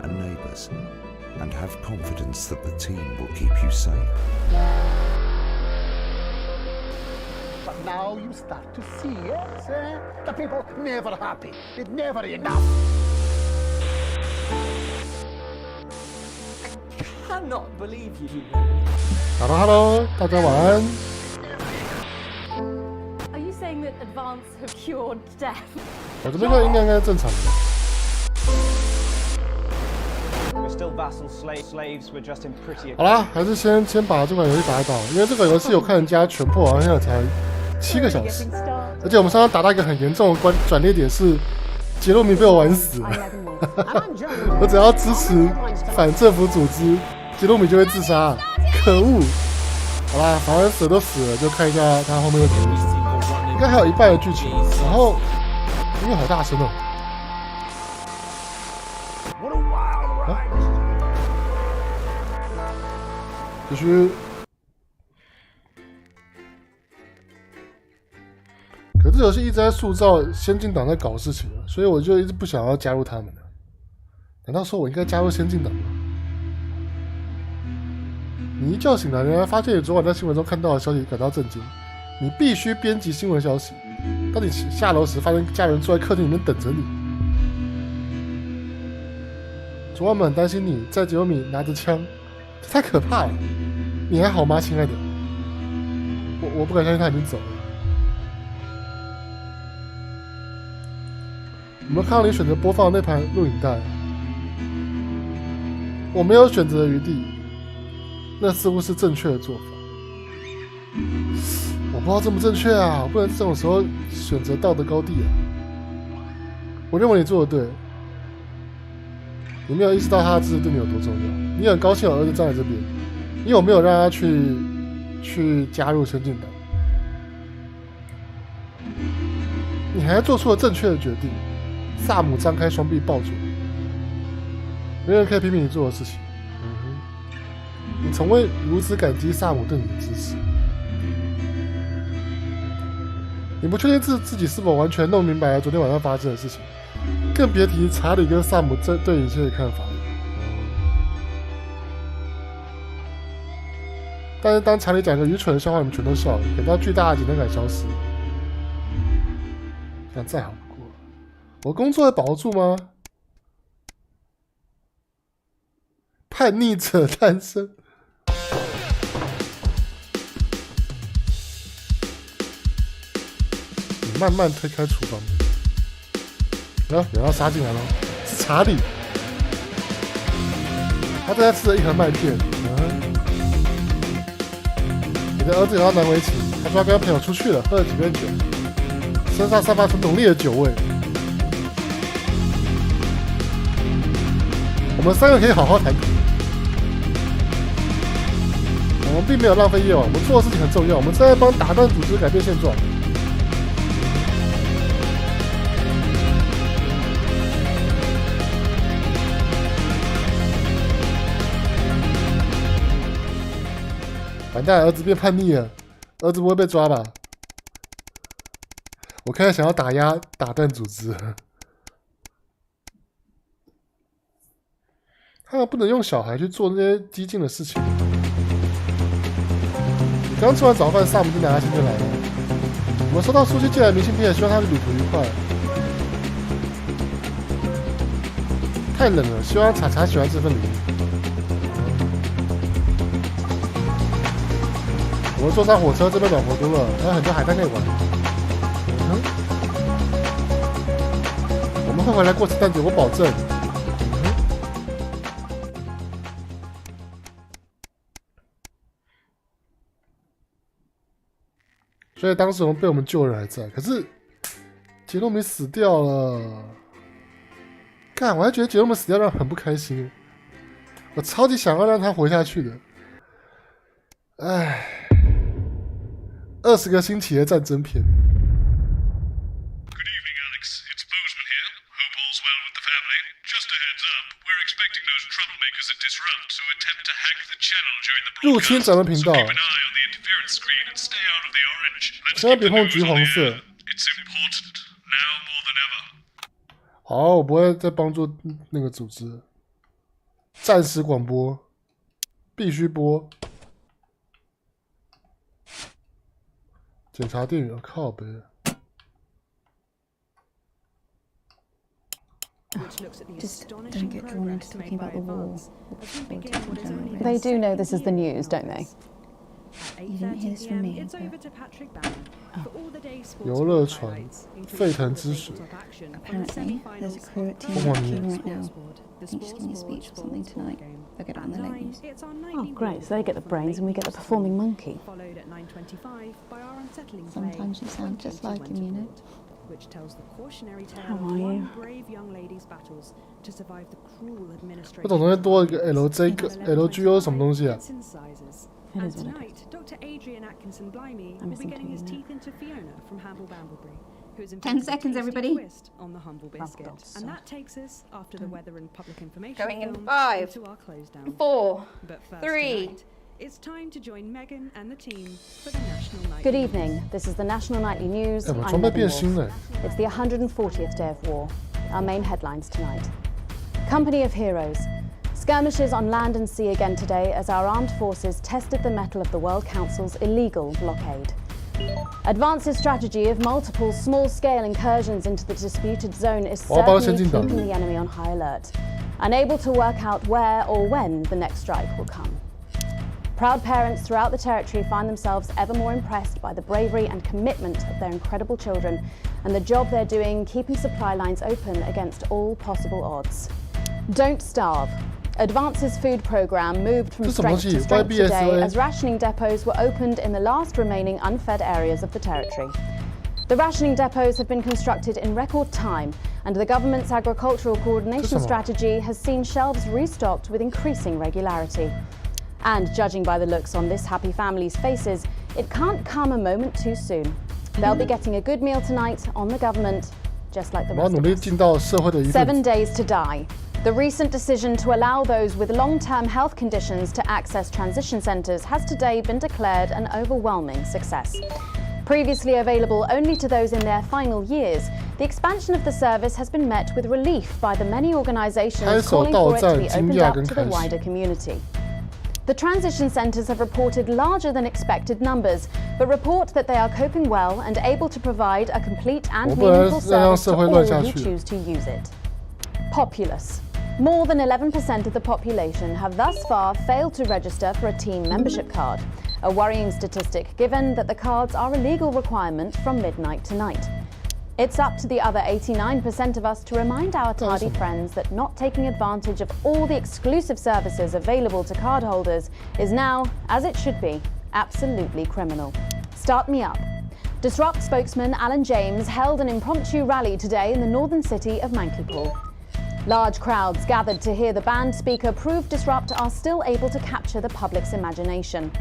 and neighbours, and have confidence that the team will keep you safe. But now you start to see, yes, the people never happy, it's never enough. I cannot believe you. Hello， 大家晚安。Are you saying that advance have cured death? 我这边的音量应该是正常的。好啦，还是先把这款游戏打一打，因为这个游戏我看人家全破好像才7个小时，而且我们上次打到一个很严重的转捩点是杰洛米被我玩死了。我只要支持反政府组织，杰洛米就会自杀，可恶！好啦，反正死都死了，就看一下他后面会怎么走。应该还有一半的剧情，然后音乐好大声哦。啊，继续。可是这游戏一直在塑造先进党在搞事情，所以我就一直不想要加入他们了。难道说我应该加入先进党吗？你一觉醒来，人家发现你昨晚在新闻中看到的消息感到震惊，你必须编辑新闻消息。当你下楼时，发现家人坐在客厅里面等着你。昨晚们很担心你，在杰罗米拿着枪，这太可怕了。你还好吗，亲爱的？我不敢相信他已经走了。有没有看到你选择播放那盘录影带？我没有选择的余地，那似乎是正确的做法。我不知道正不正确啊，我不能这种时候选择道德高地啊。我认为你做的对，你没有意识到他的支持对你有多重要。你很高兴我儿子站在这边，因为我没有让他去加入先进党。你还做出了正确的决定。萨姆张开双臂抱住你，没人可以批评你做的事情。你从未如此感激萨姆对你的支持。你不确定自己是否完全弄明白了昨天晚上发生的事情，更别提查理跟萨姆对一切的看法了。但是当查理讲一个愚蠢的笑话，你们全都笑了，感到巨大的紧张感消失。这样再好不过了。我工作会保住吗？叛逆者诞生。你慢慢推开厨房门，有人要杀进来了，是查理。他正在吃着一盒麦片。你的儿子也要难为情，他说他跟朋友出去了，喝了几杯酒，身上散发出浓烈的酒味。我们3个可以好好谈。我们并没有浪费夜晚，我们做的事情很重要，我们正在帮打断组织改变现状。完蛋，儿子变叛逆了，儿子不会被抓吧？我开始想要打断组织。他们不能用小孩去做那些激进的事情。刚吃完早饭，萨姆就拿着信就来了。我们收到书记寄来明信片，希望他的旅途愉快。太冷了，希望查查喜欢这份礼物。我们坐上火车，这边暖和多了，还有很多海滩可以玩。我们会回来过圣诞节，我保证。所以当时被我们救的人还在，可是杰洛米死掉了。干，我还觉得杰洛米死掉让人很不开心，我超级想要让他活下去的。唉，20个星期的战争片。入侵咱们频道，千万别碰橘黄色。好，我不会再帮助那个组织。暂时广播，必须播。检查电源，靠北。Just don't get drawn into talking about the war. They do know this is the news, don't they? You didn't hear this from me. 游乐船，沸腾之水。 Apparently, there's a crew at Team Vacuum right now. I think she's giving a speech or something tonight. They'll get it on the labels. Oh, great. So they get the brains and we get the performing monkey. Sometimes you sound just like him, you know. Which tells the cautionary tale How of are you? one brave young lady's battles to survive the cruel 这 administration. 种东西多一个 LGO 什么东西啊？ It's in sizes. It And is what it tonight, Dr. Adrian Atkinson Blimey I'm will be missing getting two, his yeah. teeth into Fiona from Hamble Bamblebury, who is 10 seconds, everybody. twist on the humble biscuit. God's And that takes us, after the weather and public information Going in film, 5, to our close down. 4, But first 3. tonight, it's time to join Megan and the team for the National Night. Good evening. This is the National Nightly News. 怎么 I'm 装备 Megan 变 Wolf. 新了？ It's the 140th day of war. Our main headlines tonight. Company of Heroes. Skirmishes on land and sea again today as our armed forces tested the mettle of the World Council's illegal blockade. Advance's strategy of multiple small-scale incursions into the disputed zone is certainly keeping the enemy on high alert, unable to work out where or when the next strike will come. Proud parents throughout the territory find themselves ever more impressed by the bravery and commitment of their incredible children and the job they're doing keeping supply lines open against all possible odds. Don't starve. Advance's food programme moved from strength to strength today as rationing depots were opened in the last remaining unfed areas of the territory. The rationing depots have been constructed in record time, and the government's agricultural coordination strategy has seen shelves restocked with increasing regularity. And judging by the looks on this happy family's faces, it can't come a moment too soon. They'll be getting a good meal tonight on the government, just like the 我要 rest 努 of 力 us. 进到社会的一份 7 days to die. The recent decision to allow those with long-term health conditions to access transition centres has today been declared an overwhelming success. Previously available only to those in their final years, the expansion of the service has been met with relief by the many organisations calling for it to be opened up to the wider community. The transition centres have reported larger than expected numbers, but report that they are coping well and able to provide a complete and meaningful service to all who choose to use it. Populace. More than 11% of the population have thus far failed to register for a team membership card, a worrying statistic given that the cards are a legal requirement from midnight tonight. It's up to the other 89% of us to remind our tardy friends that not taking advantage of all the exclusive services available to cardholders is now, as it should be, absolutely criminal. Start me up. Disrupt spokesman Alan James held an impromptu rally today in the northern city of Mankipool. Large crowds gathered to hear the band speaker prove Disrupt are still able to capture the public's imagination.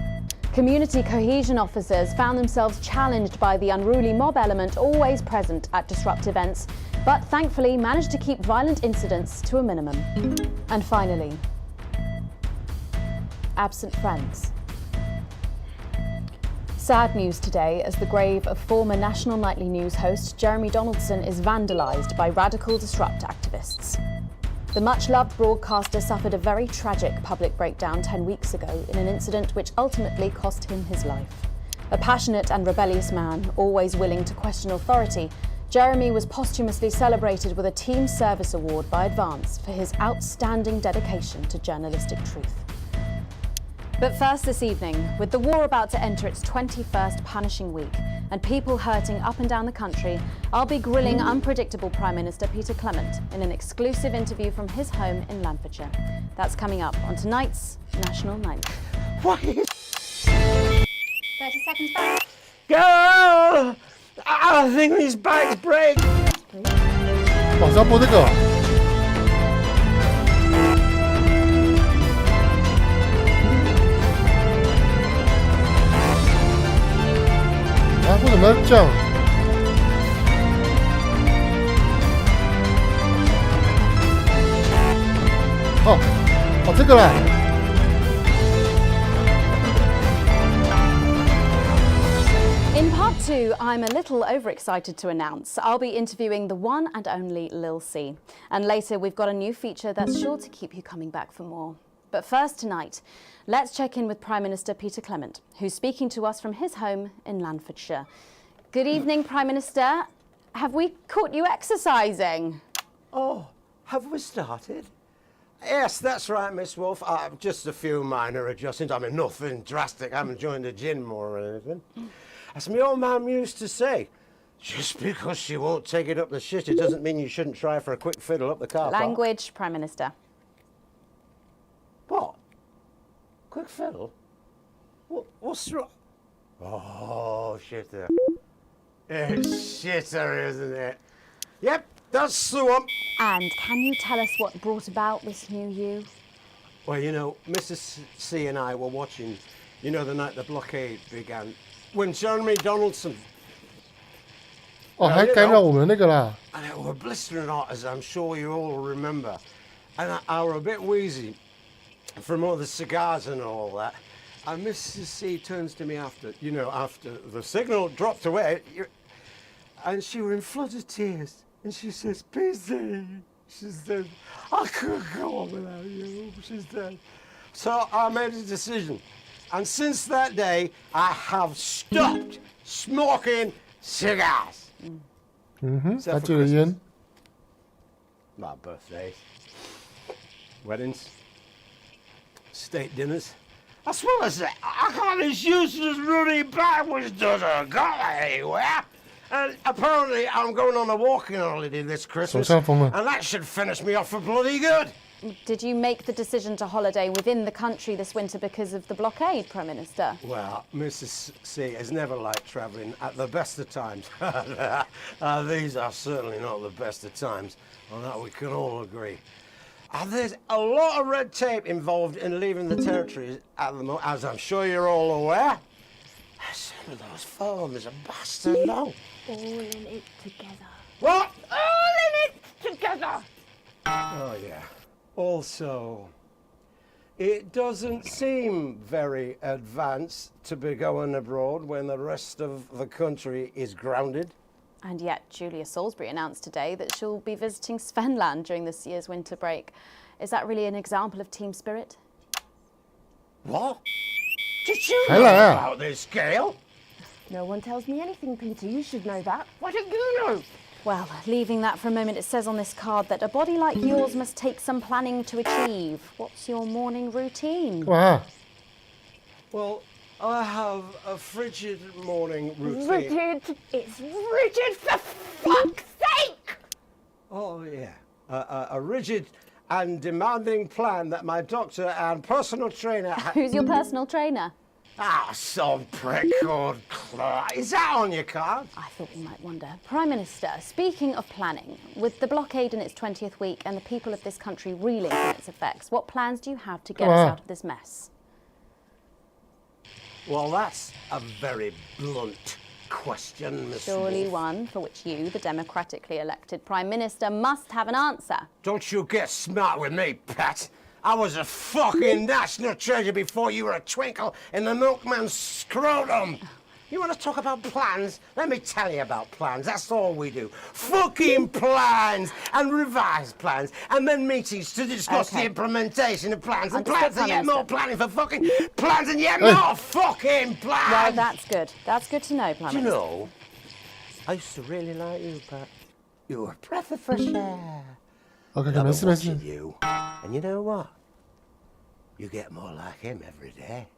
Community cohesion officers found themselves challenged by the unruly mob element always present at Disrupt events, but thankfully managed to keep violent incidents to a minimum. And finally, absent friends. Sad news today as the grave of former National Nightly News host Jeremy Donaldson is vandalised by radical Disrupt activists. The much-loved broadcaster suffered a very tragic public breakdown 10 weeks ago in an incident which ultimately cost him his life. A passionate and rebellious man, always willing to question authority, Jeremy was posthumously celebrated with a Team Service Award by Advance for his outstanding dedication to journalistic truth. But first this evening, with the war about to enter its 21st punishing week and people hurting up and down the country, I'll be grilling unpredictable Prime Minister Peter Clement in an exclusive interview from his home in Lancashire. That's coming up on tonight's National Nightly. 30 seconds back. Go! I think these bags break. 网上播这个。啊，为什么要这样？哦，这个啦。In part 2, I'm I'm a little overexcited to announce I'll be interviewing the one and only Lil C. And later we've got a new feature that's sure to keep you coming back for more. But first tonight, let's check in with Prime Minister Peter Clement, who's speaking to us from his home in Lanfordshire. Good evening, Prime Minister. Have we caught you exercising? Oh, have we started? Yes, that's right, Miss Wolf. Just a few minor adjustments. I mean, nothing drastic. I haven't joined the gym or anything. As my old mum used to say, just because she won't take it up the shit, it doesn't mean you shouldn't try for a quick fiddle up the car park. Language, Prime Minister. What? Quick fiddle? What's wrong? Oh, shitter. It's shitter, isn't it? Yep, that's the one. And can you tell us what brought about this new you? Well, you know, Mrs. C and I were watching, you know, the night the blockade began, when Jeremy Donaldson... 哦，还干扰我们那个啦。 And it were blistering hot, as I'm sure you all remember. And I were a bit wheezy from all the cigars and all that. And Mrs. C turns to me after the signal dropped away, and she were in floods of tears. And she says, PC, she said, I couldn't go on without you, she said. So I made a decision. And since that day, I have stopped smoking cigars. Mm-hmm. Except for Christmas. My birthdays, weddings, state dinners. As well as that, I got this useless Rudy bag which doesn't go anywhere. And apparently I'm going on a walking holiday this Christmas, and that should finish me off for bloody good. Did you make the decision to holiday within the country this winter because of the blockade, Prime Minister? Well, Mrs. C has never liked travelling at the best of times. These are certainly not the best of times, on that we can all agree. There's a lot of red tape involved in leaving the territories at the moment, as I'm sure you're all aware. Some of those forms are bastard long. All in it together. What? All in it together! Oh, yeah. Also, it doesn't seem very advanced to be going abroad when the rest of the country is grounded. And yet, Julia Salisbury announced today that she'll be visiting Svenland during this year's winter break. Is that really an example of team spirit? What? Did you know about this, Gail? No one tells me anything, Peter. You should know that. Why don't you know? Well, leaving that for a moment, it says on this card that a body like yours must take some planning to achieve. What's your morning routine? Wow. Well, I have a frigid morning routine. Rigid. It's rigid for fuck's sake! Oh, yeah. A rigid and demanding plan that my doctor and personal trainer... Who's your personal trainer? Some prick called Clark. Is that on your card? I thought you might wonder. Prime Minister, speaking of planning, with the blockade in its 20th week and the people of this country reeling from its effects, what plans do you have to get us out of this mess? Well, that's a very blunt question, Miss Surely Wolf. one for which you, the democratically elected Prime Minister, must have an answer. Don't you get smart with me, Pat. I was a fucking national treasure before you were a twinkle in the milkman's scrotum. You want to talk about plans? Let me tell you about plans. That's all we do. Fucking plans and revised plans and then meetings to discuss the implementation of plans and plans and yet more planning for fucking plans and yet more fucking plans. Well, that's good. That's good to know, Prime Do you Minister. know, I used to really like you, Pat. You were a breath of fresh air. OK， I've 没事 been 没事 watching。you. And you know what? You get more like him every day.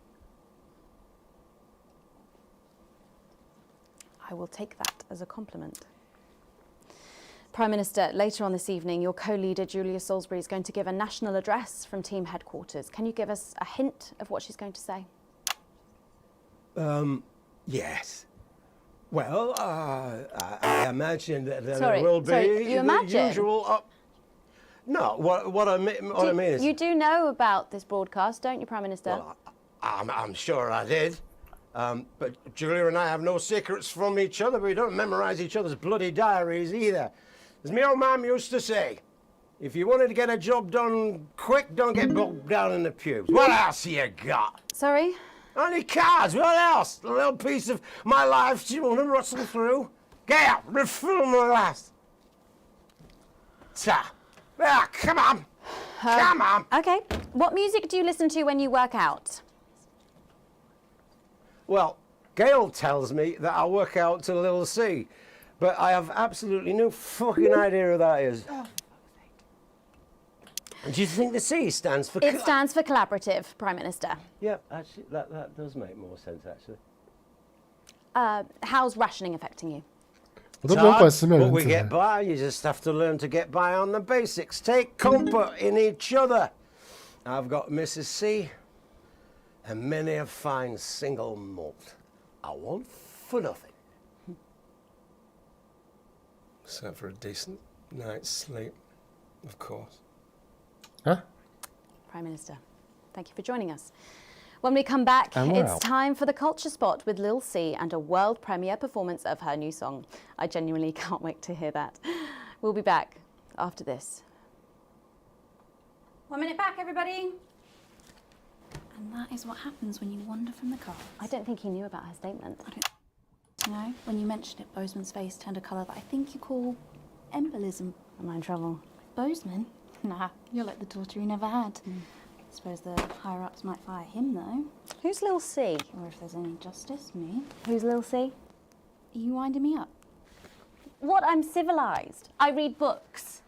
I will take that as a compliment. Prime Minister, later on this evening, your co-leader Julia Salisbury is going to give a national address from team headquarters. Can you give us a hint of what she's going to say? Yes. Well, I imagine that there will be you imagine? the usual... No, what I mean is... You do know about this broadcast, don't you, Prime Minister? Well, I'm sure I did. But Julia and I have no secrets from each other. We don't memorize each other's bloody diaries either. As my old mum used to say, if you wanted to get a job done quick, don't get bogged down in the pubes. What else you got? Sorry? Only cards, what else? A little piece of my life you want to rustle through? Get out, refill my last. Ta. Ah, come on. Come on. Okay. What music do you listen to when you work out? Well, Gail tells me that I work out to Lil C, but I have absolutely no fucking idea who that is. Do you think the C stands for... It stands for collaborative, Prime Minister. Yeah, actually, that does make more sense, actually. How's rationing affecting you? 我都不用管10秒 But 原 we 则 get。by, you just have to learn to get by on the basics. Take comfort in each other. I've got Mrs. C and many a fine single malt. I want for nothing. Except for a decent night's sleep, of course. Huh? Prime Minister, thank you for joining us. When we come back, And we're it's out. time for the Culture Spot with Lil C and a world premiere performance of her new song. I genuinely can't wait to hear that. We'll be back after this. 1 minute back, everybody. And that is what happens when you wander from the car. I don't think he knew about her statement. You know, when you mentioned it, Bozeman's face turned a colour that I think you call embolism. Am I in trouble? Bozeman? Nah, you're like the daughter he never had. I suppose the higher-ups might fire him, though. Who's Lil C? Or if there's any justice, me. Who's Lil C? Are you winding me up? What? I'm civilized. I read books.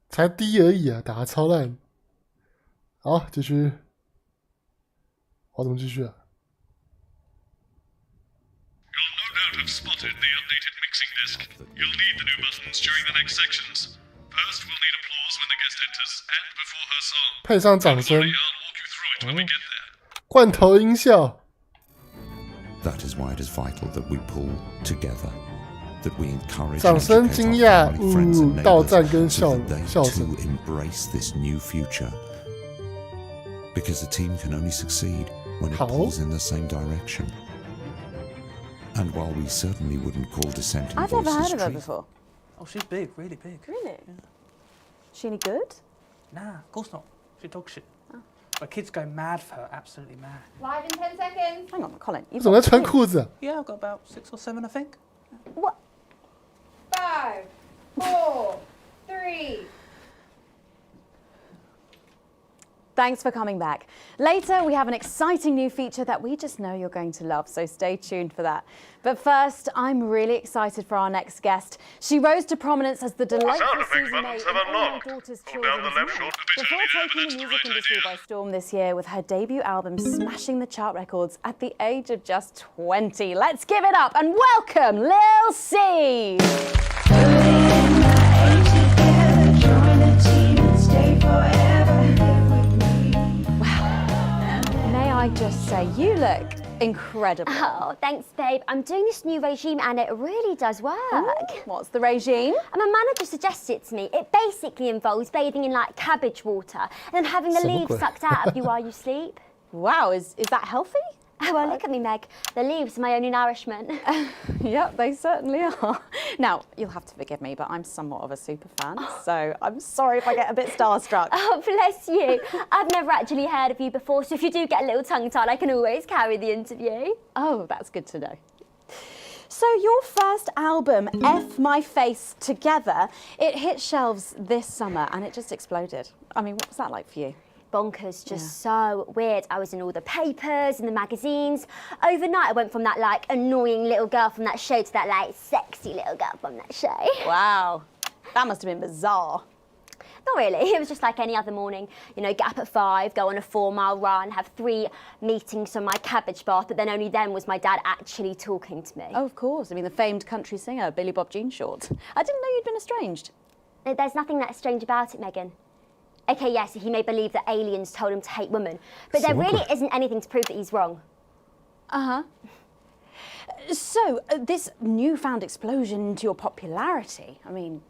才低而已啊，打得超烂。好，继续。我怎么继续啊？ You'll no doubt have spotted the updated mixing disc. You'll need the new buttons during the next sections. First, we'll need applause when the guest enters and before her song. 配上掌 Don't 声 worry, I'll walk you through it when we get there. 罐头音效。 That is why it is vital that we pull together, that we encourage 掌 and 声 educate 惊 our 讶 family, friends and 到 neighbours 站跟 so 笑 that they 笑 too 声。 embrace this new future. Because a team can only succeed when it 好。 pulls in the same direction. And while we certainly wouldn't call dissenting I've never voices heard of her treason, before. Oh, she's big, really big. Really? Is she any good? Nah, of course not. She dog shit. But kids go mad for her, absolutely mad. Live in 10 seconds. Hang on, Colin. You've 怎么 got 在穿 kids. 裤子？ Yeah, I've got about 6 or 7, I think. What? 5, 4, 3. Thanks for coming back. Later, we have an exciting new feature that we just know you're going to love, so stay tuned for that. But first, I'm really excited for our next guest. She rose to prominence as the delightful Sound effect Susan May buttons in have All My unlocked. Daughter's Hold down the Children's left Name. shoulder bit Before earlier, taking but the it's the music right industry idea. by storm this year with her debut album smashing the chart records at the age of just 20. Let's give it up and welcome Lil C! May I just say, you look incredible. Oh, thanks, babe. I'm doing this new regime and it really does work. What's the regime? And my manager suggested it to me. It basically involves bathing in like cabbage water and then having the leaves sucked out of you while you sleep. Wow, is that healthy? Oh, well, look at me, Meg. The leaves are my only nourishment. Yep, they certainly are. Now, you'll have to forgive me, but I'm somewhat of a super fan, so I'm sorry if I get a bit starstruck. Oh, bless you. I've never actually heard of you before, so if you do get a little tongue-tied, I can always carry the interview. Oh, that's good to know. So your first album, F My Face Together, it hit shelves this summer and it just exploded. I mean, what was that like for you? Bonkers, just so weird. I was in all the papers and the magazines. Overnight, I went from that like annoying little girl from that show to that like sexy little girl from that show. Wow, that must have been bizarre. Not really, it was just like any other morning. You know, get up at 5, go on a 4-mile run, have 3 meetings on my cabbage bath, but then only then was my dad actually talking to me. Oh, of course. I mean, the famed country singer, Billy Bob Jean Short. I didn't know you'd been estranged. There's nothing that strange about it, Megan. Okay, yes, he may believe that aliens told him to hate women, but there really isn't anything to prove that he's wrong. Uh-huh. So, this newfound explosion into your popularity, I mean,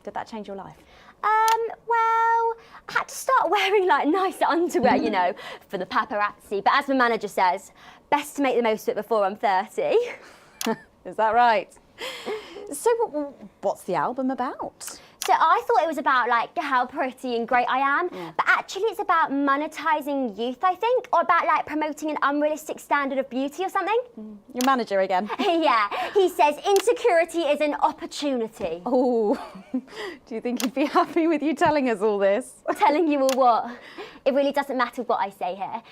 did that change your life? Well, I had to start wearing like nice underwear, you know, for the paparazzi, but as my manager says, best to make the most of it before I'm 30. Is that right? So, what's the album about? So I thought it was about like how pretty and great I am, but actually it's about monetizing youth, I think, or about like promoting an unrealistic standard of beauty or something. Your manager again. Yeah, he says insecurity is an opportunity. Oh, do you think he'd be happy with you telling us all this? Telling you all what? It really doesn't matter what I say here.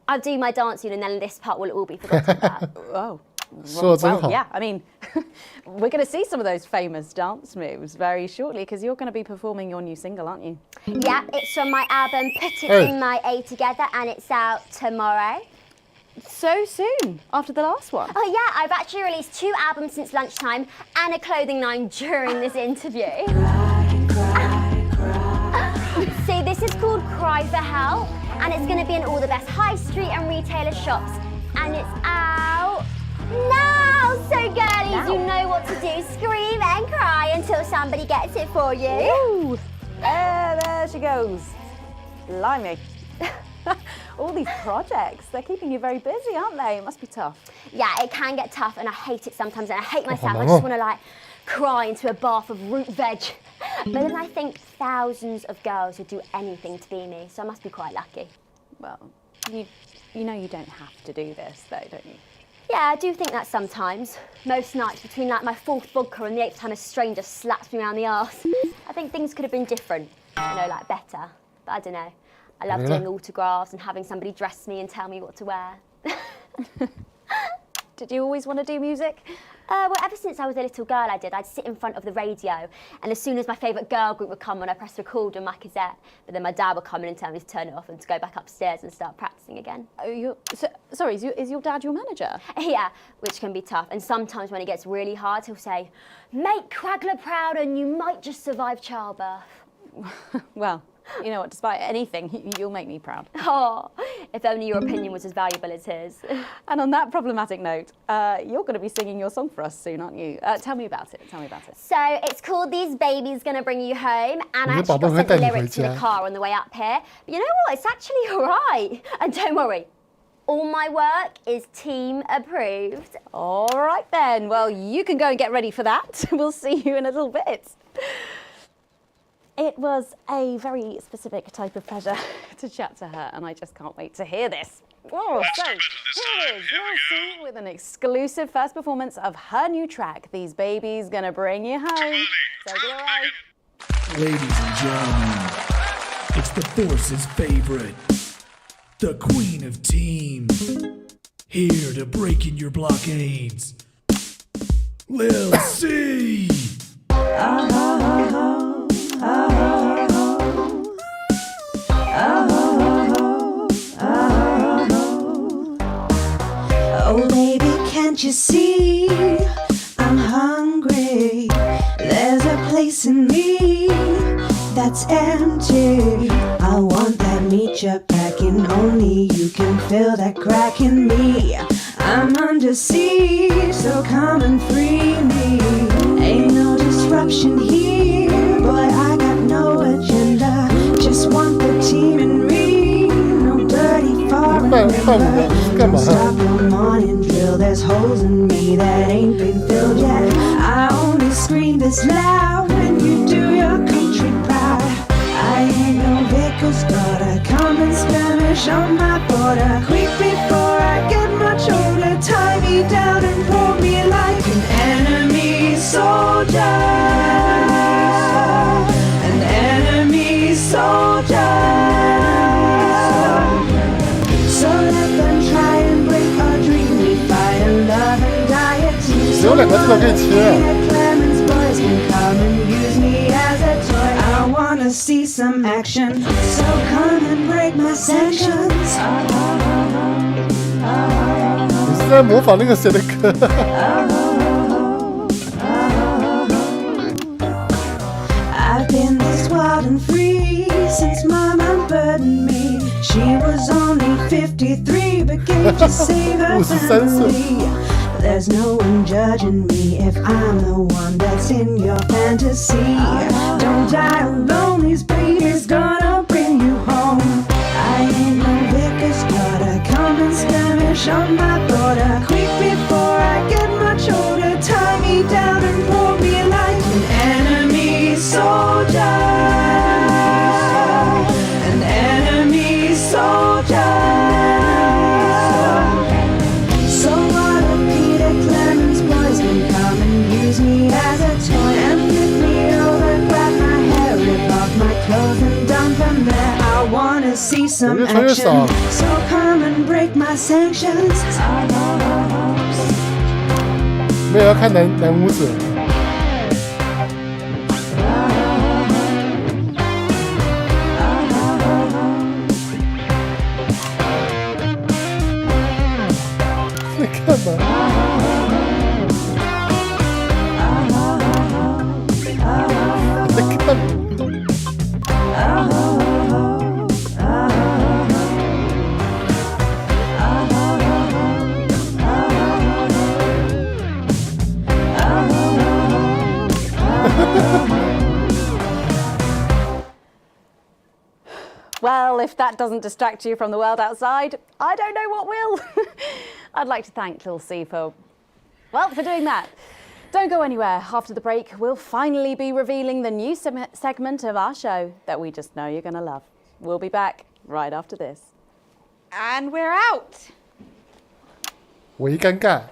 I'll do my dancing and then this part will all be forgotten about. Oh. Well, yeah, I mean, we're going to see some of those famous dance moves very shortly because you're going to be performing your new single, aren't you? Yeah, it's from my album Put It In My A Together and it's out tomorrow. So soon, after the last one? Oh yeah, I've actually released 2 albums since lunchtime and a clothing line during this interview. See, this is called Cry for Help and it's going to be in all the best high street and retailer shops and it's out now. So girlies, you know what to do. Scream and cry until somebody gets it for you. Ooh. There she goes. Blimey. All these projects, they're keeping you very busy, aren't they? It must be tough. Yeah, it can get tough and I hate it sometimes and I hate myself. I just want to like cry into a bath of root veg. But then I think thousands of girls would do anything to be me, so I must be quite lucky. Well, you know you don't have to do this though, don't you? Yeah, I do think that sometimes. Most nights between like my 4th vodka and the 8th time a stranger slaps me around the arse. I think things could have been different, you know, like better. But I don't know. I love doing autographs and having somebody dress me and tell me what to wear. Did you always want to do music? Well, ever since I was a little girl, I did. I'd sit in front of the radio, and as soon as my favourite girl group would come on, I'd press record on my cassette. But then my dad would come in and tell me to turn it off and to go back upstairs and start practicing again. Oh, sorry, is your dad your manager? Yeah, which can be tough. And sometimes when it gets really hard, he'll say, "Make Quagler proud, and you might just survive childbirth." Well, you know what, despite anything, you'll make me proud. Oh, if only your opinion was as valuable as his. And on that problematic note, you're going to be singing your song for us soon, aren't you? Tell me about it, So, it's called These Babies Gonna Bring You Home, and I actually got sent the lyrics in the car on the way up here. But you know what, it's actually alright. And don't worry, all my work is team approved. All right then, well, you can go and get ready for that. We'll see you in a little bit. It was a very specific type of pleasure to chat to her, and I just can't wait to hear this. Oh, so here is Lucy with an exclusive first performance of her new track, These Babies Gonna Bring You Home. Take it away. Ladies and gentlemen, it's the Force's favorite, the Queen of Teams, here to break in your blockades, Lil C. Oh baby, can't you see I'm hungry? There's a place in me that's empty. I want that meat you're packing, only you can fill that crack in me. I'm under siege, so come and free me. Ain't no disruption here, boy, I got no agenda. Just want the team in me, no dirty foreign member. Don't stop no morning drill, there's holes in me that ain't been filled yet. I only scream this loud when you do your country proud. I ain't no vicar's daughter, common Spanish on my border. Quick before I get much older, tie me down and pull me like an enemy soldier. An enemy soldier. So let them try and break our dream. We fight and love and die at team. So Clemens boys can come and use me as a toy. I wanna see some action, so come and break my sanctions. 你是在模仿那个谁的歌？I've been this wild and free since Mama burdened me. She was only 53, but gave to save her family. There's no one judging me if I'm the one that's in your fantasy. Don't die alone, these babies gonna bring you home. I ain't no vicar's daughter, common Spanish on my border. Quick before I get much older, tie me down and pull me like an enemy soldier. some action. So come and break my sanctions. 没有要看男舞者。在干嘛？在干嘛？ Well, if that doesn't distract you from the world outside, I don't know what will. I'd like to thank Lil C for doing that. Don't go anywhere. After the break, we'll finally be revealing the new segment of our show that we just know you're going to love. We'll be back right after this. And we're out. 微尴尬。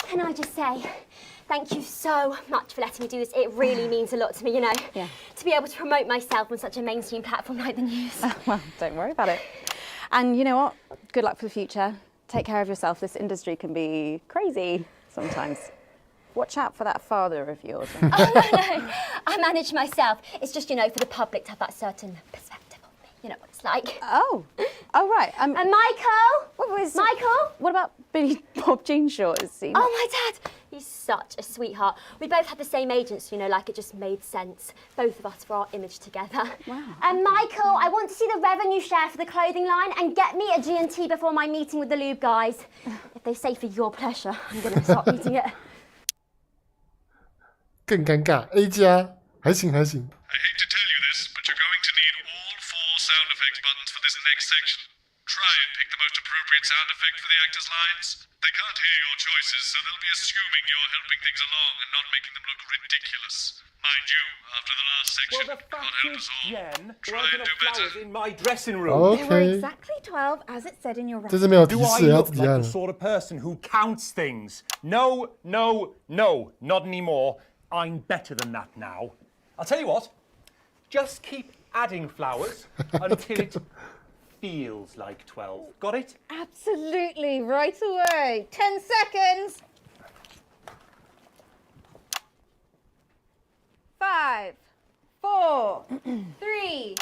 Can I just say, thank you so much for letting me do this. It really means a lot to me, you know. Yeah. To be able to promote myself on such a mainstream platform like the news. Well, don't worry about it. And you know what? Good luck for the future. Take care of yourself. This industry can be crazy sometimes. Watch out for that father of yours. Oh, no. I manage myself. It's just, you know, for the public to have that certain perspective of me. You know what it's like. Oh, right. And Michael? Michael? What about Billy Bob Jean shorts? Oh, my dad. He's such a sweetheart. We both had the same agents, you know, like it just made sense. Both of us for our image together. Wow. And Michael, I want to see the revenue share for the clothing line and get me a G&T before my meeting with the lube guys. If they say for your pleasure, I'm going to start eating it. 更尴尬 ，A 加，还行还行。 I hate to tell you this, but you're going to need all 4 sound effects buttons for this next section. Try and pick the most appropriate sound effect for the actors' lines. They can't hear your choices, so they'll be assuming you're helping things along and not making them look ridiculous. Mind you, after the last section, well, the fact God help is, us all. Jen, Try there and do are flowers better. in my dressing room. Okay. They were exactly 12, as it said in your这是没有 Do 提 I 示，要 look 自己按 like the。sort of person who counts things? No, no, no, not anymore. I'm better than that now. I'll tell you what, just keep adding flowers until it feels like 12. Got it? Absolutely, right away. 10 seconds. 5, 4, 3.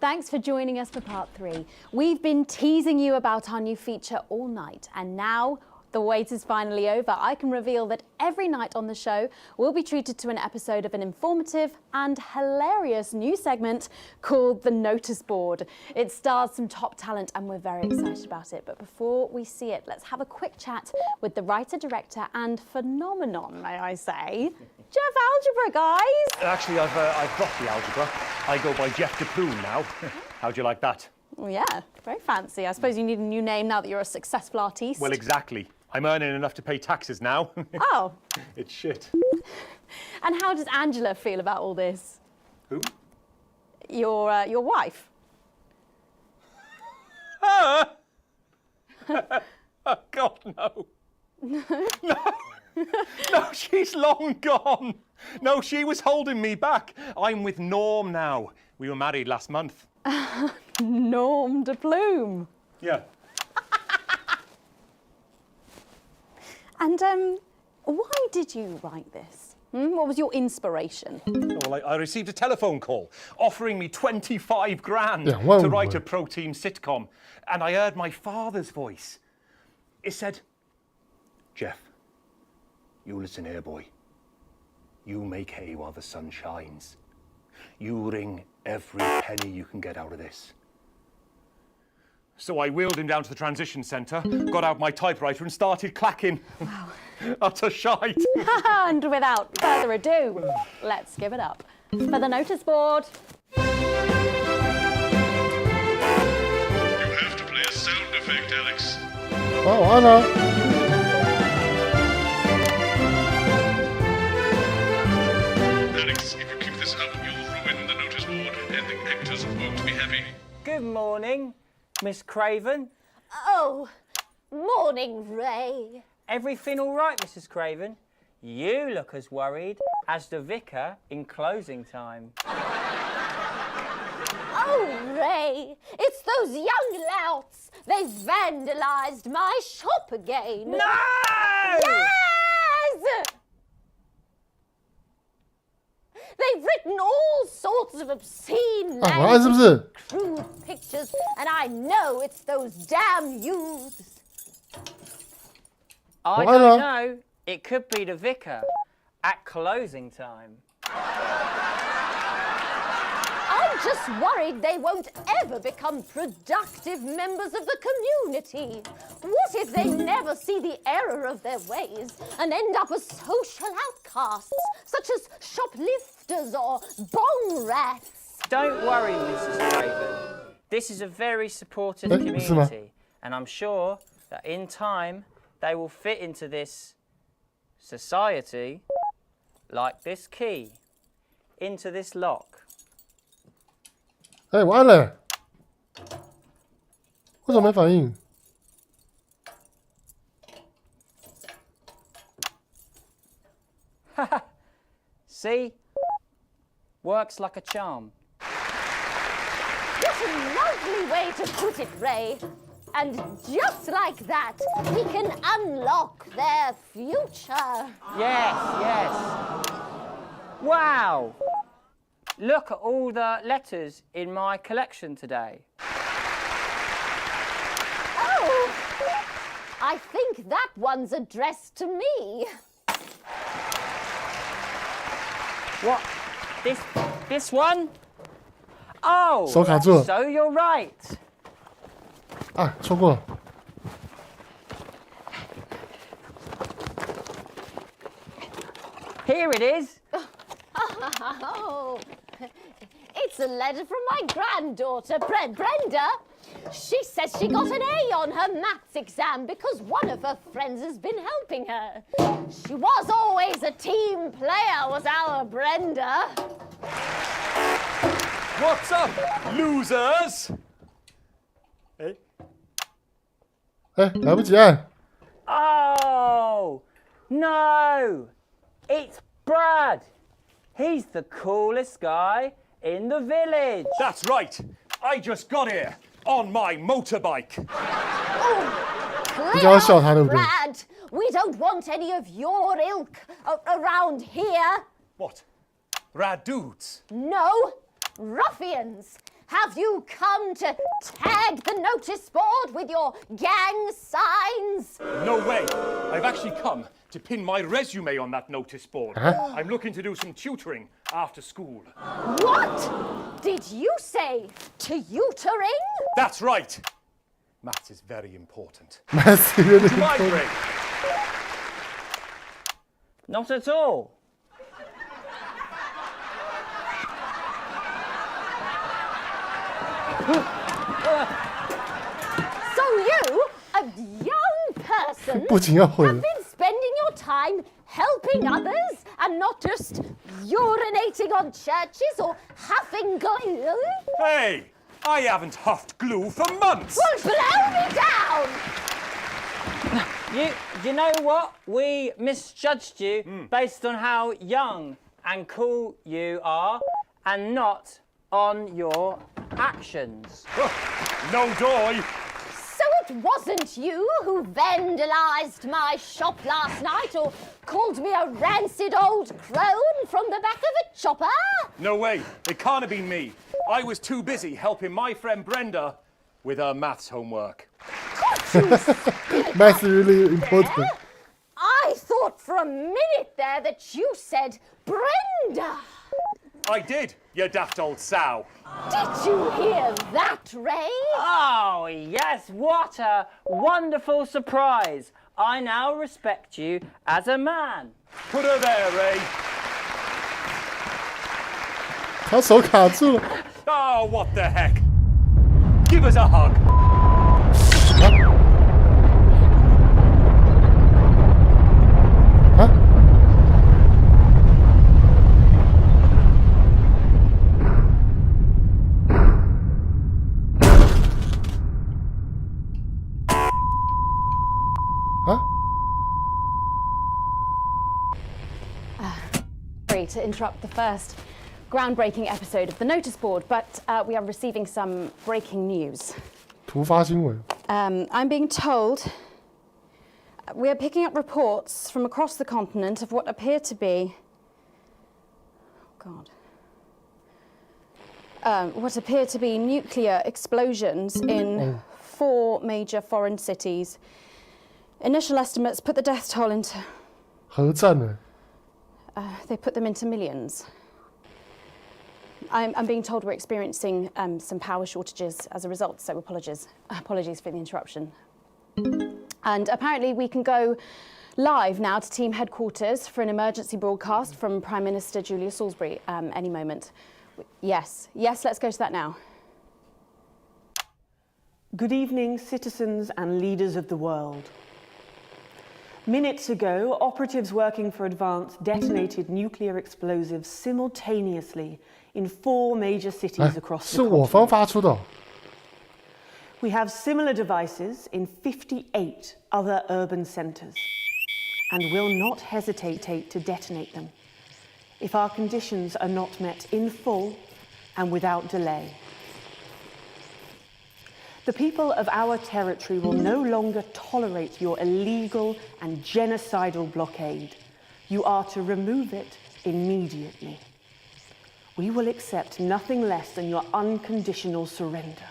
Thanks for joining us for part 3. We've been teasing you about our new feature all night, and now the wait is finally over. I can reveal that every night on the show, we'll be treated to an episode of an informative and hilarious new segment called The Notice Board. It stars some top talent and we're very excited about it. But before we see it, let's have a quick chat with the writer, director and phenomenon, may I say, Jeff Algebra, guys. Actually, I've dropped the algebra. I go by Jeff DePoon now. How'd you like that? Well, yeah, very fancy. I suppose you need a new name now that you're a successful artiste. Well, exactly. I'm earning enough to pay taxes now. Oh. It's shit. And how does Angela feel about all this? Who? Your wife. Oh, God, no. No. No, she's long gone. No, she was holding me back. I'm with Norm now. We were married last month. Norm de Plume. Yeah. And why did you write this? What was your inspiration? Oh, well, I received a telephone call offering me 25 grand Yeah, whoa, to write whoa. a pro-team sitcom. And I heard my father's voice. It said, Jeff, you listen here, boy. You make hay while the sun shines. You wring every penny you can get out of this. So I wheeled him down to the transition centre, got out my typewriter and started clacking. Wow. Utter shite. And without further ado, let's give it up for the notice board. You have to play a sound effect, Alex. Oh, I know. Alex, if you keep this up, you'll ruin the notice board, and the actors won't be happy. Good morning, Miss Craven. Oh, morning, Ray. Everything all right, Mrs. Craven? You look as worried as the vicar in closing time. Oh, Ray, it's those young louts. They've vandalised my shop again. No! Yes! They've written all sorts of obscene language, crude pictures, and I know it's those damn youths. I don't know. It could be the vicar at closing time. I'm just worried they won't ever become productive members of the community. What if they never see the error of their ways and end up as social outcasts, such as shoplifters or bong rats? Don't worry, Mrs. Craven. This is a very supportive community, and I'm sure that in time they will fit into this society like this key into this lock. 哎，我按了，为什么没反应？ See? Works like a charm. What a lovely way to put it, Ray. And just like that, we can unlock their future. Yes, yes. Wow! Look at all the letters in my collection today. Oh, I think that one's addressed to me. What? This one? Oh, 手卡住了。 so you're right. 啊，错过了。 Here it is. Oh, it's a letter from my granddaughter, Brenda. She says she got an A on her maths exam because one of her friends has been helping her. She was always a team player, was our Brenda. What's up, losers? 哎，来不及按。 Oh, no. It's Brad. He's the coolest guy in the village. That's right. I just got here on my motorbike. Clear off, Brad. We don't want any of your ilk around here. What? Rad dudes? No, ruffians. Have you come to tag the notice board with your gang signs? No way. I've actually come to pin my resume on that notice board. I'm looking to do some tutoring after school. What did you say? Tutoring? That's right. Maths is very important. Maths is Would you mind, Ray? Not at all. So you, a young person, 不仅要会了 have been spending your time helping others and not just urinating on churches or huffing glue? Hey, I haven't huffed glue for months. Well, blow me down! You know what? We misjudged you based on how young and cool you are and not on your actions. No joy. So it wasn't you who vandalised my shop last night or called me a rancid old crone from the back of a chopper? No way. It can't have been me. I was too busy helping my friend Brenda with her maths homework. Maths is really important. I thought for a minute there that you said Brenda. I did, you daft old sow. Did you hear that, Ray? Oh, yes, what a wonderful surprise. I now respect you as a man. Put her there, Ray. 他手卡住了。 Oh, what the heck? Give us a hug. 啊？ 啊？ Salisbury to interrupt the first groundbreaking episode of the notice board, but we are receiving some breaking news. 突发新闻。I'm being told we are picking up reports from across the continent of what appear to be, what appear to be nuclear explosions in 4 major foreign cities. Initial estimates put the death toll into. 核战呢？ They put them into millions. I'm being told we're experiencing some power shortages as a result, so apologies for the interruption. And apparently we can go live now to team headquarters for an emergency broadcast from Prime Minister Julia Salisbury any moment. Yes, let's go to that now. Good evening, citizens and leaders of the world. Minutes ago, operatives working for Advance detonated nuclear explosives simultaneously in 4 major cities across the 是我方发出的。 We have similar devices in 58 other urban centres and will not hesitate to detonate them if our conditions are not met in full and without delay. The people of our territory will no longer tolerate your illegal and genocidal blockade. You are to remove it immediately. We will accept nothing less than your unconditional surrender.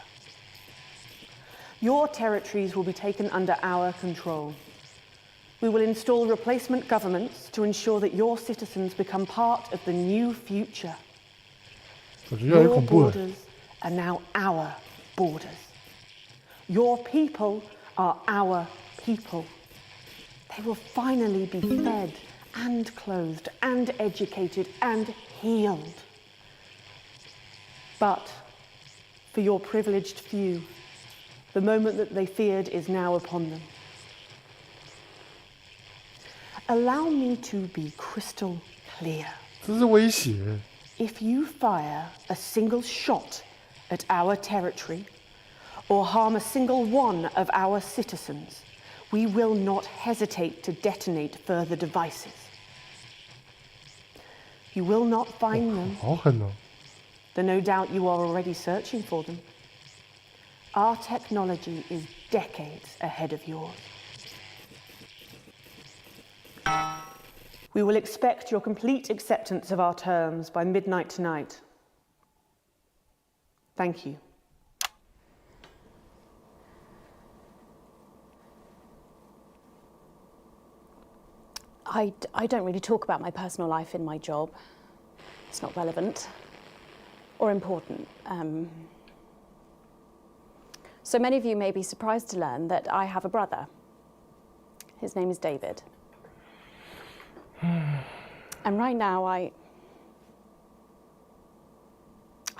Your territories will be taken under our control. We will install replacement governments to ensure that your citizens become part of the new future. Your borders are now our borders. Your people are our people. They will finally be fed and clothed and educated and healed. But for your privileged few, the moment that they feared is now upon them. Allow me to be crystal clear. 这是威胁。 If you fire a single shot at our territory or harm a single one of our citizens, we will not hesitate to detonate further devices. You will not find them, 好狠哦！ though no doubt you are already searching for them. Our technology is decades ahead of yours. We will expect your complete acceptance of our terms by midnight tonight. Thank you. I don't really talk about my personal life in my job. It's not relevant or important. So many of you may be surprised to learn that I have a brother. His name is David. And right now I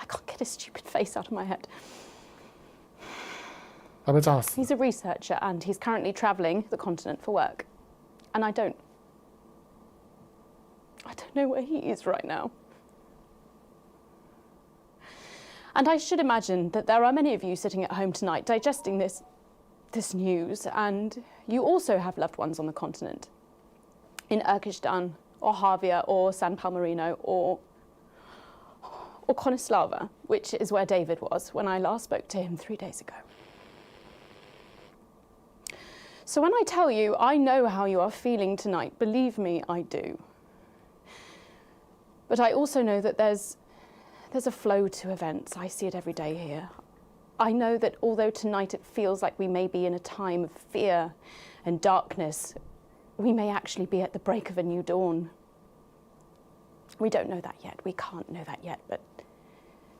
can't get his stupid face out of my head. He's a researcher and he's currently travelling the continent for work. And I don't know where he is right now. And I should imagine that there are many of you sitting at home tonight digesting this news, and you also have loved ones on the continent, in Urkistan, or Havia, or San Palmerino, or Konislava, which is where David was when I last spoke to him 3 days ago. So when I tell you I know how you are feeling tonight, believe me, I do. But I also know that there's a flow to events. I see it every day here. I know that although tonight it feels like we may be in a time of fear and darkness, we may actually be at the break of a new dawn. We don't know that yet. We can't know that yet, but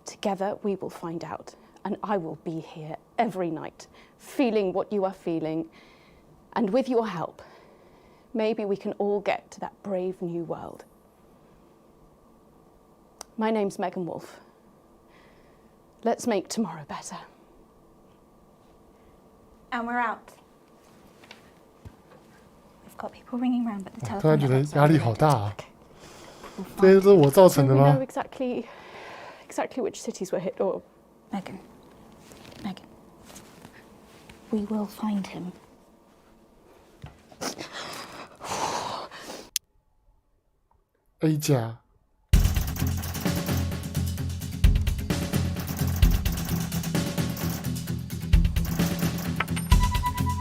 together we will find out. And I will be here every night, feeling what you are feeling. And with your help, maybe we can all get to that brave new world. My name's Megan Wolfe. Let's make tomorrow better. And we're out. We've got people ringing around, but the 突然觉 telephone 得压力好大啊！这些都是我造成的 We 吗 know？ exactly which cities were hit, or Megan, we will find him. A 加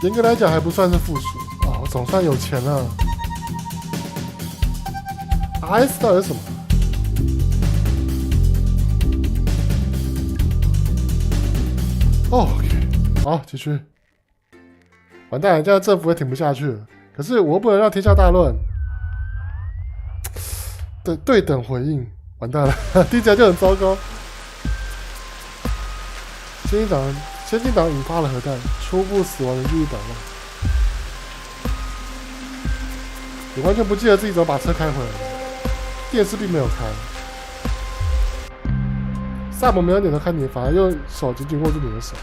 严格来讲还不算是附属啊，我总算有钱了。RS 到底是什么？哦 ，OK， 好，继续。完蛋了，这样政府也挺不下去了。可是我不能让天下大乱。对等回应，完蛋了，听起来就很糟糕。先进党引发了核弹，初步死亡人数100万。你完全不记得自己怎么把车开回来的，电视并没有开。萨姆没有点头看你，反而用手紧紧握住你的手。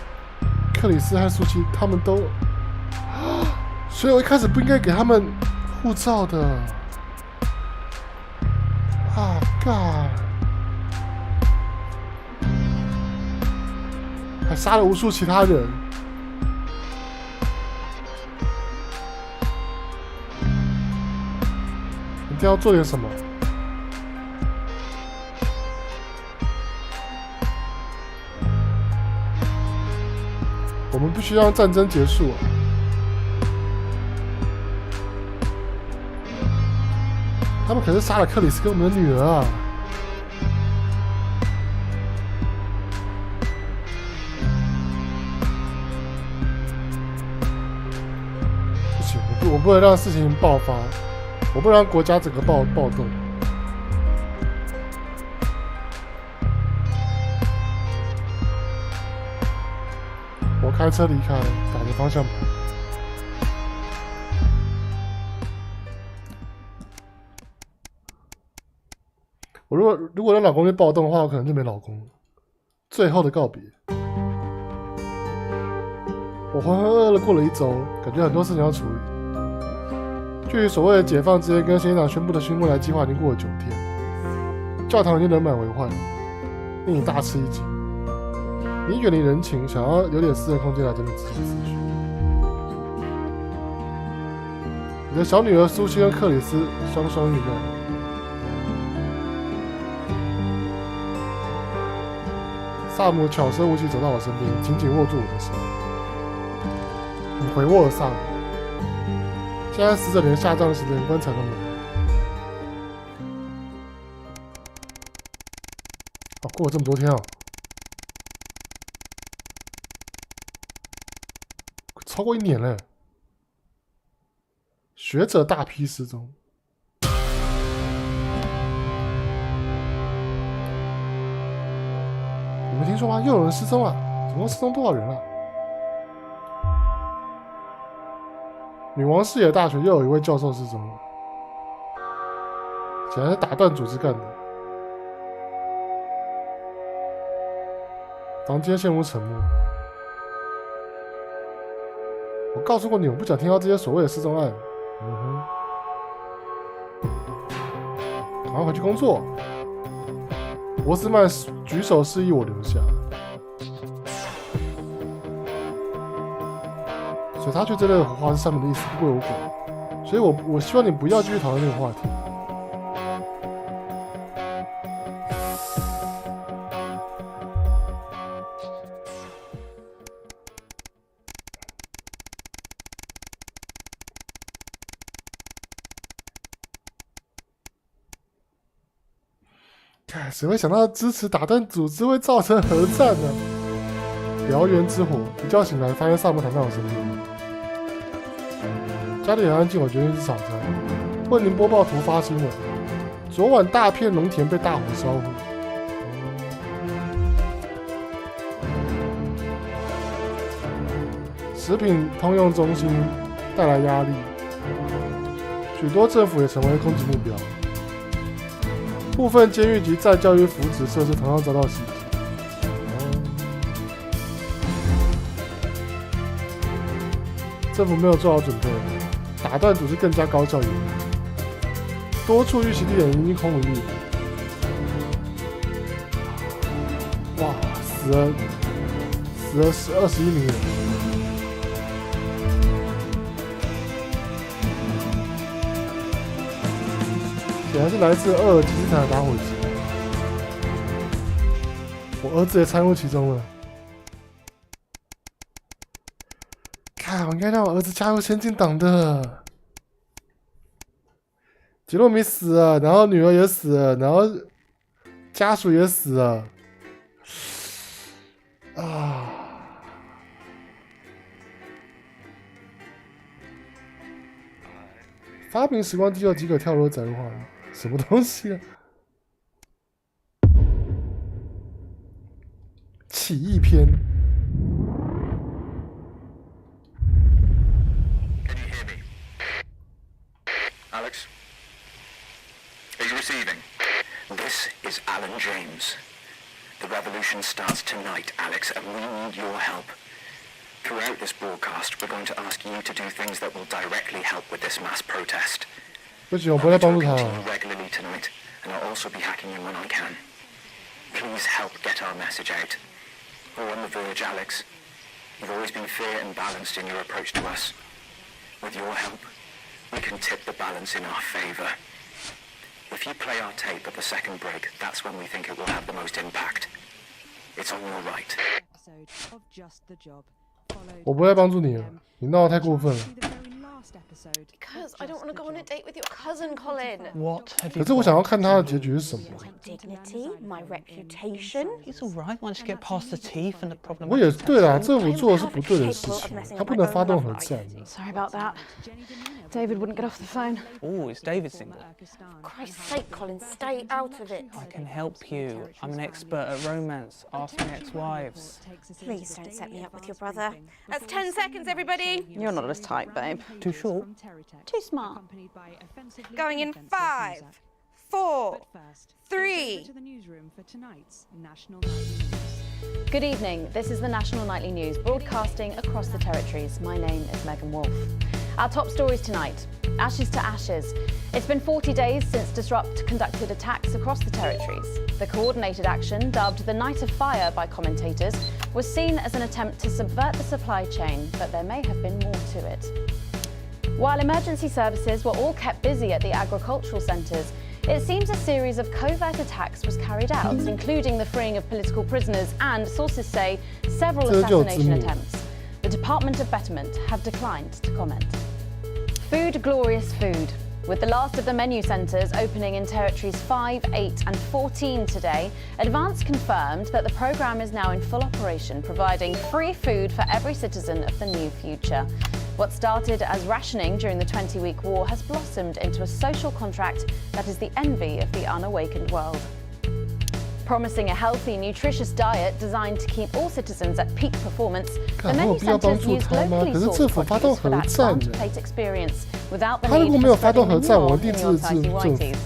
克里斯和苏琪他们都，所以我一开始不应该给他们护照的。啊 God！ 还杀了无数其他人。一定要做点什么。我们必须让战争结束啊！他们可是杀了克里斯跟我们的女儿啊！不行，我不能让事情爆发，我不能让国家整个暴动。我开车离开，打着方向盘。我如果让老公去暴动的话，我可能就没老公了。最后的告别。我浑浑噩噩的过了1周，感觉很多事情要处理。距离所谓的解放之夜跟先党宣布的新未来计划已经过了9天，教堂已经人满为患，令你大吃一惊。你远离人情，想要有点私人空间来整理自己的思绪。你的小女儿苏西跟克里斯双双遇难。萨姆巧舌无其走到我身边，紧紧握住我的手。你回握了萨姆。现在死者连下葬时连棺材都没有。哦，过了这么多天啊！超过1年了。学者大批失踪。你们听说吗？又有人失踪了，总共失踪多少人了？女王视野大学又有一位教授失踪了，显然是打断组织干的。房间陷入沉默。我告诉过你，我不想听到这些所谓的失踪案。赶快回去工作。博斯曼举手示意我留下，所以他却这类话是上面的意思，不归我管。所以我希望你不要继续讨论这个话题。谁会想到支持打断组织会造成核战呢？燎原之火，一觉醒来发现萨姆躺在我身边。家里很安静，我决定去早餐。为您播报突发新闻：昨晚大片农田被大火烧毁。食品通用中心带来压力，许多政府也成为攻击目标。部分监狱及再教育福祉设施同样遭到袭击。政府没有做好准备，打断组织更加高效严厉，多处遇袭地点已经空无一人。哇，死了21名人。显然是来自鄂尔吉斯坦的打火机，我儿子也参与其中了。哎，我应该让我儿子加入先进党的。杰洛米死了，然后女儿也死了，然后家属也死了。啊！发明时光机有几个跳楼斩话，什么东西啊？起义篇。Alex? Are you receiving? This is Alan James. The revolution starts tonight, Alex, and we need your help. Throughout this broadcast, we're going to ask you to do things that will directly help with this mass protest. 不行，我不会帮助他。 Regularly tonight, and I'll also be hacking in when I can. Please help get our message out. We're on the verge, Alex. You've always been fair and balanced in your approach to us. With your help, we can tip the balance in our favor. If you play our tape at the second break, that's when we think it will have the most impact. It's on your right. 我不会帮助你，你闹得太过分了。 Because I don't want to go on a date with your cousin, Colin. What have you? 可是我想要看他的结局是什么。 My dignity, my reputation. It's all right. Once you get past the teeth and the problem. 我也对啦，政府做的是不对的事情，他不能发动核战。 Sorry about that. David wouldn't get off the phone. Oh, is David single? For Christ's sake, Colin, stay out of it. I can help you. I'm an expert at romance. Ask my ex-wives. Please don't set me up with your brother. That's 10 seconds, everybody. You're not as tight, babe. Too short? Too smart. Going in 5, 4, 3. Good evening. This is the National Nightly News, broadcasting across the territories. My name is Megan Wolfe. Our top stories tonight. Ashes to ashes. It's been 40 days since Disrupt conducted attacks across the territories. The coordinated action, dubbed the Night of Fire by commentators, was seen as an attempt to subvert the supply chain, but there may have been more to it. While emergency services were all kept busy at the agricultural centres, it seems a series of covert attacks was carried out, including the freeing of political prisoners and, sources say, several assassination attempts. The Department of Betterment have declined to comment. Food, glorious food. With the last of the menu centres opening in territories 5, 8 and 14 today, Advance confirmed that the programme is now in full operation, providing free food for every citizen of the new future. What started as rationing during the 20-week war has blossomed into a social contract that is the envy of the unawakened world. Promising a healthy, nutritious diet designed to keep all citizens at peak performance, the menu centres use locally sourced produce for that front plate experience without the need for spreading manure in your tighty whities.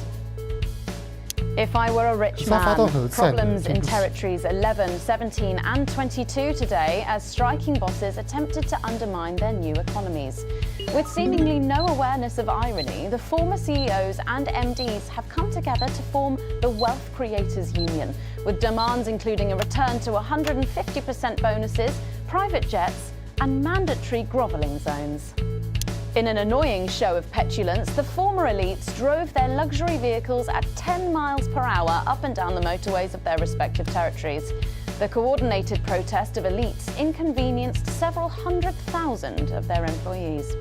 If I were a rich man, problems in territories 11, 17 and 22 today as striking bosses attempted to undermine their new economies. With seemingly no awareness of irony, the former CEOs and MDs have come together to form the Wealth Creators Union, with demands including a return to 150% bonuses, private jets and mandatory grovelling zones. In an annoying show of petulance, the former elites drove their luxury vehicles at 10 miles per hour up and down the motorways of their respective territories. The coordinated protest of elites inconvenienced several 100,000 of their employees.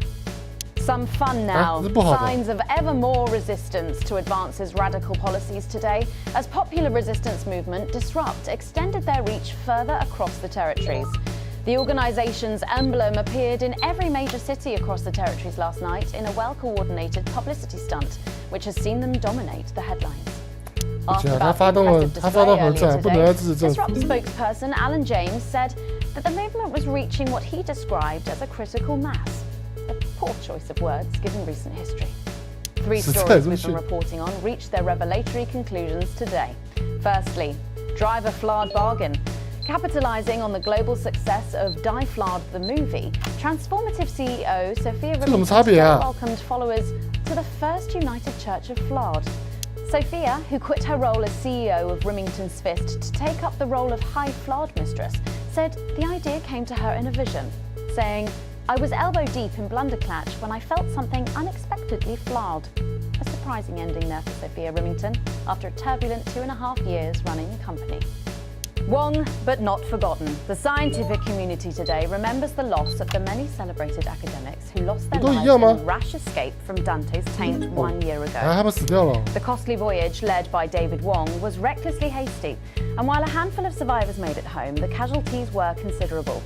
Some fun now. Signs of ever more resistance to Advance's radical policies today, as popular resistance movement Disrupt extended their reach further across the territories. The organisation's emblem appeared in every major city across the territories last night in a well-coordinated publicity stunt, which has seen them dominate the headlines. After about the impressive display earlier today, Disrupt spokesperson Alan James said that the movement was reaching what he described as a critical mass. A poor choice of words given recent history. 3 stories we've been reporting on reached their revelatory conclusions today. Firstly, driver Flard bargain. Capitalising on the global success of Die Flard the movie, transformative CEO Sophia Remington welcomed followers to the First United Church of Flard. Sophia, who quit her role as CEO of Remington's Fist to take up the role of High Flard Mistress, said the idea came to her in a vision, saying, "I was elbow deep in Blunderclatch when I felt something unexpectedly Flard." A surprising ending there for Sophia Remington after a turbulent 2.5 years running the company. Wrong, but not forgotten. The scientific community today remembers the loss of the many celebrated academics who lost their lives in a rash escape from Dante's taint 1 year ago. The costly voyage, led by David Wong, was recklessly hasty, and while a handful of survivors made it home, the casualties were considerable.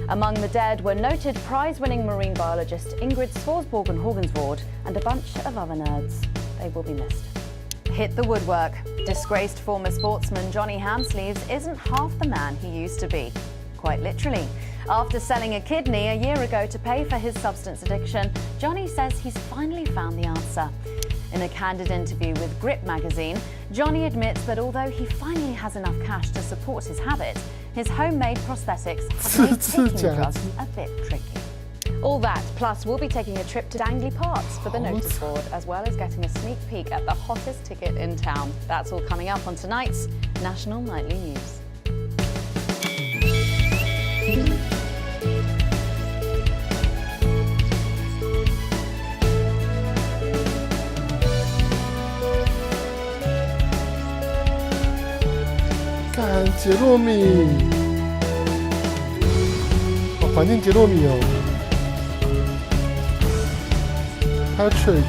Among the dead were noted prize-winning marine biologist Ingrid Svorsborg-Horgensvoord and a bunch of other nerds. They will be missed. Hit the woodwork. Disgraced former sportsman Johnny Hamsleeves isn't half the man he used to be. Quite literally. After selling a kidney a year ago to pay for his substance addiction, Johnny says he's finally found the answer. In a candid interview with Grip magazine, Johnny admits that although he finally has enough cash to support his habit, his homemade prosthetics have made taking drugs a bit tricky. All that, plus we'll be taking a trip to Dangley Parks for the notice board, as well as getting a sneak peek at the hottest ticket in town. That's all coming up on tonight's National Nightly News.看杰洛米，好怀念杰洛米哦。Patrick，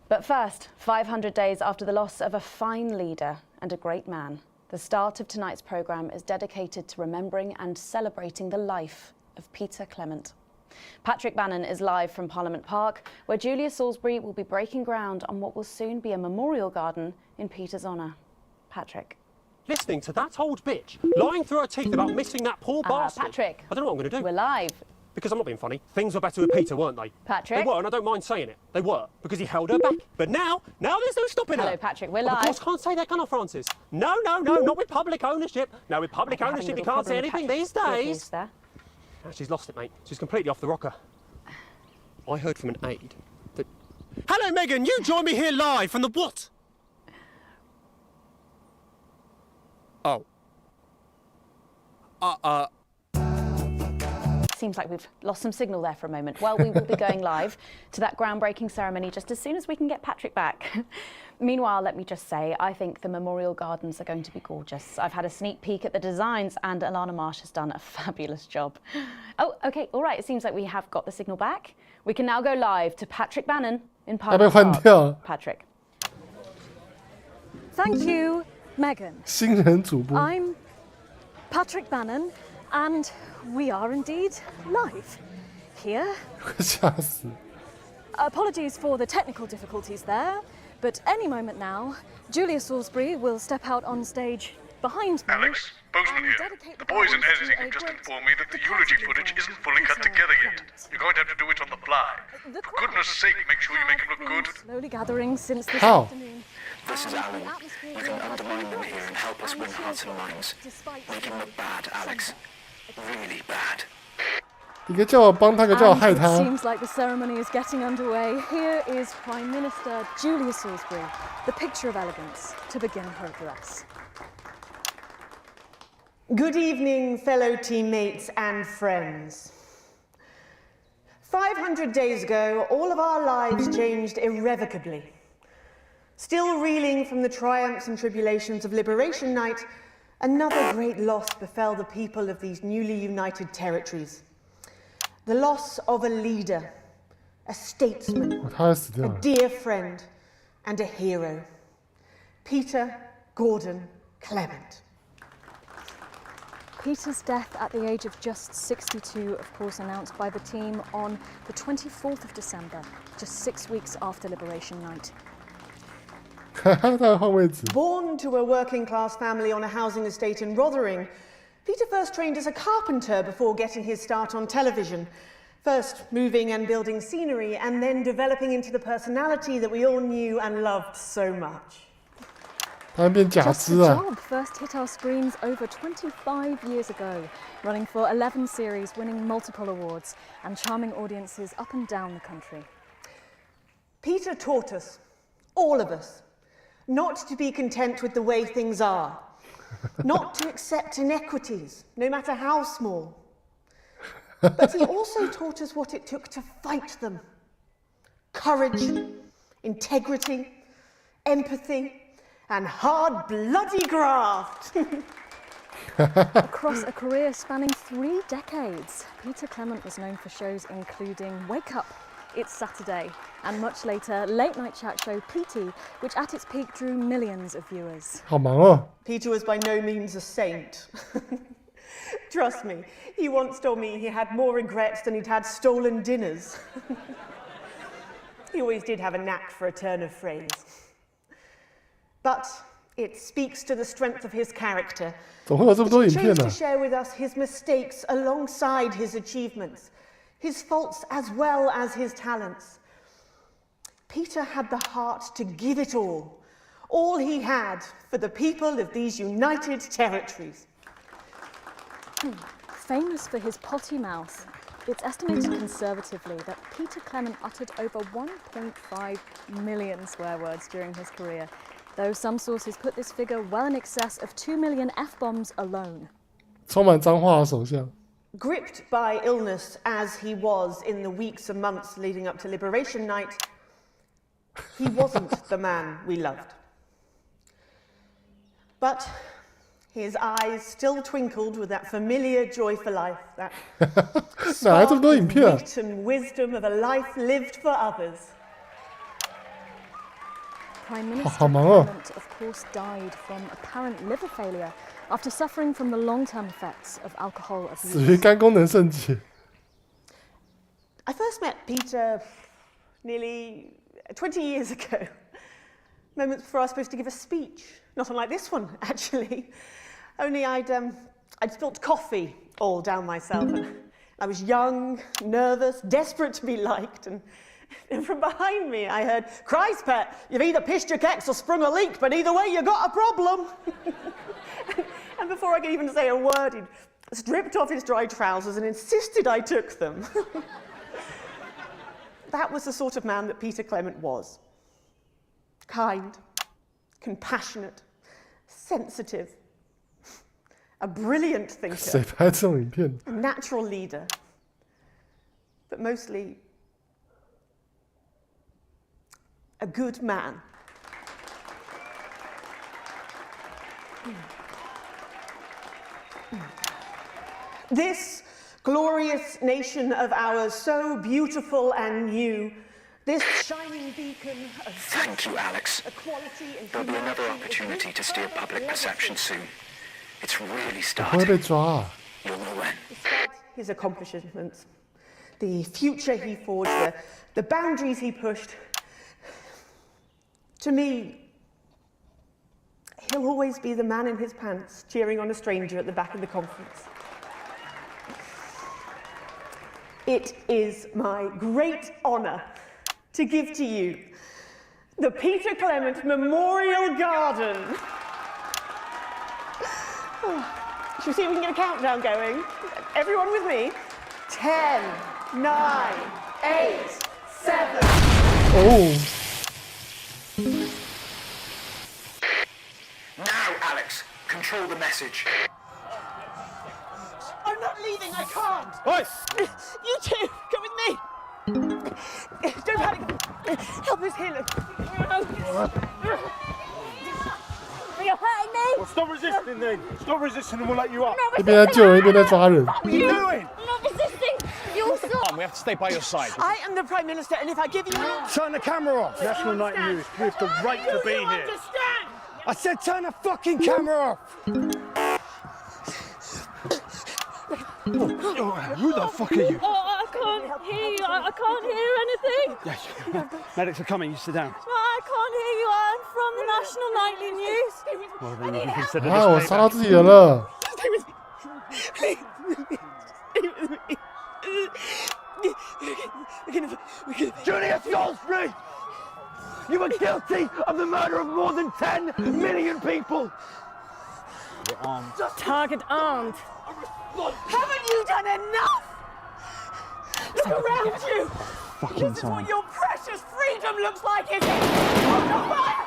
But first, 500 days after the loss of a fine leader and a great man, the start of tonight's programme is dedicated to remembering and celebrating the life of Peter Clement. Patrick Bannon is live from Parliament Park, where Julia Salisbury will be breaking ground on what will soon be a memorial garden in Peter's honour. Patrick. Listening to that old bitch lying through her teeth about missing that poor bastard. Patrick. I don't know what I'm going to do. We're live. Because I'm not being funny. Things were better with Peter, weren't they? Patrick. They were, and I don't mind saying it. They were, because he held her back. But now there's no stopping her. Hello, Patrick, we're live. Of course, can't say that, can I, Francis? No, not with public ownership. No, with public ownership, you can't say anything these days. There. She's lost it, mate. She's completely off the rocker. I heard from an aide that... Hello, Megan, you join me here live from the what? Oh. Seems like we've lost some signal there for a moment. Well, we will be going live to that groundbreaking ceremony just as soon as we can get Patrick back. Meanwhile, let me just say, I think the memorial gardens are going to be gorgeous. I've had a sneak peek at the designs and Alana Marsh has done a fabulous job. Oh, OK, all right, it seems like we have got the signal back. We can now go live to Patrick Bannon in Parliament Park. Patrick. Thank you, Megan. 新人主播 I'm Patrick Bannon, and we are indeed live here. 吓死 Apologies for the technical difficulties there, but any moment now, Julia Salisbury will step out on stage behind me. Alex, Bozeman here. The boys in editing have just informed me that the eulogy footage isn't fully cut together yet. You're going to have to do it on the fly. For goodness sake, make sure you make it look good. Slowly gathering since this How? afternoon. This is Alan. You can undermine them here and help us win hearts and minds. Make him look bad, Alex. Really bad. 一个叫我帮他，一个叫我害 And 他 it。seems like the ceremony is getting underway. Here is Prime Minister Julia Salisbury, the picture of elegance, to begin her address. Good evening, fellow teammates and friends. 500 days ago, all of our lives changed irrevocably. Still reeling from the triumphs and tribulations of Liberation Night, another great loss befell the people of these newly united territories. The loss of a leader, a statesman, 他死掉 a 了。 dear friend, and a hero. Peter Gordon Clement. Peter's death at the age of just 62, of course, announced by the team on the 24th of December, just 6 weeks after Liberation Night. 他在换位置。 Born to a working-class family on a housing estate in Rotherham, Peter first trained as a carpenter before getting his start on television. First moving and building scenery, and then developing into the personality that we all knew and loved so much. 他变假 Just 肢 the 啊！ job first hit our screens over 25 years ago, running for 11 series, winning multiple awards, and charming audiences up and down the country. Peter taught us, all of us, not to be content with the way things are, not to accept inequities, no matter how small, But he also taught us what it took to fight them. Courage, integrity, empathy, and hard, bloody graft. Across a career spanning 3 decades, Peter Clement was known for shows including Wake Up, It's Saturday, and much later, late night chat show PT, which at its peak drew millions of viewers. 好忙哦。 Peter was by no means a saint. Trust me, he once told me he had more regrets than he'd had stolen dinners. He always did have a knack for a turn of phrase. But it speaks to the strength of his character. 怎么会有这么多影 He 片 chose 呢 to？ share with us his mistakes alongside his achievements, his faults as well as his talents. Peter had the heart to give it all he had for the people of these united territories. Famous for his potty mouth, it's estimated conservatively that Peter Clement uttered over 1.5 million swear words during his career, though some sources put this figure well in excess of 2 million F-bombs alone. 充满脏话的首相。 Gripped by illness as he was in the weeks and months leading up to Liberation Night, he wasn't the man we loved. But his eyes still twinkled with that familiar joy for life, that spark of wit and wisdom of a life lived for others. Prime Minister Clement, of course, died from apparent liver failure after suffering from the long-term effects of alcohol 死于 abuse. 肝功能肾结。 I first met Peter nearly 20 years ago, moments before I was supposed to give a speech. Not unlike this one, actually. Only I'd spilt coffee all down myself. And I was young, nervous, desperate to be liked. And from behind me, I heard, "Christ, pet, you've either pissed your kecks or sprung a leak, but either way, you got a problem." And before I could even say a word, he'd stripped off his dry trousers and insisted I took them. That was the sort of man that Peter Clement was. Kind, compassionate, sensitive, a brilliant 谁 thinker, 拍这种影片？ a natural leader, but mostly a good man. This glorious nation of ours, so beautiful and new, this shining beacon of Thank you, Alex. equality and There'll be another opportunity to steer public perception soon. It's really 会被 starting. 抓啊！ You'll know when. Despite his accomplishments, the future he forged, the boundaries he pushed, to me, he'll always be the man in his pants cheering on a stranger at the back of the conference. It is my great honour to give to you the Peter Clement Memorial Garden. Shall we see if we can get a countdown going? Everyone with me? 10, 9, 8, 7. Oh. Now, Alex, control the message. I'm not leaving, I can't! Oi! You two, come with me! Don't panic! Help us here, look! You're hurting me! Well, stop resisting then. Stop resisting and we'll let you up. 一边在救人，一边在抓人。 What are you doing? I'm not resisting! You're so... We have to stay by your side. I am the Prime Minister, and if I give you... Turn the camera off. National Night News. We have the right to be here. Understand? I said turn the fucking camera off. Who the fuck are you? Oh, I can't hear you. I can't hear anything. Yes. Medics are coming. You sit down. I can't hear you. I'm from the National Nightly News. Well, then you can consider 啊！我 this 杀到自己人了。 Stay with me. Stay with me. We're gonna... Julius Salisbury! You were guilty of the murder of more than 10 million people. Target armed. Haven't you done enough? Look around you. Fucking This is what your precious freedom looks like, is it? Under fire!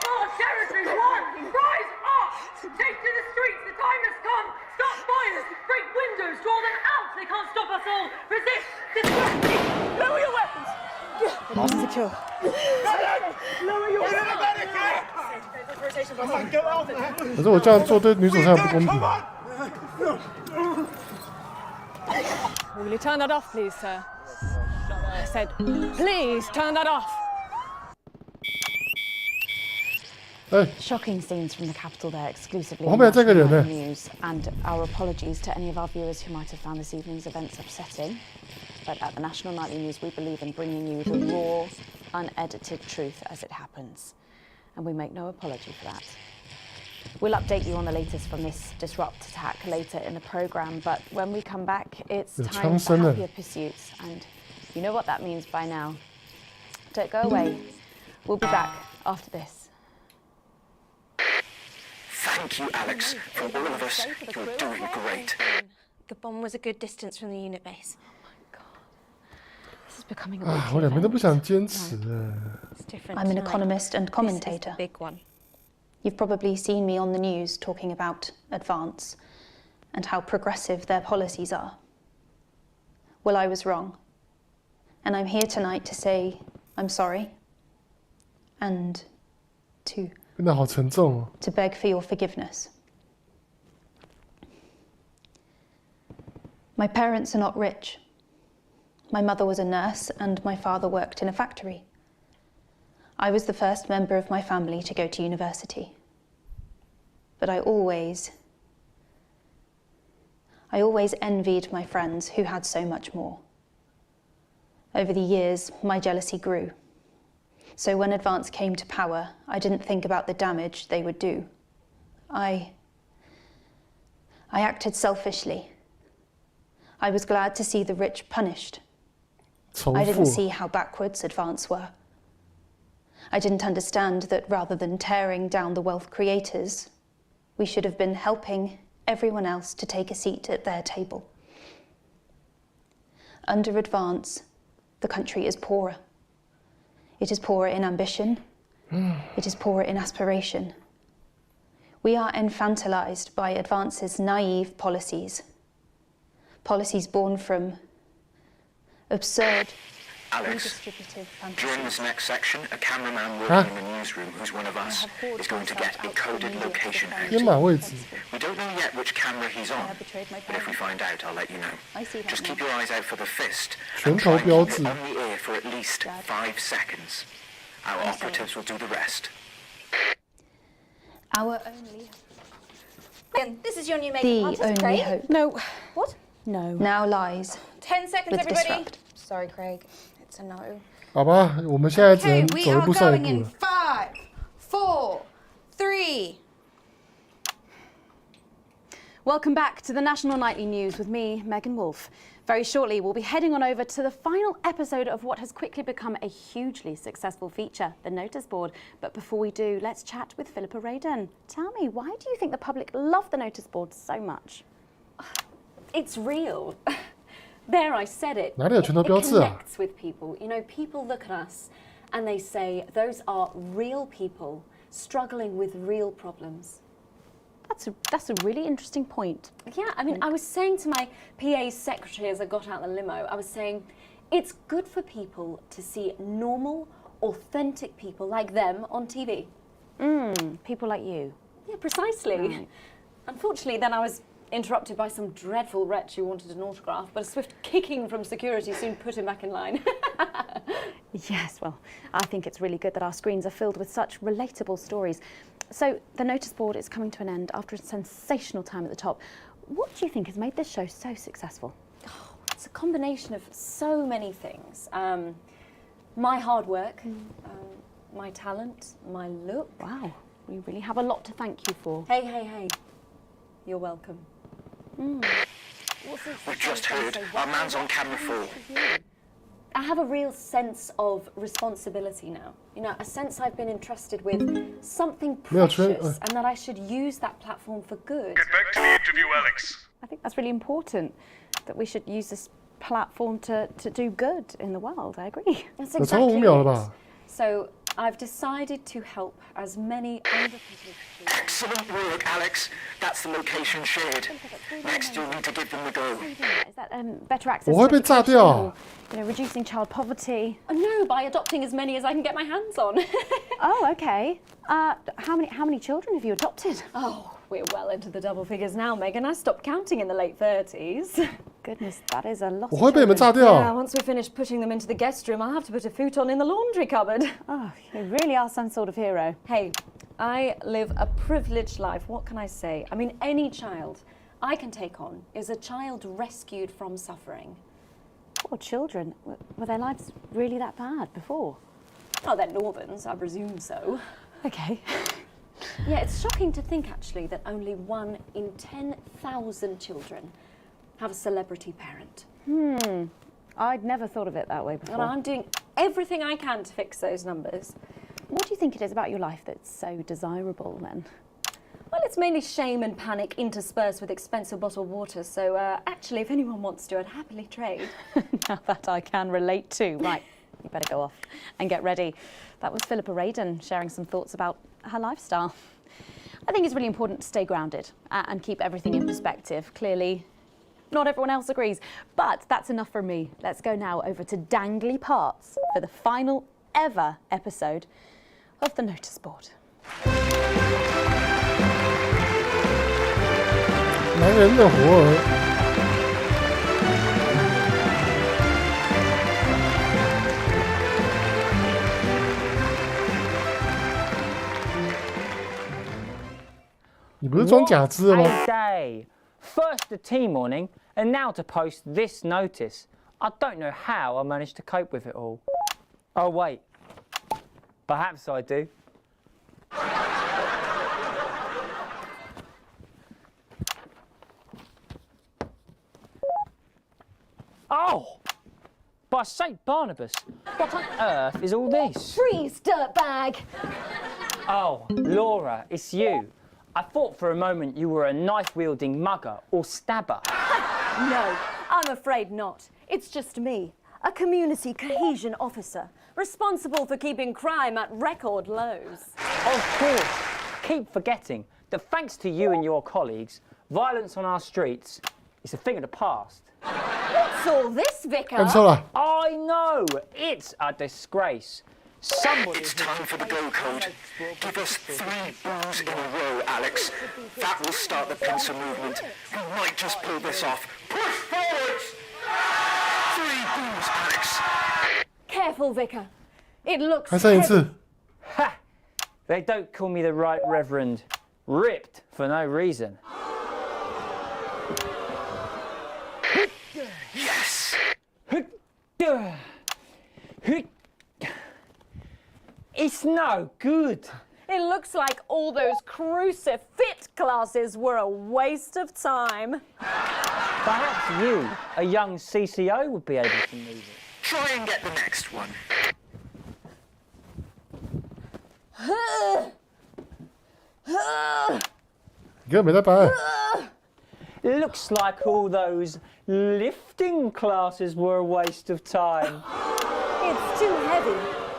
Our territory won! Rise up! Take to the streets, the time has come! Stop fires! Break windows! Draw them out! They can't stop 可是我这样做对女主上不公平。 Will you turn that off, please, sir? I said, please turn that off. Shocking scenes from the capital there, exclusively Oh, on man, take it in national there. news. And our apologies to any of our viewers who might have found this evening's events upsetting. But at the National Nightly News, we believe in bringing you the raw, unedited truth as it happens. And we make no apology for that. We'll update you on the latest from this disrupt attack later in the programme, but when we come back, it's time for happier pursuits, and you know what that means by now. Don't go away. We'll be back after this. Thank you, Alex. From all of us, you're doing great. The bomb was a good distance from the unit base. This is becoming a 我两边都不想坚持。 I'm an economist and commentator. Big one. You've probably seen me on the news talking about Advance and how progressive their policies are. Well, I was wrong. And I'm here tonight to say I'm sorry and to 变得好沉重哦。 to beg for your forgiveness. My parents are not rich. My mother was a nurse and my father worked in a factory. I was the first member of my family to go to university. But I always envied my friends who had so much more. Over the years, my jealousy grew. So when Advance came to power, I didn't think about the damage they would do. I acted selfishly. I was glad to see the rich punished. I didn't see how backwards Advance were. I didn't understand that rather than tearing down the wealth creators, we should have been helping everyone else to take a seat at their table. Under Advance, the country is poorer. It is poorer in ambition. It is poorer in aspiration. We are infantilized by Advance's naive policies. Policies born from absurd, Alex, during this next section, a cameraman working in the newsroom who's one of us is going to get a coded location out. We don't know yet which camera he's on, but if we find out, I'll let you know. Just keep your eyes out for the fist and try and keep it on the air for at least 5 seconds. Our operatives will do the rest. Our only... This is your new The makeup artist, only Craig. hope. No. What? No. Now lies 10 seconds, with everybody. disrupt. Sorry, Craig. It's a no. 好吧，我们现在只能 we 走一 are 步算 going 一步 in 了。 5, 4, 3. Welcome back to the National Nightly News with me, Megan Wolfe. Very shortly, we'll be heading on over to the final episode of what has quickly become a hugely successful feature, the notice board. But before we do, let's chat with Philippa Radon. Tell me, why do you think the public love the notice board so much? It's real. There, I said it. 哪里有拳头标志啊？ Connects with people. You know, people look at us and they say those are real people struggling with real problems. That's a really interesting point. Yeah, I mean, I was saying to my PA secretary as I got out the limo, I was saying, it's good for people to see normal, authentic people like them on TV. People like you. Yeah, precisely. Right. Unfortunately, then I was interrupted by some dreadful wretch who wanted an autograph, but a swift kicking from security soon put him back in line. Yes, well, I think it's really good that our screens are filled with such relatable stories. So, the notice board is coming to an end after a sensational time at the top. What do you think has made this show so successful? Oh, it's a combination of so many things. My hard work, my talent, my look. Wow, we really have a lot to thank you for. Hey, hey, hey. You're welcome. We've just heard. Our man's on camera 4. I have a real sense of responsibility now. You know, a sense I've been entrusted with something precious and that I should use that platform for good. Get back to the interview, Alex. I think that's really important, that we should use this platform to do good in the world. I agree. That's exactly it. So I've decided to help as many underprivileged. Excellent work, Alex. That's the location shared. Next, you'll need to give them the go. Is that better access 我会 to 被炸 education 掉 or, you know, reducing child poverty? Oh, no, by adopting as many as I can get my hands on. Oh, okay. How many children have you adopted? Oh, we're well into the double figures now, Megan. I stopped counting in the late 30s. Goodness, that is a lot. 我会被你们炸掉。 Yeah, once we finish putting them into the guest room, I'll have to put a futon in the laundry cupboard. Oh, you really are some sort of hero. Hey, I live a privileged life. What can I say? I mean, any child I can take on is a child rescued from suffering. Poor children. Were their lives really that bad before? Oh, they're Northerns, I presume so. Okay. Yeah, it's shocking to think, actually, that only 1 in 10,000 children have a celebrity parent. I'd never thought of it that way before. And I'm doing everything I can to fix those numbers. What do you think it is about your life that's so desirable, then? Well, it's mainly shame and panic interspersed with expensive bottled water, so actually, if anyone wants to, I'd happily trade. Now that I can relate to. Right, you better go off and get ready. That was Philippa Radin sharing some thoughts about her lifestyle. I think it's really important to stay grounded and keep everything in perspective. Clearly, not everyone else agrees, but that's enough for me. Let's go now over to Dangly Parts for the final ever episode of the Notice Board. 男人的活儿。 你不是装假肢了吗？ A day. First the tea morning, and now to post this notice. I don't know how I managed to cope with it all. Oh wait, perhaps I do. Oh! By St. Barnabas, what on earth is all this? Freeze, dirtbag! Oh, Laura, it's you. I thought for a moment you were a knife-wielding mugger or stabber. No, I'm afraid not. It's just me, a community cohesion officer, responsible for keeping crime at record lows. Of course. Keep forgetting that thanks to you and your colleagues, violence on our streets is a thing of the past. What's all this, Vicar? I know! It's a disgrace. Somebody... It's time for the go code. Give us 3 boos in a row, Alex. That will start the pincer movement. We might just pull this off. Push forward! 3 boos, Alex. Careful, Vicar. It looks 还剩一次。 Ha! They don't call me the Right Reverend. Ripped for no reason. Yes! It's no good. It looks like all those crucifit classes were a waste of time. Perhaps you, a young CCO, would be able to move it. Try and get the next one. Looks like all those lifting classes were a waste of time. It's too heavy,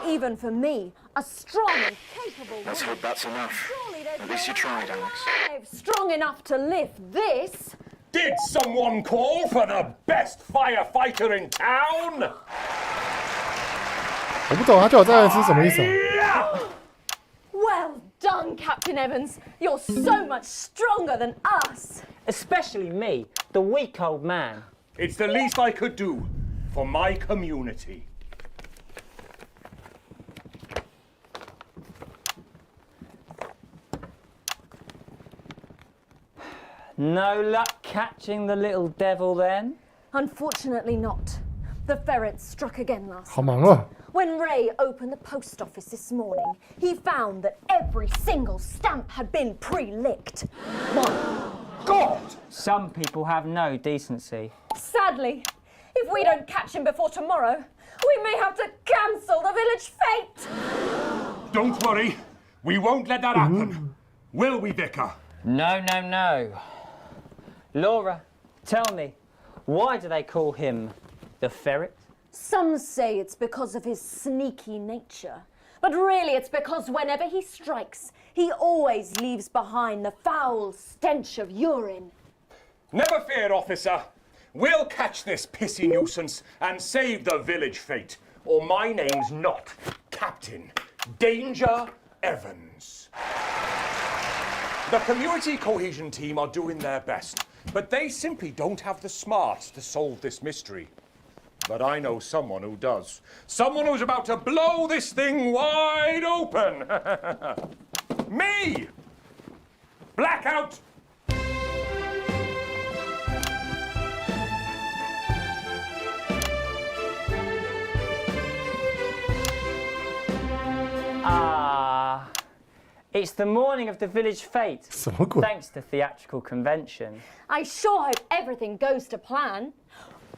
even for me, a strong and capable Let's woman. hope that's enough. At least you tried, Alex. Strong enough to lift this. Did someone call for the best firefighter in town? 我不懂他叫我再来一次什么意思啊？ Well done, Captain Evans. You're so much stronger than us. Especially me, the weak old man. It's the least I could do for my community. No luck catching the little devil then? Unfortunately not. The ferret struck again last 好忙哦。 When Ray opened the post office this morning, he found that every single stamp had been pre-licked. God! Some people have no decency. Sadly, if we don't catch him before tomorrow, we may have to cancel the village fete. Don't worry, we won't let that happen. Will we, Vicar? No, no, no. Laura, tell me, why do they call him the ferret? Some say it's because of his sneaky nature. But really it's because whenever he strikes, he always leaves behind the foul stench of urine. Never fear, officer. We'll catch this pissy nuisance and save the village fete. Or my name's not Captain Danger Evans. The community cohesion team are doing their best, but they simply don't have the smarts to solve this mystery. But I know someone who does. Someone who's about to blow this thing wide open. Me! Blackout! It's the morning of the village fete, thanks to theatrical convention. I sure hope everything goes to plan.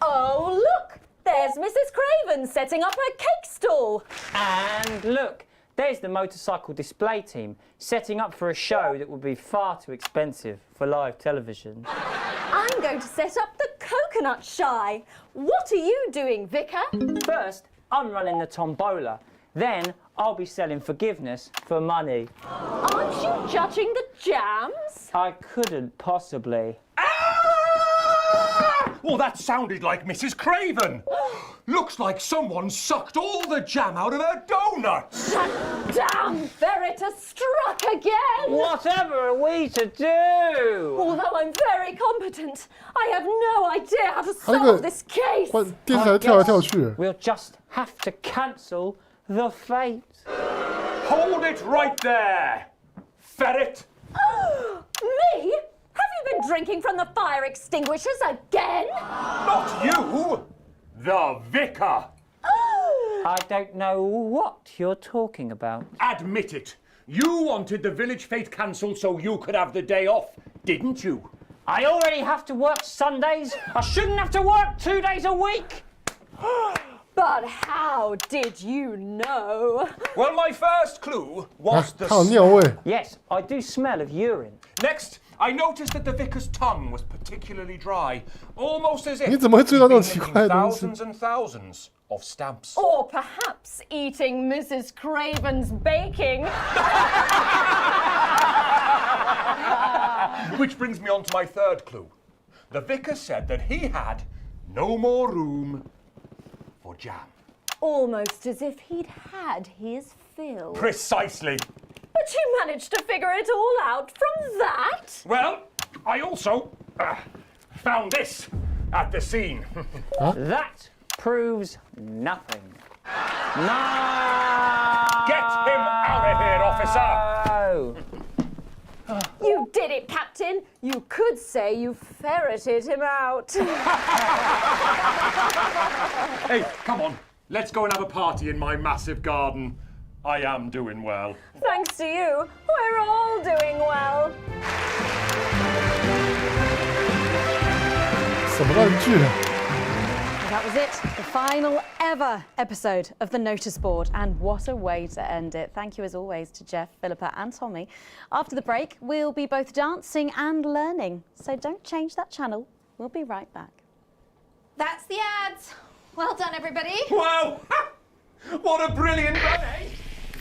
Oh, look! There's Mrs. Craven setting up her cake stall. And look, there's the motorcycle display team setting up for a show that would be far too expensive for live television. I'm going to set up the coconut shy. What are you doing, Vicar? First, I'm running the tombola. Then, I'll be selling forgiveness for money. Aren't you judging the jams? I couldn't possibly. Well, that sounded like Mrs. Craven. Looks like someone sucked all the jam out of her donuts. That damn ferret has struck again. Whatever are we to do? Although I'm very competent, I have no idea how to solve this case. 电视台跳来跳去。 We'll just have to cancel the fate. Hold it right there, ferret. Me? Have you been drinking from the fire extinguishers again? Not you, the vicar. I don't know what you're talking about. Admit it. You wanted the village fete cancelled so you could have the day off, didn't you? I already have to work Sundays. I shouldn't have to work 2 days a week. But how did you know? Well, my first clue was the... Yes, I do smell of urine. Next, I noticed that the vicar's tongue was particularly dry, almost as if 你怎么会注意到这种奇怪的东西？ thousands and thousands of stamps. Or perhaps eating Mrs. Craven's baking. Which brings me on to my third clue. The vicar said that he had no more room for jam. Almost as if he'd had his fill. Precisely. But you managed to figure it all out from that? Well, I also found this at the scene. That proves nothing. No! Get him out of here, officer! You did it, Captain. You could say you ferreted him out. Hey, come on. Let's go and have a party in my massive garden. I am doing well. Thanks to you, we're all doing well. 什么烂剧啊！ That was it, the final ever episode of the notice board, and what a way to end it. Thank you as always to Jeff, Philippa and Tommy. After the break, we'll be both dancing and learning, so don't change that channel. We'll be right back. That's the ads. Well done, everybody. Wow! What a brilliant run, eh?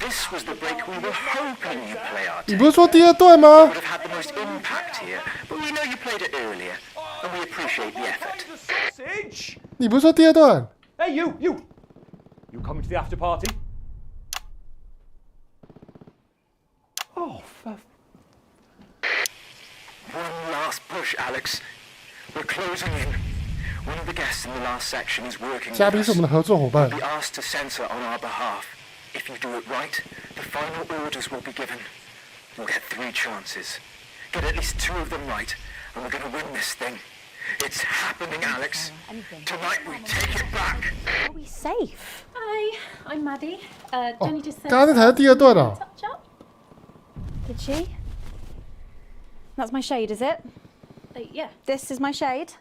This was the break we were hoping you'd play our 你不是说第二段吗 would have had the most impact here, but we know you played it earlier, and we appreciate the effort. Sausage! 你不是说第二段？ Hey, you! You coming to the after party? Oh, for... One last push, Alex. We're closing in. One of the guests in the last section is working with 嘉宾是我们的合作伙伴 us. Be asked to censor on our behalf. If you do it right, the final orders will be given. We'll get 3 chances. Get at least 2 of them right, and we're going to win this thing. It's happening, Alex. Tonight we take it back. Are we safe? Hi, I'm Maddie. Jenny just said. 刚刚那才是第二段啊。 Touch up. Did she? That's my shade, is it? Yeah. This is my shade.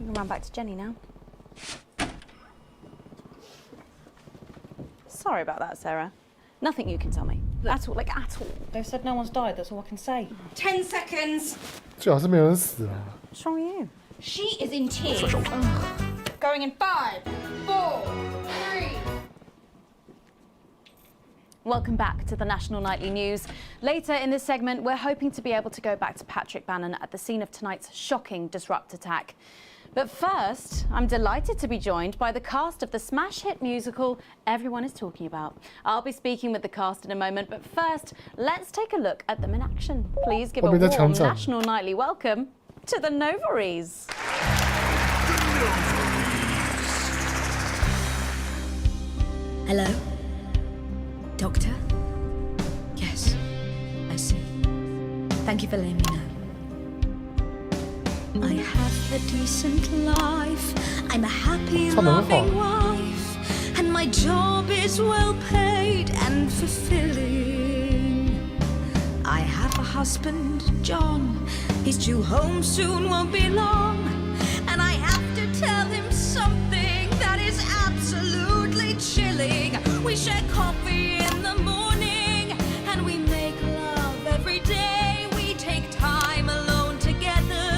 You can run back to Jenny now. Sorry about that, Sarah. Nothing you can tell me. At all, like at all. They said no one's died, that's all I can say. 10 seconds. 最好是没有人死啊。 What's wrong with you? She is in tears. Going in 5, 4, 3. Welcome back to the National Nightly News. Later in this segment, we're hoping to be able to go back to Patrick Bannon at the scene of tonight's shocking disrupt attack. But first, I'm delighted to be joined by the cast of the smash hit musical everyone is talking about. I'll be speaking with the cast in a moment, but first, let's take a look at them in action. Please give a warm national nightly welcome to the Novaries. Hello? Doctor? Yes, I see. Thank you for letting me know. I have a decent life. I'm a happy, loving wife. And my job is well paid and fulfilling. I have a husband, John. He's due home soon, won't be long. And I have to tell him something that is absolutely chilling. We share coffee in the morning and we make love every day. We take time alone together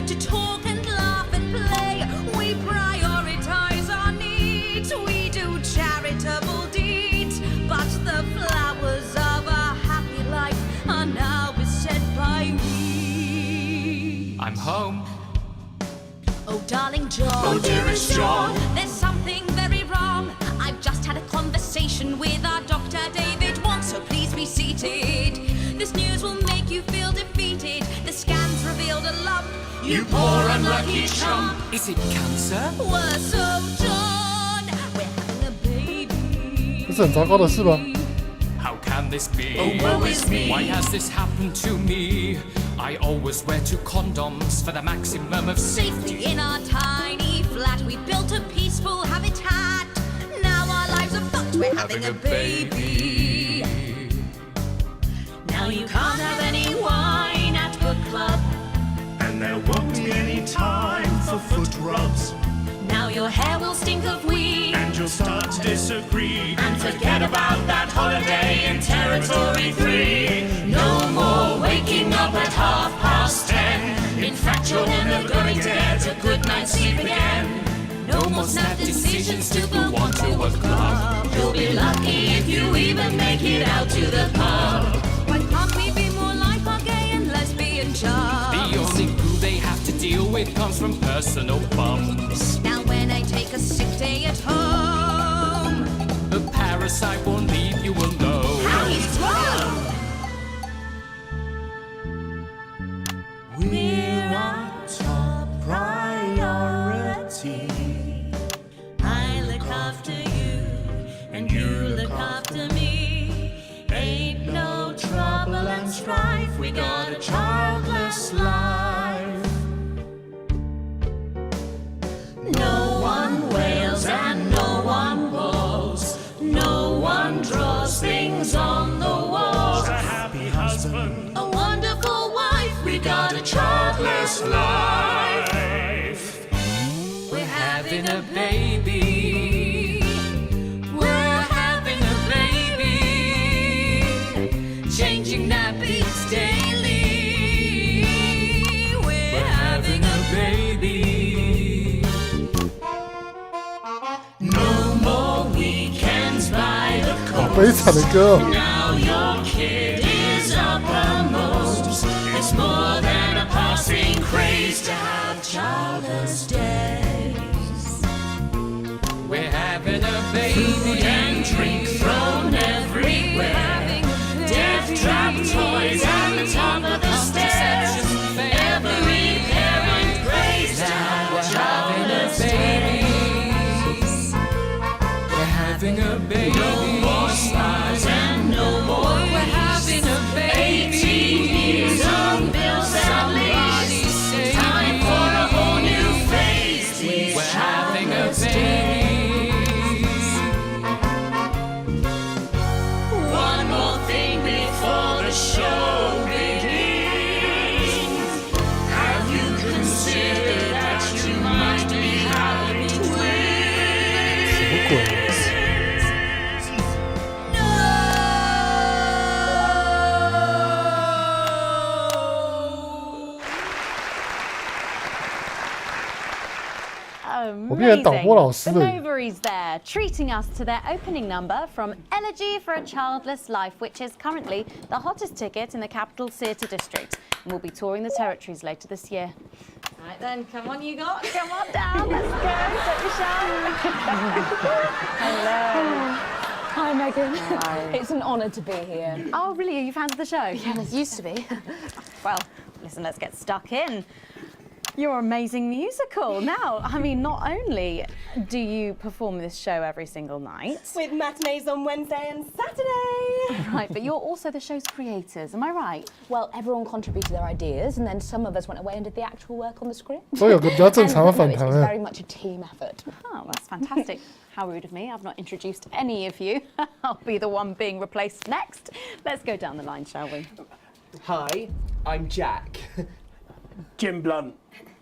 to talk and laugh and play. We prioritize our needs. We do charitable deeds. But the flowers of a happy life are now beset by weeds. I'm home. Oh, darling John. Oh, dearest John. There's something very wrong. I've just had a conversation with our doctor, David Wants, so please be seated. This news will make you feel defeated. The scans revealed a lump. You poor unlucky chump. Is it cancer? Worse, oh, John. We're having a baby. 这是很糟糕的事吧？ How can this be? Oh, woe is me. Why has this happened to me? I always wear 2 condoms for the maximum of safety. In our tiny flat, we built a peaceful habitat. Now our lives are fucked. We're having a baby. Now you can't have any wine at book club. And there won't be any time for foot rubs. Now your hair will stink of weed. And you'll start to disagree. And forget about that holiday in Territory 3. No more waking up at 10:30. In fact, you're never going to get a good night's sleep again. No more snap decisions to go on to a club. You'll be lucky if you even make it out to the pub. Why can't we be more like our gay and lesbian chums? The only glue they have to deal with comes from personal bums. Now when I take a sick day at home, the parasite won't leave you alone. How he's grown! We're our top priority. I look after you, and you look after me. Ain't no trouble and strife, we got a childless life. No one wails and no one bawls. No one draws things on the walls. A happy husband, a wonderful wife, we got a childless life. We're having a baby. We're having a baby. Changing nappies daily. We're having a baby. No more weekends by the coast. Now your kid is uppermost. It's more than a passing craze to have childless days. We're having a baby. Food and drink thrown everywhere. Death trap toys at the top of the stairs. Every parent prays to have childless days. We're having a baby. No more smiles and no more. We're having a baby. 18 years on bills at least. Time for a whole new phase. We're having a baby. One more thing before the show begins. Have you considered that you might be having twins? Amazing. The Novaries there, treating us to their opening number from Elegy for a Childless Life, which is currently the hottest ticket in the capital theatre district, and will be touring the territories later this year. Right then, come on, you got. Come on down. Let's go. Don't be shy. Hello. Hi, Megan. Hi. It's an honour to be here. Oh, really? Are you fans of the show? Yeah, it used to be. Well, listen, let's get stuck in. Your amazing musical. Now, I mean, not only do you perform this show every single night... With matinees on Wednesday and Saturday. Right, but you're also the show's creators, am I right? Well, everyone contributed their ideas, and then some of us went away and did the actual work on the script. 都有个比较正常的反弹 It's very much a team effort. Oh, that's fantastic. How rude of me. I've not introduced any of you. I'll be the one being replaced next. Let's go down the line, shall we? Hi, I'm Jack. Jim Blunt.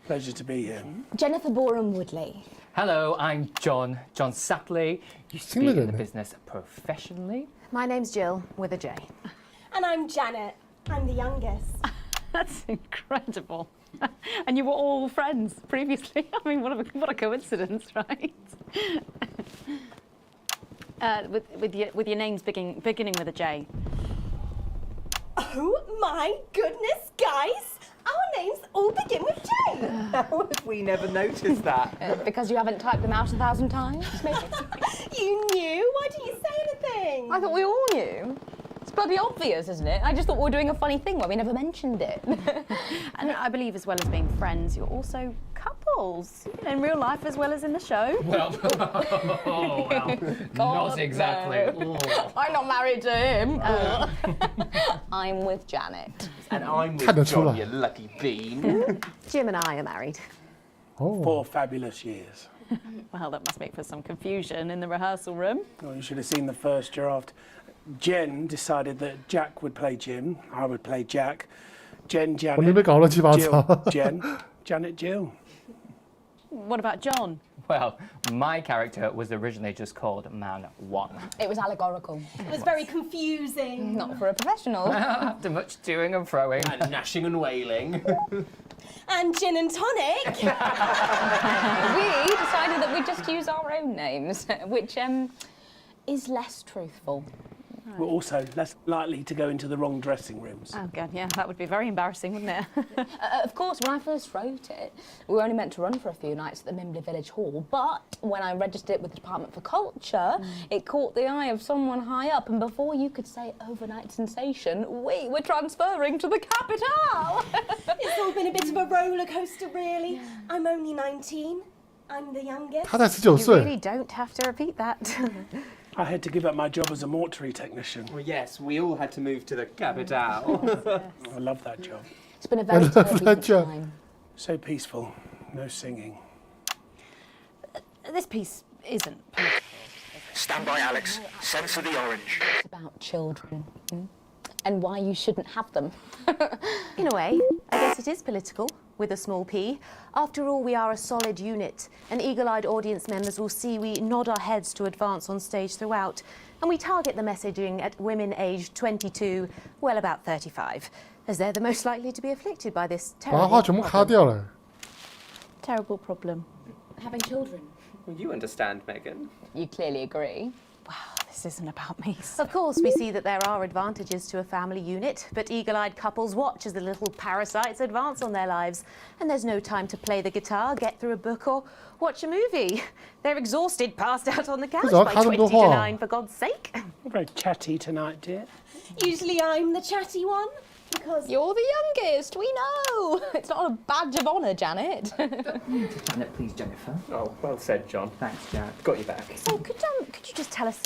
Pleasure to be here. Jennifer Boreham-Woodley. Hello, I'm John Sapley. Used to be in the business professionally. My name's Jill, with a J. And I'm Janet. I'm the youngest. That's incredible. And you were all friends previously. I mean, what a coincidence, right? With your names beginning with a J. Oh my goodness, guys! Our names all begin with J. How have we never noticed that? Because you haven't typed them out 1,000 times, maybe? You knew? Why didn't you say anything? I thought we all knew. It's bloody obvious, isn't it? I just thought we were doing a funny thing where we never mentioned it. And I believe as well as being friends, you're also couples, you know, in real life as well as in the show. Well, not exactly. I'm not married to him. I'm with Janet. And I'm with John, you lucky bean. Jim and I are married. 4 fabulous years. Well, that must make for some confusion in the rehearsal room. Well, you should have seen the first draft. Jen decided that Jack would play Jim, I would play Jack. Jen, Janet, 我那边搞乱七八糟 Jill, Jen, Janet, Jill. What about John? Well, my character was originally just called Man 1. It was allegorical. It was very confusing. Not for a professional. After much toing and froing. And gnashing and wailing. And gin and tonic. We decided that we'd just use our own names, which is less truthful. We're also less likely to go into the wrong dressing rooms. Oh, God, yeah, that would be very embarrassing, wouldn't it? Of course, when I first wrote it, we were only meant to run for a few nights at the Mimbley Village Hall, but when I registered it with the Department for Culture, it caught the eye of someone high up, and before you could say overnight sensation, we were transferring to the capital. It's all been a bit of a roller coaster, really. Yeah. I'm only 19. I'm the youngest. 他才19岁 You really don't have to repeat that. I had to give up my job as a mortuary technician. Well, yes, we all had to move to the capital. I love that job. It's been a very turbulent time. So peaceful, no singing. This piece isn't. Stand by, Alex. Censor the orange. It's about children and why you shouldn't have them. In a way, I guess it is political, with a small p. After all, we are a solid unit, and eagle-eyed audience members will see we nod our heads to advance on stage throughout, and we target the messaging at women aged 22, well, about 35, as they're the most likely to be afflicted by this 把他话全部卡掉了 Terrible problem. Having children. Well, you understand, Megan. You clearly agree. Wow, this isn't about me. Of course, we see that there are advantages to a family unit, but eagle-eyed couples watch as the little parasites advance on their lives, and there's no time to play the guitar, get through a book, or watch a movie. They're exhausted, passed out on the couch by 20 to 9, for God's sake. You're very chatty tonight, dear. Usually I'm the chatty one. Because you're the youngest, we know. It's not a badge of honour, Janet. Janet, please, Jennifer. Oh, well said, John. Thanks, Janet. Got you back. So, could you just tell us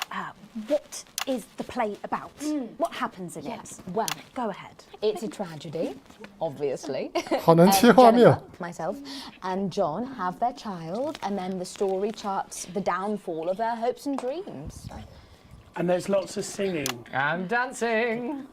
what is the play about? What happens in it? Well, go ahead. It's a tragedy, obviously. 好难切画面 Jennifer, myself, and John have their child, and then the story charts the downfall of their hopes and dreams. And there's lots of singing. And dancing.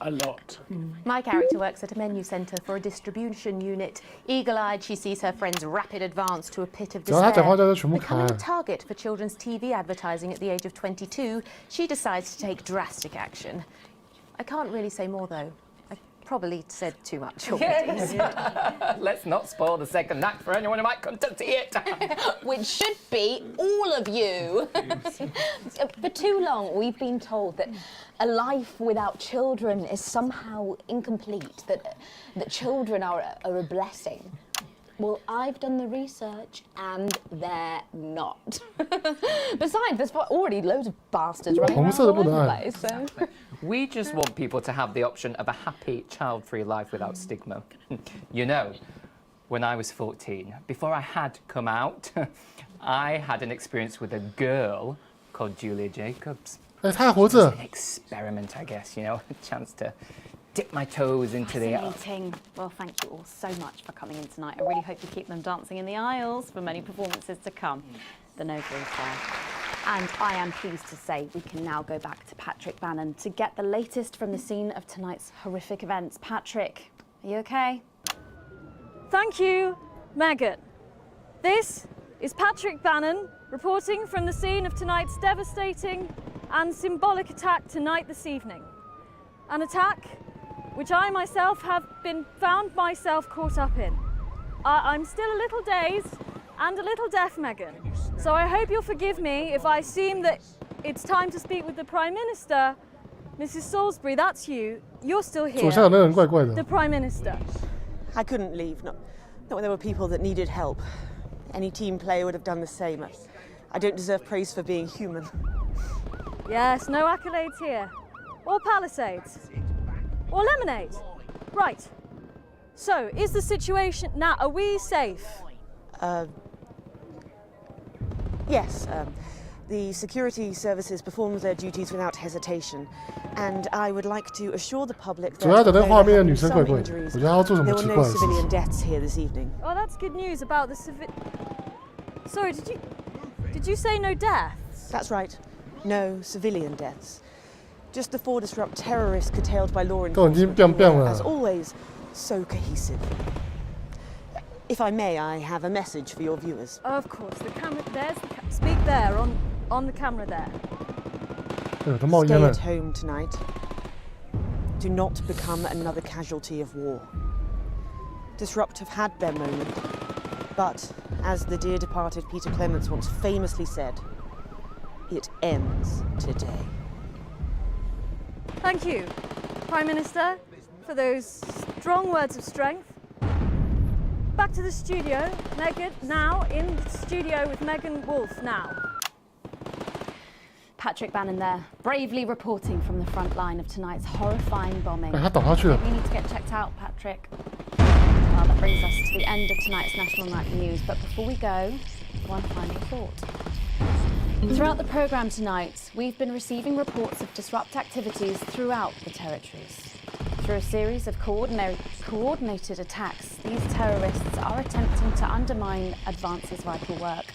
A lot. My character works at a menu centre for a distribution unit. Eagle-eyed, she sees her friend's rapid advance to a pit of 只要他讲话 despair. 大家全部卡 Becoming a target for children's TV advertising at the age of 22, she decides to take drastic action. I can't really say more, though. I probably said too much already. Let's not spoil the second act for anyone who might come to see it. Which should be all of you. For too long, we've been told that a life without children is somehow incomplete, that children are a blessing. Well, I've done the research and they're not. Besides, there's already loads of bastards running around all over the place. So. We just want people to have the option of a happy, child-free life without stigma. You know, when I was 14, before I had come out, I had an experience with a girl called Julia Jacobs. It was an experiment, I guess, you know, a chance to dip my toes into the... Fascinating. Well, thank you all so much for coming in tonight. I really hope you keep them dancing in the aisles for many performances to come. The Nova is there. And I am pleased to say we can now go back to Patrick Bannon to get the latest from the scene of tonight's horrific events. Patrick, are you okay? Thank you, Megan. This is Patrick Bannon reporting from the scene of tonight's devastating and symbolic attack tonight this evening. An attack which I myself have been found myself caught up in. I'm still a little dazed and a little deaf, Megan. So I hope you'll forgive me if I seem that it's time to speak with the Prime Minister. Mrs. Salisbury, that's you. You're still here. The Prime Minister. I couldn't leave, not when there were people that needed help. Any team player would have done the same. I don't deserve praise for being human. Yes, no accolades here. Or Palisades. Or lemonade. Right. So, is the situation now, are we safe? Yes, the security services performed their duties without hesitation, and I would like to assure the public that there were no civilian deaths here this evening. Oh, that's good news about the Sorry, did you say no deaths? That's right. No civilian deaths. Just the 4 disrupt terrorists curtailed by law enforcement. As always, so cohesive. If I may, I have a message for your viewers. Of course, the camera. Speak there on the camera there. Stay at home tonight. Do not become another casualty of war. Disrupt have had their moment, but as the dear departed Peter Clements once famously said, it ends today. Thank you, Prime Minister, for those strong words of strength. Back to the studio. Megan, now in the studio with Megan Wolf now. Patrick Bannon there, bravely reporting from the front line of tonight's horrifying bombing. You need to get checked out, Patrick. Well, that brings us to the end of tonight's National Nightly News, but before we go, one final thought. Throughout the programme tonight, we've been receiving reports of disrupt activities throughout the territories. Through a series of coordinated attacks, these terrorists are attempting to undermine Advance's vital work.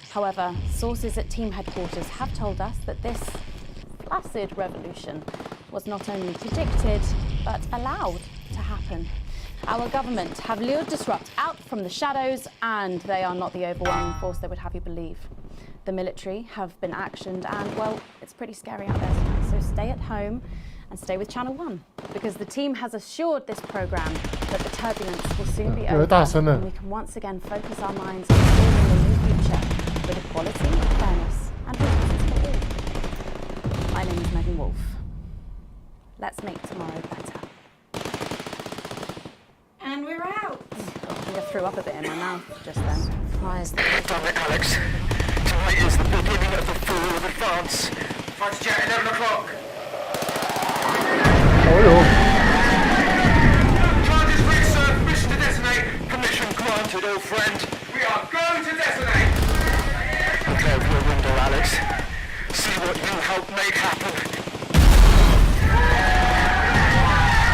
However, sources at team headquarters have told us that this placid revolution was not only predicted, but allowed to happen. Our government have lured disrupt out from the shadows, and they are not the overwhelming force they would have you believe. The military have been actioned, and well, it's pretty scary out there tonight, so stay at home and stay with Channel 1, because the team has assured this programme that the turbulence will soon be over, and we can once again focus our minds on building a new future with equality, fairness and justice for all. My name is Megan Wolf. Let's make tomorrow better. And we're out. I think I threw up a bit in my mouth just then. Damn it, Alex. Tonight is the beginning of the fall of Advance. Fighter jet, 11 o'clock. Charges reached, sir. Permission to detonate. Permission granted, old friend. We are going to detonate. Look out of your window, Alex. See what you helped make happen.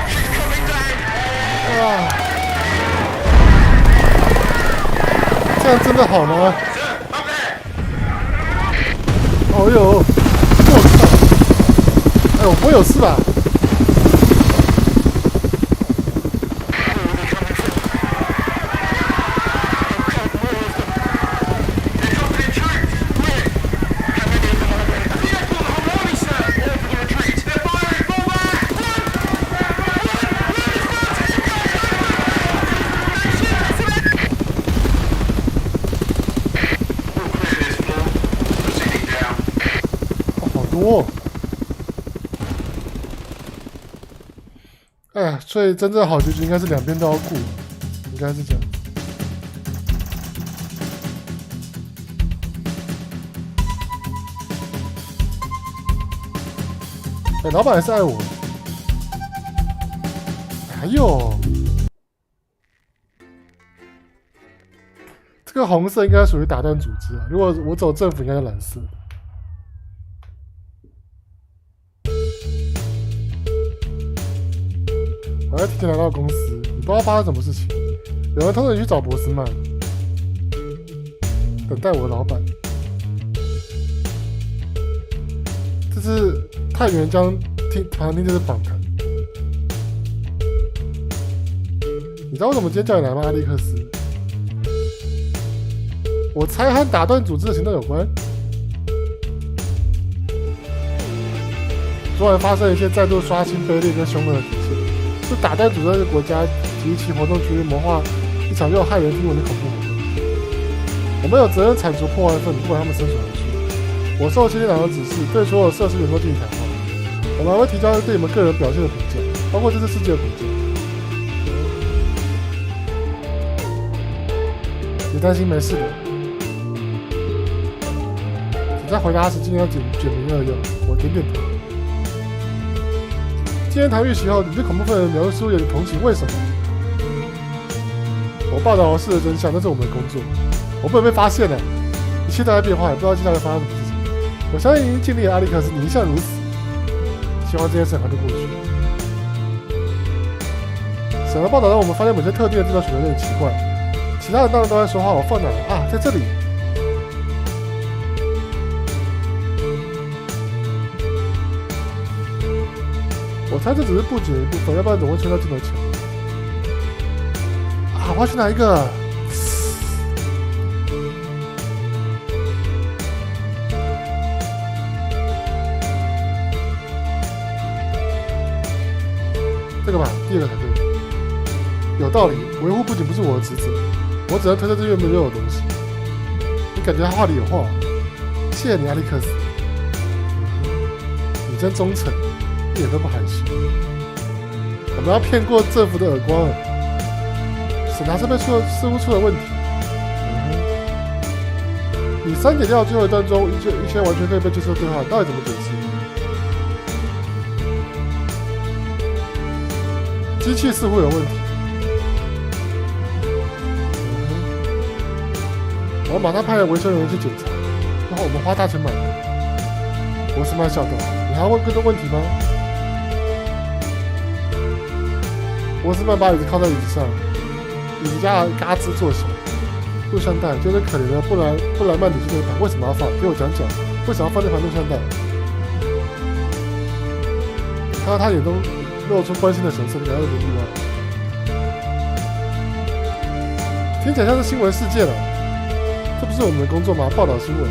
She's coming down. 这样真的好吗？哦呦，我靠！哎，我不会有事吧？多，哎呀，所以真正好结局应该是两边都要顾，应该是这样。哎，老板还是爱我。哎呦，这个红色应该属于打断组织啊。如果我走政府，应该是蓝色。我要提前来到公司，你不知道发生什么事情。有人通知你去找博斯曼，等待我的老板。这是太原将听这是访谈。你知道为什么今天叫你来吗，阿历克斯？我猜和打断组织的行动有关。昨晚发生一些再度刷新卑劣跟凶恶的体现，是打断组织这个国家及其活动区域谋划一场又骇人听闻的恐怖活动。我们有责任铲除破坏分子，不管他们生存何处。我受新领导的指示，对所有涉事员工进行谈话。我们还会提交对你们个人表现的评价，包括这次事件的评价。别担心，没事的。只在回答时尽量简明扼要。我点点头。今天谈预习后，你对恐怖分子描述有点同情，为什么？我报道事实真相，那是我们的工作，我不能被发现的。一切都在变化，也不知道接下来会发生什么事情。我相信已经尽力了，阿历克斯，你一向如此。希望这件事很快就过去。审核报道让我们发现某些特定的治疗选择有点奇怪，其他人当然都在说话，我放哪了啊？在这里。我猜这只是布景的一部分，要不然怎么会吹到镜头前？啊，我要去哪一个？这个吧，第二个才对。有道理，维护布景不是我的职责，我只能推测这院没有东西。你感觉他话里有话，谢谢你，阿历克斯。你真忠诚，一点都不含蓄。我们要骗过政府的耳光了。审查是被似乎出了问题。你删减掉最后一段中一些完全可以被接受的对话，到底怎么解释？机器似乎有问题。我马上派了维修人员去检查，然后我们花大钱买的。博斯曼笑道：“你还要问更多问题吗？”博斯曼把椅子靠在椅子上，椅子架嘎吱作响。录像带就是可怜的布莱曼女士那盘，为什么要放？给我讲讲，为什么要放那盘录像带？看到他眼中露出关心的神色，你还有点意外。听起来像是新闻事件了，这不是我们的工作吗？报道新闻。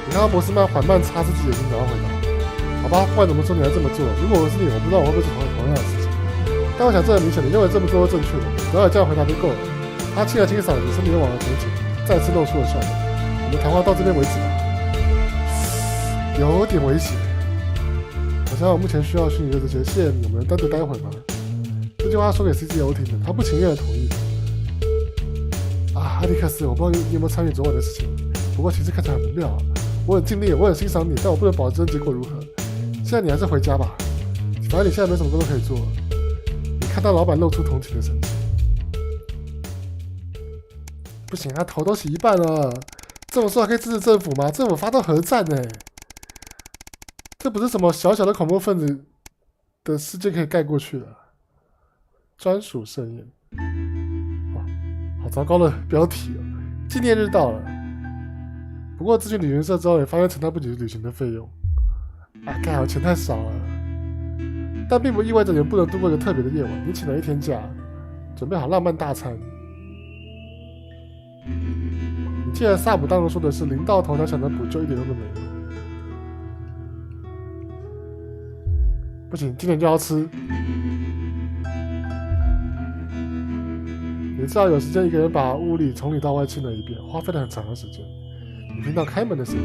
你看到博斯曼缓慢擦拭自己的眼睛，然后回答：“好吧，不管怎么说，你还这么做。如果我是你，我不知道我会不会做同样的事情。但我想这很明显，你认为这么做是正确的，只要这样回答就够了。”他清了清嗓子，身体又往了前倾，再次露出了笑容。我们谈话到这边为止吧。有点危险。我想我目前需要训练的这些，谢谢你，我们单独待会吧。这句话说给 CCO 听的，他不情愿的同意。阿历克斯，我不知道你有没有参与昨晚的事情，不过其实看起来很无聊啊。我很尽力，我很欣赏你，但我不能保证结果如何。现在你还是回家吧，反正你现在没什么工作可以做了。你看到老板露出同情的神情。不行，他头都洗一半了，这么说还可以支持政府吗？政府发动核战呢？这不是什么小小的恐怖分子的事件可以盖过去的。专属盛宴，哇，好糟糕的标题哦！纪念日到了，不过咨询旅行社之后也发现承担不起旅行的费用。我钱太少了，但并不意味着你们不能度过一个特别的夜晚。你请了1天假，准备好浪漫大餐。你记得萨姆当中说的是临到头条想着补救，一点用都没有。不行，今年就要吃。你至少有时间一个人把屋里从里到外清了一遍，花费了很长的时间。你听到开门的声音，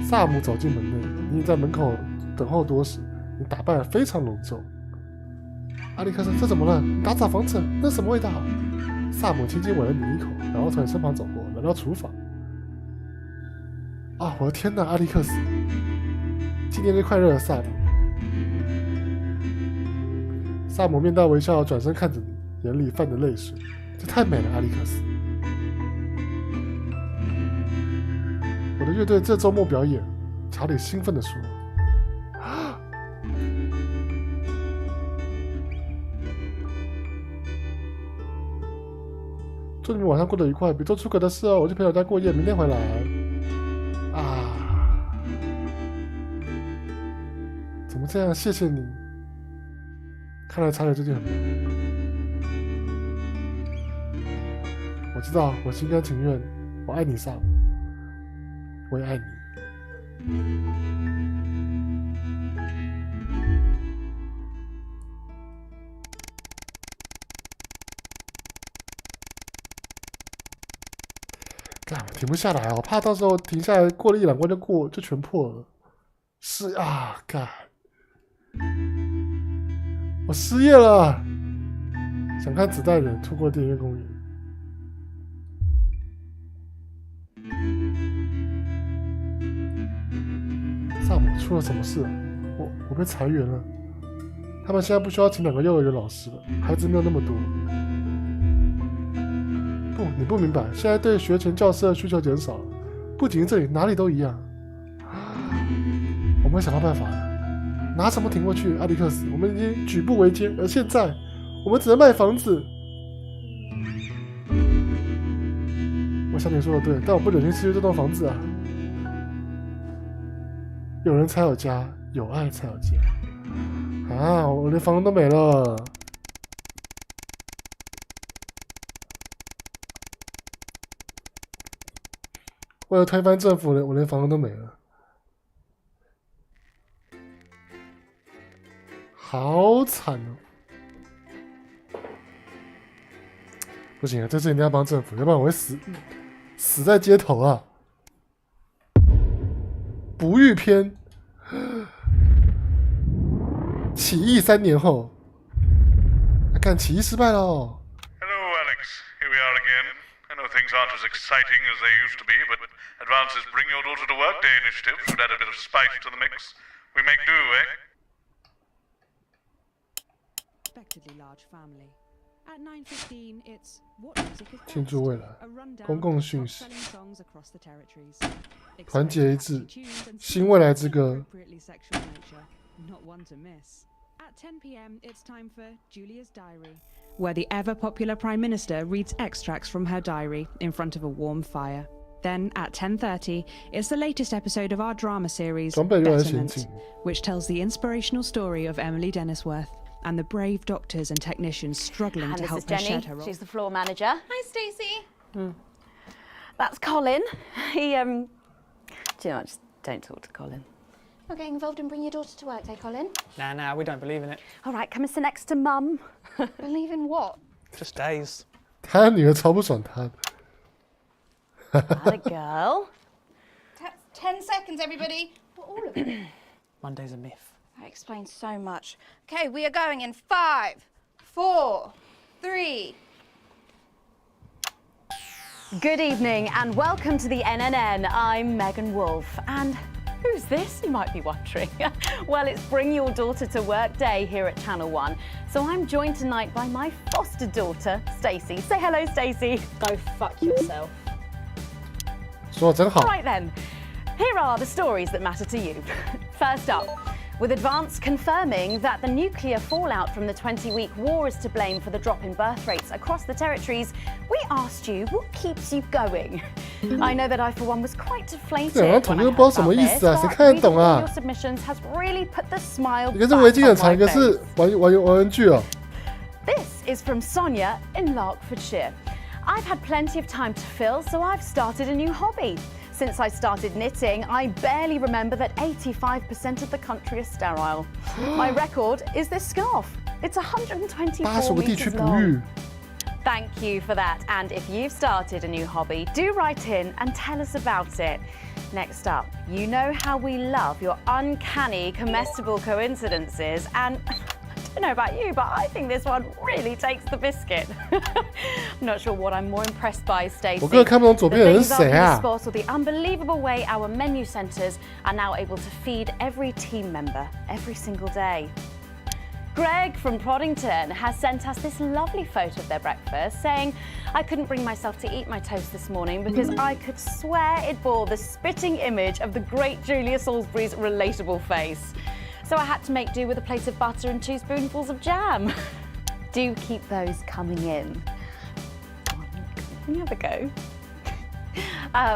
萨姆走进门内，你在门口等候多时。你打扮得非常隆重。阿历克斯，这怎么了？你打扫房子，那什么味道？萨姆轻轻吻了你一口，然后从你身旁走过，来到厨房。啊！我的天哪，阿历克斯！纪念日快乐，萨姆。萨姆面带微笑，转身看着你，眼里泛着泪水。这太美了，阿历克斯。我的乐队这周末表演，查理兴奋地说。祝你们晚上过得愉快，别做出格的事哦。我去朋友家过夜，明天回来。啊，怎么这样？谢谢你。看来查理最近很忙。我知道，我心甘情愿。我爱你，萨姆。我也爱你。干，我停不下来啊！我怕到时候停下来过了1-2关就全破了。是啊，干，我失业了。想看子弹人错过电影院公园。萨姆出了什么事啊？我被裁员了。他们现在不需要请2个幼儿园老师了，孩子没有那么多。不，你不明白，现在对学前教师的需求减少了，不仅是这里，哪里都一样。我们会想到办法的，拿什么挺过去？阿历克斯，我们已经举步维艰，而现在我们只能卖房子。我想你说的对，但我不忍心失去这栋房子啊。有人才有家，有爱才有家。啊，我连房都没了。为了推翻政府，我连房都没了，好惨哦！不行啊，这次一定要帮政府，要不然我会死在街头啊！不遇篇，起义3年后，干起义失败了哦。Hello, Alex. Here we are again. I know things aren't as exciting as they used to be, but Advance's Bring Your Daughter to Work Day initiative should add a bit of spice to the mix. We make do, eh? Expectedly large family. At 9:15, it's what music is 庆祝未来，公共讯息，团结一致，新未来之歌。 Not one to miss. At 10 p.m., it's time for Julia's Diary, where the ever-popular Prime Minister reads extracts from her diary in front of a warm fire. Then, at 10:30, it's the latest episode of our drama series, Betterment, which tells the inspirational story of Emily Dennisworth and the brave doctors and technicians struggling to help her shed her role. She's the floor manager. Hi, Stacey. That's Colin. He, do you know, just don't talk to Colin. Not getting involved in Bring Your Daughter to Work Day, Colin? Nah, we don't believe in it. All right, come and sit next to Mum. Believe in what? Just days. 他女儿超不爽他的。Had a girl. 10 seconds, everybody. What, all of it? Monday's a myth. That explains so much. Okay, we are going in 5, 4, 3. Good evening and welcome to the NNN. I'm Megan Wolfe. And who's this, you might be wondering? Well, it's Bring Your Daughter to Work Day here at Channel 1. So I'm joined tonight by my foster daughter, Stacey. Say hello, Stacey. Go fuck yourself. 说得真好。 Right then, here are the stories that matter to you. First up, with Advance confirming that the nuclear fallout from the 20-week war is to blame for the drop in birth rates across the territories, we asked you what keeps you going. I know that I, for one, was quite deflated when I heard about this, but reading all your submissions has really put the smile back on my face. This is from Sonia in Larkfordshire. I've had plenty of time to fill, so I've started a new hobby. Since I started knitting, I barely remember that 85% of the country is sterile. My record is this scarf. It's 124 meters long. Thank you for that. And if you've started a new hobby, do write in and tell us about it. Next up, you know how we love your uncanny comestible coincidences, and I don't know about you, but I think this one really takes the biscuit. I'm not sure what I'm more impressed by, Stacey. 我根本看不懂左边的人是谁啊 The spot or the unbelievable way our menu centres are now able to feed every team member every single day. Greg from Proddington has sent us this lovely photo of their breakfast, saying, I couldn't bring myself to eat my toast this morning because I could swear it bore the spitting image of the great Julia Salisbury's relatable face. So I had to make do with a plate of butter and 2 spoonfuls of jam. Do keep those coming in. Can you have a go?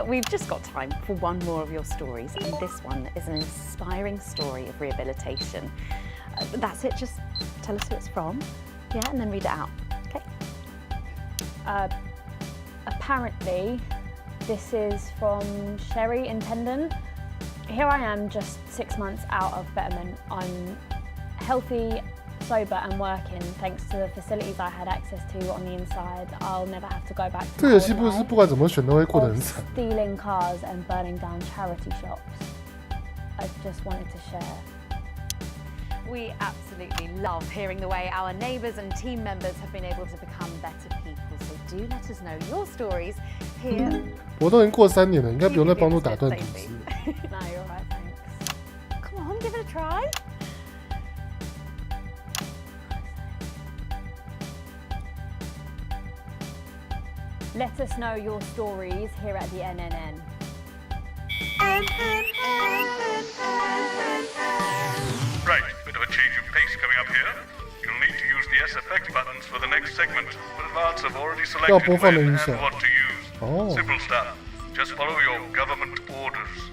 We've just got time for one more of your stories, and this one is an inspiring story of rehabilitation. That's it, just tell us who it's from, yeah, and then read it out, okay? Apparently, this is from Sherry in Pendon. Here I am, just 6 months out of betterment. I'm healthy, sober and working thanks to the facilities I had access to on the inside. I'll never have to go back to 这个游戏不是不管怎么选都会过得很惨。 stealing cars and burning down charity shops. I just wanted to share. We absolutely love hearing the way our neighbours and team members have been able to become better people. So do let us know your stories here. 我都已经过3年了，应该不用再帮助打断主持。 No, you're right, thanks. Come on, give it a try. Let us know your stories here at the NNN. Right, bit of a change of pace coming up here. You'll need to use the SFX buttons for the next segment, but advance have already selected when and what to use. Oh. Simple stuff. Just follow your government orders.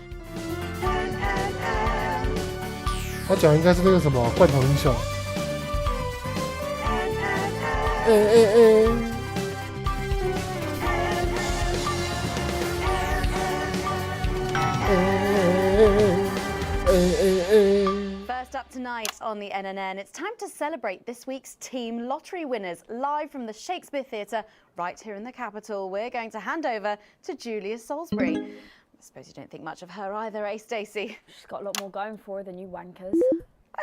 他讲应该是那个什么罐头音效。First up tonight on the NNN, it's time to celebrate this week's team lottery winners live from the Shakespeare Theatre right here in the capital. We're going to hand over to Julia Salisbury. I suppose you don't think much of her either, eh, Stacey? She's got a lot more going for her than you wankers.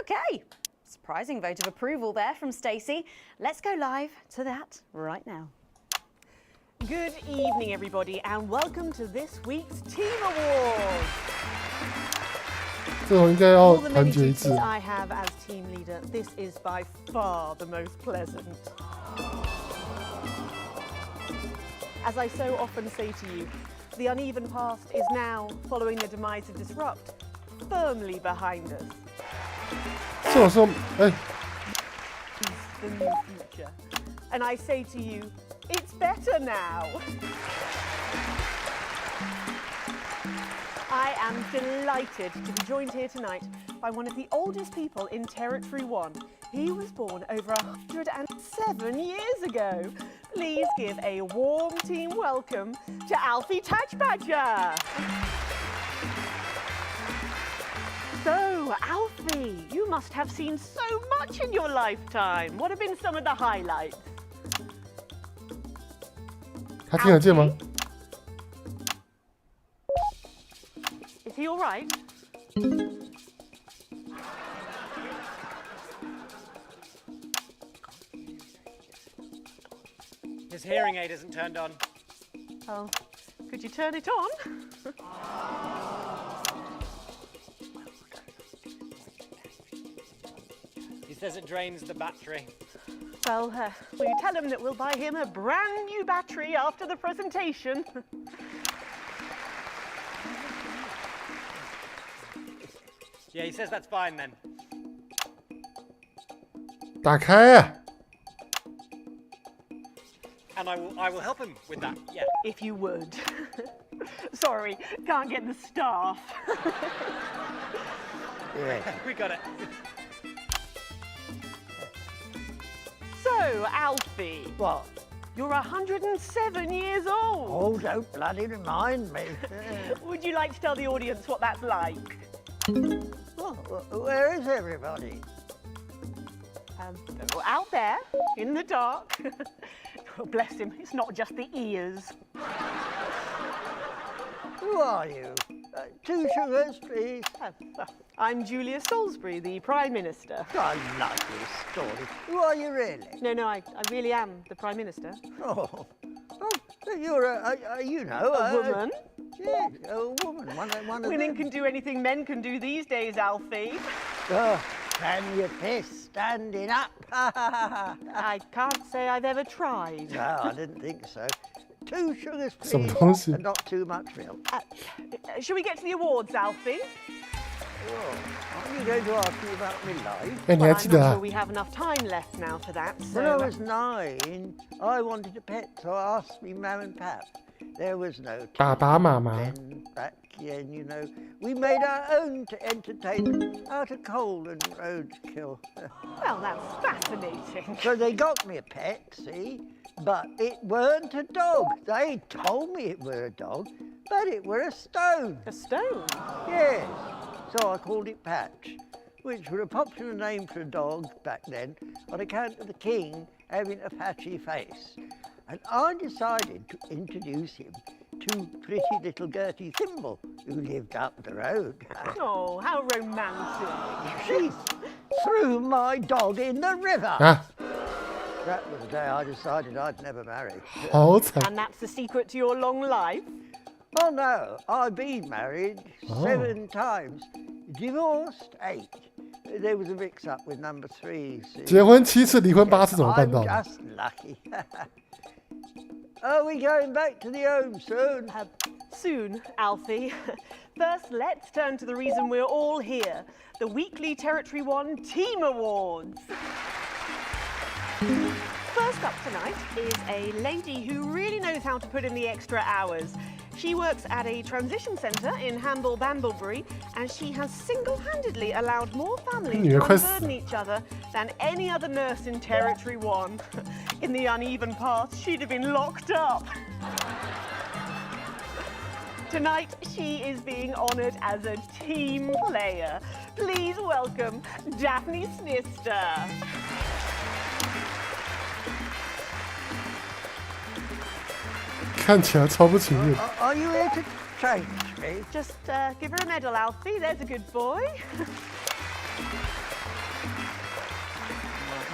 Okay, surprising vote of approval there from Stacey. Let's go live to that right now. Good evening, everybody, and welcome to this week's Team Awards. 这种应该要 All the 团 many 结一致。 duties I have as team leader, this is by far the most pleasant. As I so often say to you, the uneven past is now, following the demise of Disrupt, firmly behind us. 这种时候，哎， Is the new future. And I say to you, it's better now. I am delighted to be joined here tonight by one of the oldest people in Territory 1. He was born over 107 years ago. Please give a warm team welcome to Alfie Tatchbadger. So, Alfie, you must have seen so much in your lifetime. What have been some of the highlights? 他听得见吗？ Is he all right? His hearing aid isn't turned on. Oh, could you turn it on? He says it drains the battery. Well, will you tell him that we'll buy him a brand new battery after the presentation? Yeah, he says that's fine then. 打开啊！ And I will help him with that, yeah. If you would. Sorry, can't get the staff. We got it. So, Alfie. What? You're 107 years old. Oh, don't bloody remind me. Would you like to tell the audience what that's like? Oh, where is everybody? Out there, in the dark. Oh, bless him, it's not just the ears. Who are you? 2 sugars, please. I'm Julia Salisbury, the Prime Minister. I love this story. Who are you really? No, I really am the Prime Minister. Oh, you're a woman. Yeah, a woman. One of Women can do anything men can do these days, Alfie. Oh, can you piss standing up? I can't say I've ever tried. No, I didn't think so. 2 sugars, 什么 please, 东西？ and not too much milk. Shall we get to the awards, Alfie? Oh, aren't you going to ask me about my life? 哎，你还 I'm 记得 not 啊 sure？ we have enough time left now for that. When I So, was 9, I wanted a pet, so I asked me mum and pap. There was no 爸爸妈妈 then back then, you know. We made our own entertainment out of coal and roadkill. well, that's fascinating. So they got me a pet, see? But it weren't a dog. They told me it were a dog, but it were a stone. A stone? Yes. So I called it Patch, which was a popular name for a dog back then on account of the king having a patchy face. And I decided to introduce him to pretty little Gertie Thimble, who lived up the road. Oh, how romantic. She threw my dog in the river. 啊， That was the day I decided I'd never marry. 好惨！ And that's the secret to your long life? Oh no, I've been married 7 times, divorced 8. There was a mix-up with number 3. See? 结婚7次，离婚8次，怎么办 I'm 到的？ just lucky. Are we going back to the home soon? Soon, Alfie. First, let's turn to the reason we're all here, the weekly Territory 1 Team Awards. First up tonight is a lady who really knows how to put in the extra hours. She works at a transition centre in Hamble-Bamblebury, and she has single-handedly allowed more families to unburden each other than any other nurse in Territory 1. In the uneven past, she'd have been locked up. Tonight, she is being honoured as a team player. Please welcome Daphne Snister.看起来超不情愿。 Are you here to change me? Just give her a medal, Alfie. There's a good boy.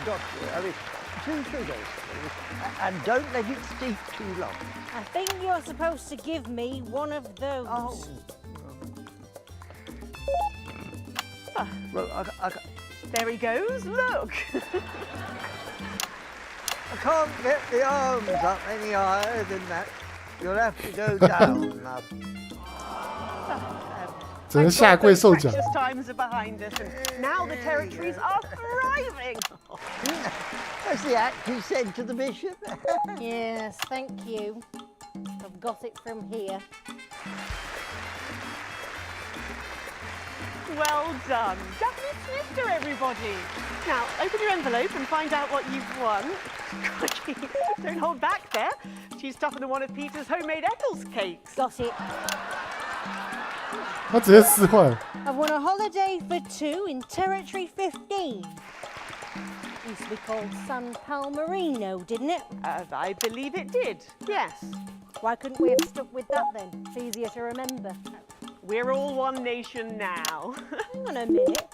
Doctor, I mean, 2 sugars, please. And don't let it steep too long. I think you're supposed to give me one of those. Oh. Well, There he goes. Look. I can't get the arms up any higher than that. You'll have to go down, love. 整个下跪受奖。 Precious times are behind us, and now the territories are thriving. As the actor said to the bishop. Yes, thank you. I've got it from here. Well done. Daphne Snister, everybody. Now, open your envelope and find out what you've won. Crikey, don't hold back there. She's tougher than one of Peter's homemade Eccles cakes. Got it. 他直接撕坏了。 I've won a holiday for 2 in Territory 15. Used to be called San Palmerino, didn't it? I believe it did, yes. Why couldn't we have stuck with that then? It's easier to remember. We're all one nation now. Hang on a minute.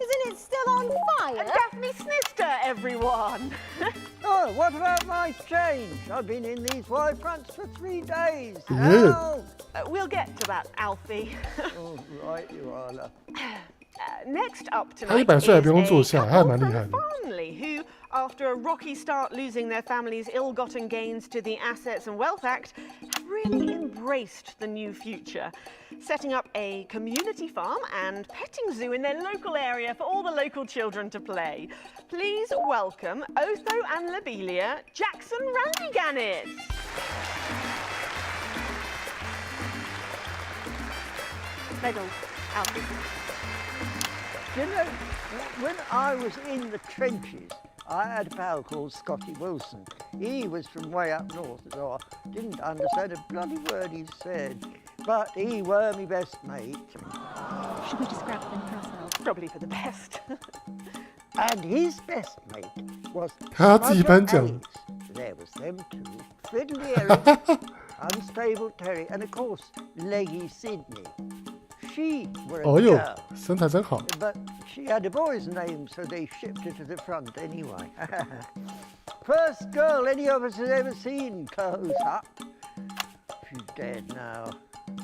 Isn't it still on fire? Daphne Snister, everyone. Oh, what about my change? I've been in these wide fronts for 3 days. Yeah. Help! We'll get to that, Alfie. Oh, right you are, love. Next up 他 tonight 100岁还不用 is 坐 a 下，他还 couple 蛮厉 from 害的。 Farnley who, after a rocky start losing their family's ill-gotten gains to the Assets and Wealth Act, have really embraced the new future, setting up a community farm and petting zoo in their local area for all the local children to play. Please welcome Otho and Lobelia Jackson Randy-Gannett. Medal, Alfie. You know, when I was in the trenches, I had a pal called Scotty Wilson. He was from way up north, so I didn't understand a bloody word he said. But he were my best mate. Should we just grab them for ourselves? Probably for the best. And his best mate was 他自己颁奖。 There was them two. Fiddly Eric. unstable Terry, and of course, leggy Sydney. She were a 哦呦 girl, 身材真好。 but she had a boy's name, so they shipped her to the front anyway. First girl any of us has ever seen close up. She's dead now.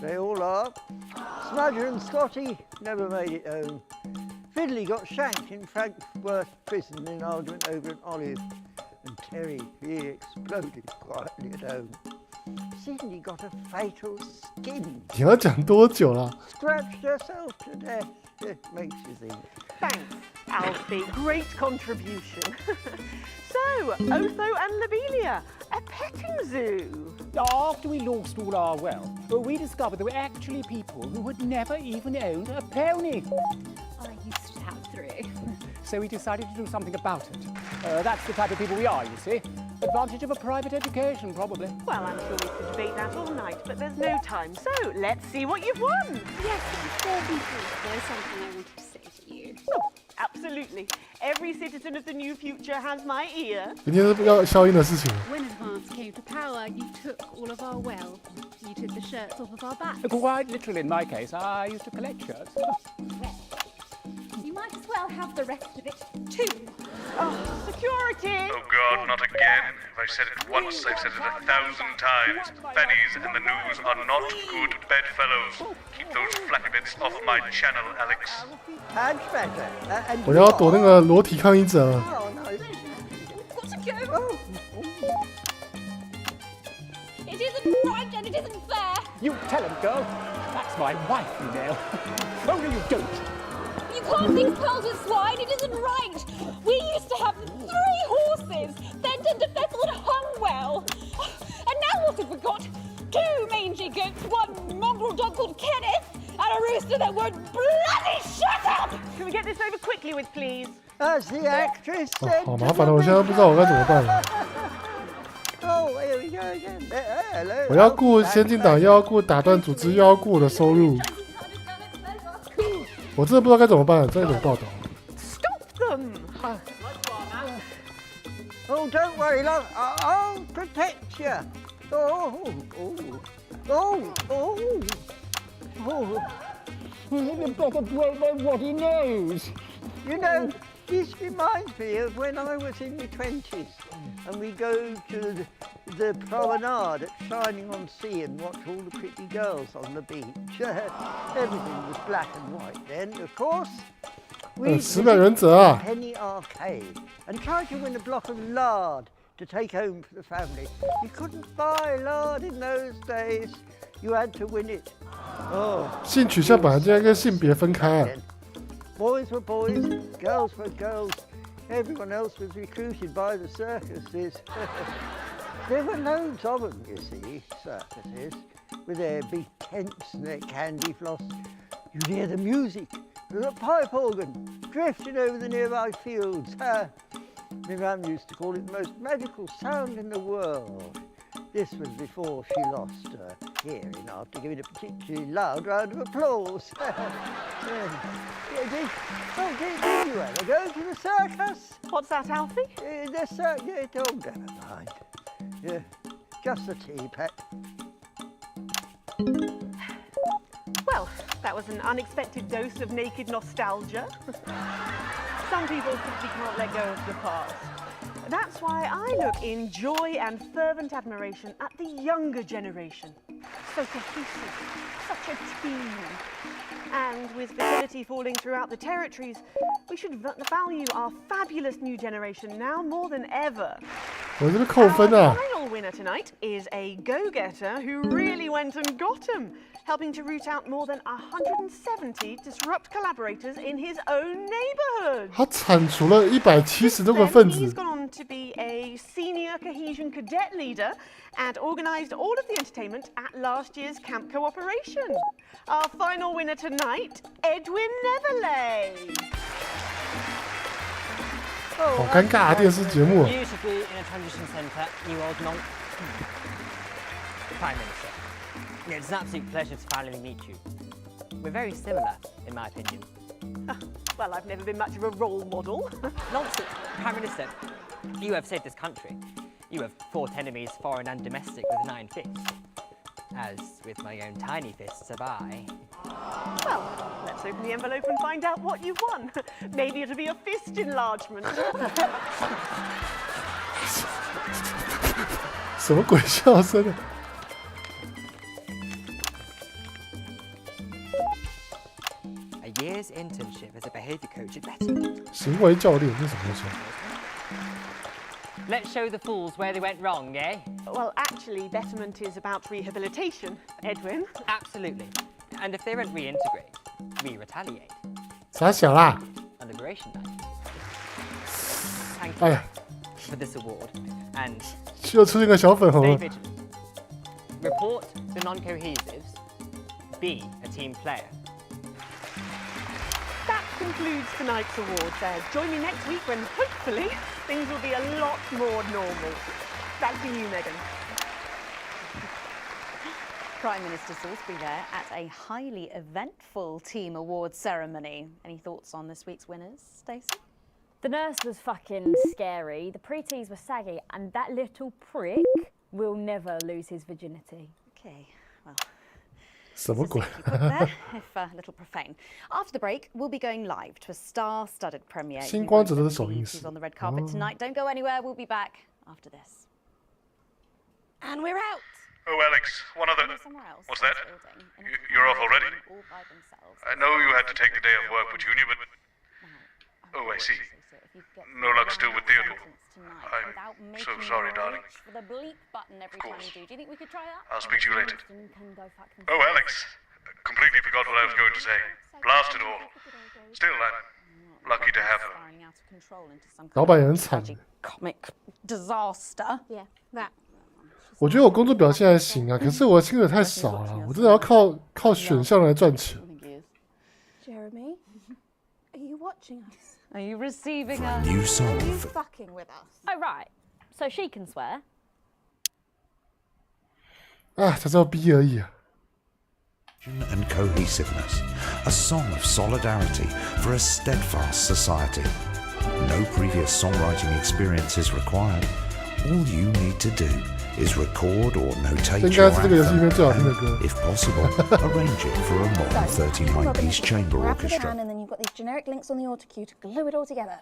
They all are. Smudger and Scotty never made it home. Fiddly got shanked in Frankfurt prison in an argument over an olive. And Terry, he exploded quietly at home. Sydney got a fatal skin. 你要讲多久了？ Scratched herself to death. It makes you think. Thanks, Alfie. Great contribution. So, Otho and Lobelia, a petting zoo. After we lost all our wealth, we discovered there were actually people who had never even owned a pony. I used to have 3. So we decided to do something about it. That's the type of people we are, you see. Advantage of a private education, probably. Well, I'm sure we could debate that all night, but there's no time. So, let's see what you've won. Yes, before we do, there's something I wanted to say to you. Oh, absolutely. Every citizen of the new future has my ear. 今天是要消音的事情。 When advance came to power, you took all of our wealth. You took the shirts off of our backs. Quite literally, in my case, I used to collect shirts. You might as well have the rest of it, too. Oh, security! Oh God, not again. If I've said it once, I've said it 1,000 times. Fannies and the news are not good bedfellows. Keep those flappy bits off my channel, Alex. Much better. And 我要躲那个裸体抗议者了。 Oh, no. Got to go. It isn't right and it isn't fair. You tell him, girl. That's my wife, you know. Oh, no, you don't. You can't mix pearls with swine. It isn't right. We used to have 3 horses, Fenton, DeFessel, and Hungwell. And now what have we got? 2 mangy goats, 1 mongrel dog called Kenneth, and a rooster that would bloody shut up! Can we get this over quickly with, please? As the actress 哦 said. 好麻烦了，我现在不知道我该怎么办了。 Oh, here we go again. Hello. 我要顾先进党，又要顾打断组织，又要顾我的收入。我真的不知道该怎么办，这种报道。 Stop them! Oh, don't worry, love. I'll protect you. Oh, You better break my ruddy nose. You know, this reminds me of when I was in my 20s and we go to the promenade at Shining on Sea and watch all the pretty girls on the beach. Everything was black and white then, of course. We 10秒原则啊。 Penny Arcade and tried to win a block of lard to take home for the family. You couldn't buy lard in those days. You had to win it. Oh. 性取向本来就应该跟性别分开啊。 Boys were boys, girls were girls. Everyone else was recruited by the circuses. There were loads of them, you see, circuses, with their big tents and their candy floss. You'd hear the music, the pipe organ, drifting over the nearby fields. My mum used to call it the most magical sound in the world. This was before she lost her hearing after giving a particularly loud round of applause. Did you ever go to the circus? What's that, Alfie? The circus. Oh, never mind. Yeah, just a tea, pet. Well, that was an unexpected dose of naked nostalgia. Some people simply can't let go of the past. That's why I look in joy and fervent admiration at the younger generation. So cohesive, such a team. And with fertility falling throughout the territories, we should value our fabulous new generation now more than ever. 我这边扣分啊。 Our final winner tonight is a go-getter who really went and got him, helping to root out more than 170 disrupt collaborators in his own neighborhood. 他铲除了170多个分 He's 子。 gone on to be a senior cohesion cadet leader and organised all of the entertainment at last year's camp cooperation. Our final winner tonight, Edwin Neverley. 好尴尬啊，电视节目。 Used to be in a transition centre, New Old Monk. Prime Minister, it's an absolute pleasure to finally meet you. We're very similar, in my opinion. Well, I've never been much of a role model. Nonsense, Prime Minister. You have saved this country. You have fought enemies, foreign and domestic, with 9 fists. as with my own tiny fists have I. Well, let's open the envelope and find out what you've won. Maybe it'll be a fist enlargement. 什么鬼笑声啊？ A year's internship as a behaviour coach at Betterment. 行为教练，这是什么东西？ Let's show the fools where they went wrong, eh? Well, actually, Betterment is about rehabilitation, Edwin. Absolutely. And if they don't reintegrate, we retaliate. 傻小啦！ On Liberation Night. Thank 哎 you 呀， for this award. And 又出现个小粉红 stay 了。 vigilant. Report the non-cohesives. Be a team player. That concludes tonight's awards, Ed. Join me next week when, hopefully, things will be a lot more normal. Back to you, Megan. Prime Minister Salisbury there at a highly eventful team awards ceremony. Any thoughts on this week's winners, Stacey? The nurse was fucking scary, the pretees were saggy, and that little prick will never lose his virginity. Okay, well, 什么鬼？ there, if a little profane. After the break, we'll be going live to a star-studded premiere. 星光者的首映式 Who's on the red carpet tonight? Don't go anywhere. We'll be back after this. And we're out. Oh, Alex, one other... Somewhere else. What's that? Building, You're off already? all by themselves. I know you had to take the day off work with Junior, but... Oh, I see. No luck still with Theodore. I'm so sorry, darling. For the bleep button every time you do. Do you think we could try that? I'll speak to you later. Oh, Alex. Completely forgot what I was going to say. Blast it all. Still, I'm lucky to have her. 老板也很惨。 Comic disaster. Yeah, that. 我觉得我工作表现还行啊，可是我薪水太少了，我真的要靠选项来赚钱。 Jeremy, are you watching us? Are you receiving a us? new song Are you for fucking with us? Oh, right. So she can swear? 啊，才知道逼而已啊。 and cohesiveness, a song of solidarity for a steadfast society. No previous songwriting experience is required. All you need to do is record or notate your anthem, and, if possible, arrange it for a modern 39-piece chamber Wrap it orchestra. around and then you've got these generic links on the auto cue to glue it all together.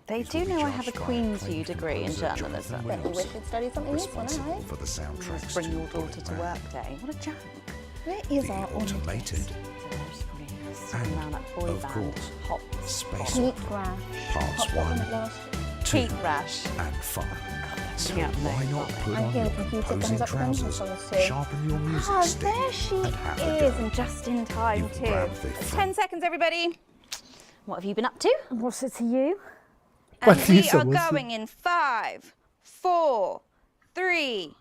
They do know I have a Queen's U degree in journalism. Bet you wish we'd studied something useful, Responsible eh? for the soundtracks Bring to your your daughter to work day. What a joke. Where is our automated. Around that boy Of band. course, Hot space Peak rash. parts Hot 1, bottom at last. 2, Peak rash. and 5. So Yeah, why not put I on hear your the computer imposing thumbs up trousers, thumbs too. sharpen your music Ah, stick, there she and have a is, go. and just in time You too. grab the 10 seconds, everybody. What have you been up to? What's it to you? And we are 什么事 going in 5, 4, 3.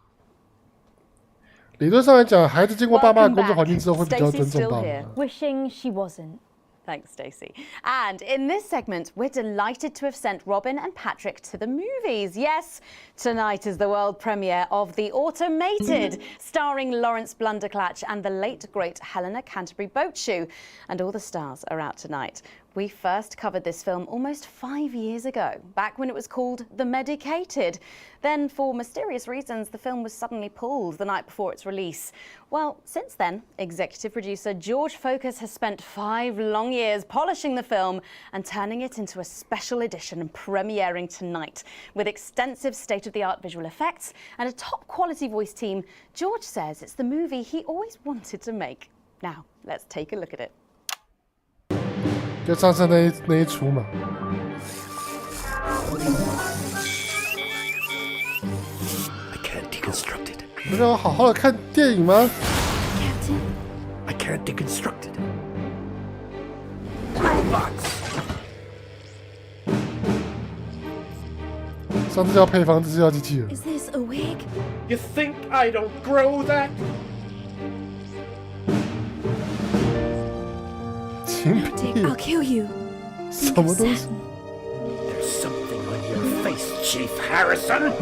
理论上来讲，孩子经过爸妈的 Welcome 工作 back. 环境之后，会比较 Stacey's 尊重 still 爸 here. 妈。 Wishing she wasn't. Thanks, Stacey. And in this segment, we're delighted to have sent Robin and Patrick to the movies. Yes, tonight is the world premiere of The Automated, starring Lawrence Blunderclatch and the late, great Helena Canterbury Boatshoe. And all the stars are out tonight. We first covered this film almost 5 years ago, back when it was called The Medicated. Then, for mysterious reasons, the film was suddenly pulled the night before its release. Well, since then, executive producer George Focus has spent 5 long years polishing the film and turning it into a special edition premiering tonight. With extensive state-of-the-art visual effects and a top-quality voice team, George says it's the movie he always wanted to make. Now, let's take a look at it. 就上次那一出嘛。 I can't deconstruct it. 不是要好好的看电影吗？ I can't deconstruct it. Robots. 上次叫配方，这次叫机器人。 Is this a wig? You think I don't grow that? 情 Dick, I'll kill you. 什么东西？ There's something on your face, Chief Harrison.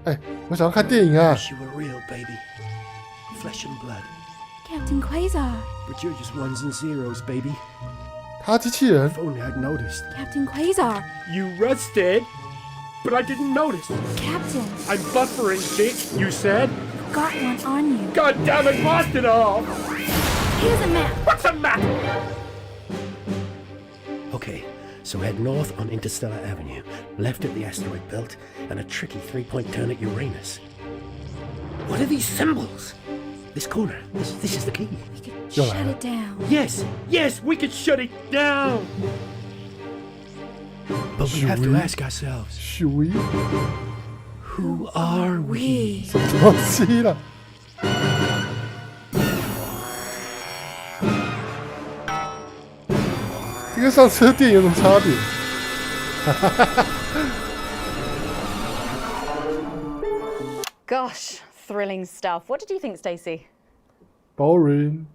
哎，我想要看电影啊！ Wish you were real, baby. Flesh and blood. Captain Quasar. But you're just ones and zeros, baby. 他机器人 If only I'd noticed. Captain Quasar. You rusted. but I didn't notice. Captain. I'm buffering, Dick, you said. Got one on you. God damn it, blast it off! Here's a map. What's a map? Okay, so head north on Interstellar Avenue, left at the asteroid belt, and a tricky three-point turn at Uranus. What are these symbols? This corner. This is the key. We could shut it down. Yes, we could shut it down. But we have to ask ourselves. Who are we? 什么东西了？这跟上次的电影有什么差别？ Gosh, thrilling stuff. What did you think, Stacey? Boring.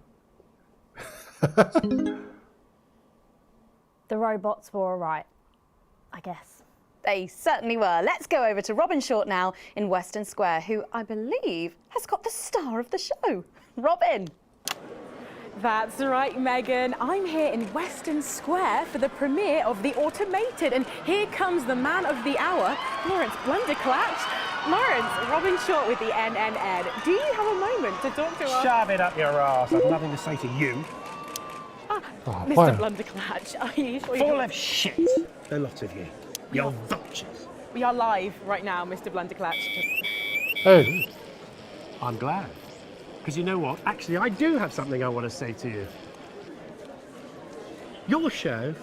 The robots were alright, I guess. They certainly were. Let's go over to Robin Short now in Western Square, who I believe has got the star of the show. Robin. That's right, Megan. I'm here in Western Square for the premiere of The Automated, and here comes the man of the hour, Lawrence Blunderclatch. Lawrence, Robin Short with the NNN. Do you have a moment to talk to us? Shove it up your ass. I've nothing to say to you. Mr. Blunderclatch, are you sure Full of shit, the lot of you. You're vultures. We are live right now, Mr. Blunderclatch. Hey. I'm glad. Because you know what? Actually, I do have something I want to say to you. Your show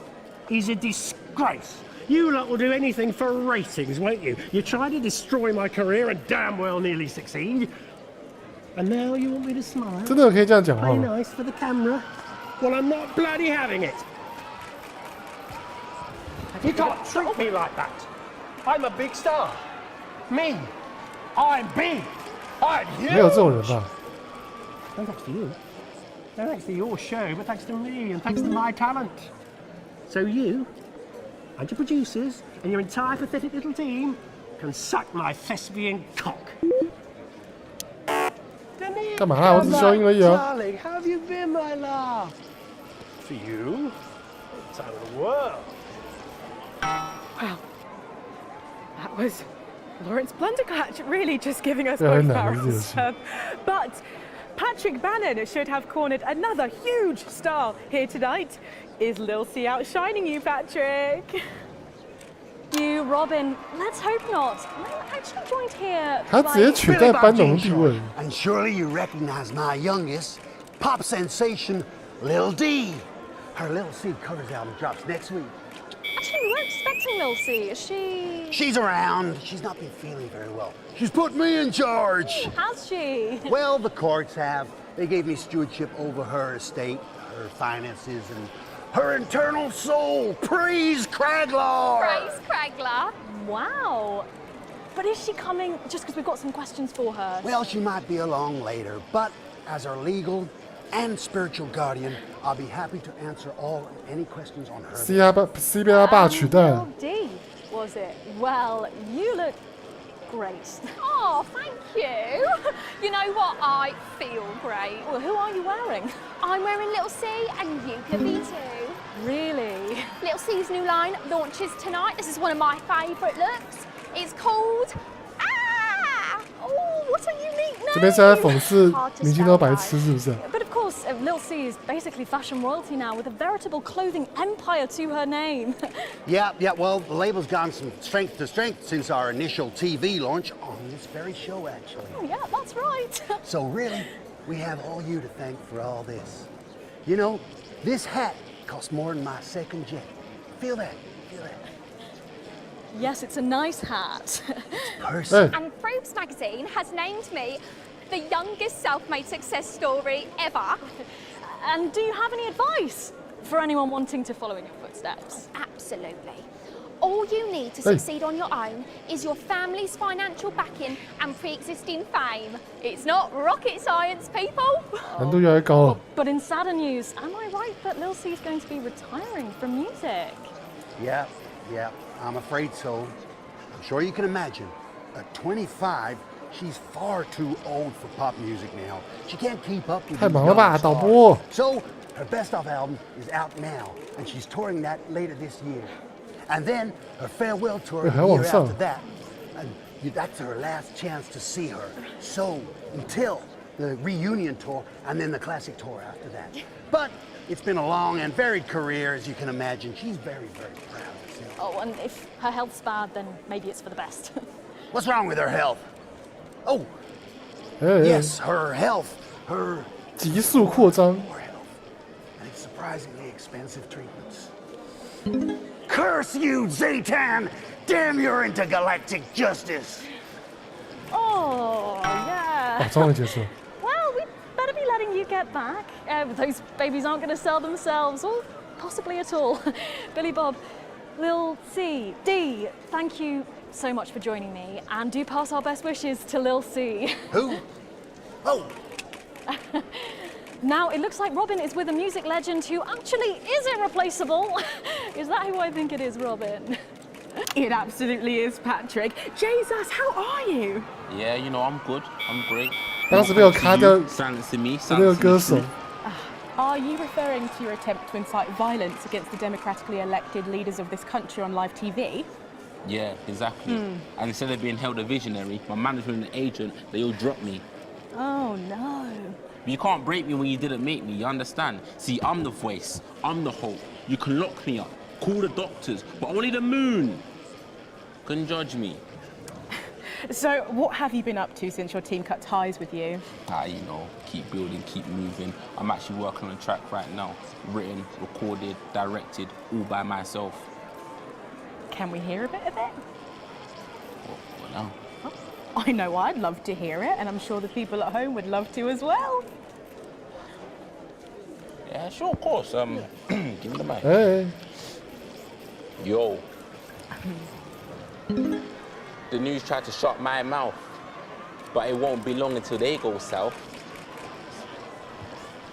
is a disgrace. You lot will do anything for ratings, won't you? You try to destroy my career and damn well nearly succeed. And now you want me to smile? 真的可以这样讲话 Play 吗？ nice for the camera? Well, I'm not bloody having it. You can't treat me like that. I'm a big star. Me. I'm big. I'm huge. 没有这种人吧？ No thanks to you. No thanks to your show, but thanks to me and thanks to my talent. So you and your producers and your entire pathetic little team can suck my thespian cock. 干嘛啦？我只消音而已啊。 Darling, how have you been, my love? For you, it's out of the world. Wow. That was Lawrence Blunderclatch really just giving us Yeah, I both know, barrels. yes. But Patrick Bannon should have cornered another huge star here tonight. Is Lil C outshining you, Patrick? You, Robin, let's hope not. I'm actually joined here 他直接取代班农的地位。 And surely you recognize my youngest, pop sensation, Lil D. Her Lil C covers album drops next week. Actually, we weren't expecting Lil C. Is she? She's around. She's not been feeling very well. She's put me in charge. Has she? Well, the courts have. They gave me stewardship over her estate, her finances, and her internal soul. Praise Craglar! Praise Craglar. Wow. But is she coming just because we've got some questions for her? Well, she might be along later, but as her legal and spiritual guardian, I'll be happy to answer all and any questions on her. C 被他爸取代了。 D, was it? Well, you look great. Oh, thank you. You know what? I feel great. Well, who are you wearing? I'm wearing Little C and you can be too. Really? Little C's new line launches tonight. This is one of my favourite looks. It's called... Ah! Oh, what a unique name! 这边是在讽刺明星都白痴，是不是？ But of course, Lil C is basically fashion royalty now with a veritable clothing empire to her name. Yeah, well, the label's gone from strength to strength since our initial TV launch on this very show, actually. Oh, yeah, that's right. So really, we have all you to thank for all this. You know, this hat cost more than my second jet. Feel that? Feel that? Yes, it's a nice hat. And Forbes magazine has named me the youngest self-made success story ever. And do you have any advice for anyone wanting to follow in your footsteps? Absolutely. All you need to succeed on your own is your family's financial backing and pre-existing fame. It's not rocket science, people. 难度越来越高了。 But in sadder news, am I right that Lil C is going to be retiring from music? Yeah, I'm afraid so. I'm sure you can imagine. At 25, she's far too old for pop music now. She can't keep up with 太 these 忙了吧， young 导 stars. 播。 So her best of album is out now, and she's touring that later this year. And then her farewell tour the 还往 year 上 after that. And that's her last chance to see her. So until the reunion tour and then the classic tour after that. But it's been a long and varied career, as you can imagine. She's very, very proud of herself. Oh, and if her health's bad, then maybe it's for the best. What's wrong with her health? Oh, 哎 yes, her health. Her 急速扩张， and surprisingly expensive treatments. Curse you, Zaytan! Damn your intergalactic justice! Oh, yeah. 哦，终于结束了。 Well, we better be letting you get back. Those babies aren't going to sell themselves, or possibly at all. Billy Bob, Lil C, D, thank you so much for joining me, and do pass our best wishes to Lil C. Who? Oh! Now, it looks like Robin is with a music legend who actually is irreplaceable. Is that who I think it is, Robin? It absolutely is, Patrick. Jesus, how are you? Yeah, you know, I'm good. I'm great. 当时被我卡掉 Silencing me. 那个歌手。 Are you referring to your attempt to incite violence against the democratically elected leaders of this country on live TV? Yeah, exactly. And instead of being held a visionary, my management and agent, they all dropped me. Oh no. You can't break me when you didn't make me, you understand? See, I'm the voice, I'm the hope. You can lock me up, call the doctors, but only the moon can judge me. So, what have you been up to since your team cut ties with you? You know, keep building, keep moving. I'm actually working on a track right now. Written, recorded, directed, all by myself. Can we hear a bit of it? Well, now. I know I'd love to hear it, and I'm sure the people at home would love to as well. Yeah, sure, of course. Give me the mic. Hey. Yo. The news tried to shut my mouth, but it won't be long until they go south.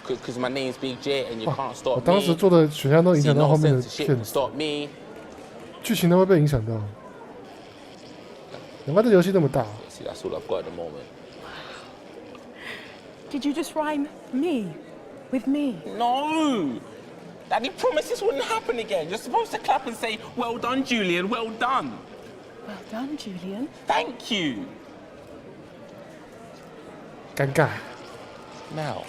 Cause my name's Big J and you can't 我 stop 当时 me. 做的选项都影 See, 响到 no 后面的 censorship 片 can 子， stop me. 剧情都会被影响到。难怪这游戏那么大。 See, that's all I've got at the moment. Did you just rhyme me with me? No! Daddy promised this wouldn't happen again. You're supposed to clap and say, well done, Julian, well done. Well done, Julian. Thank you. 尴尬。 Now,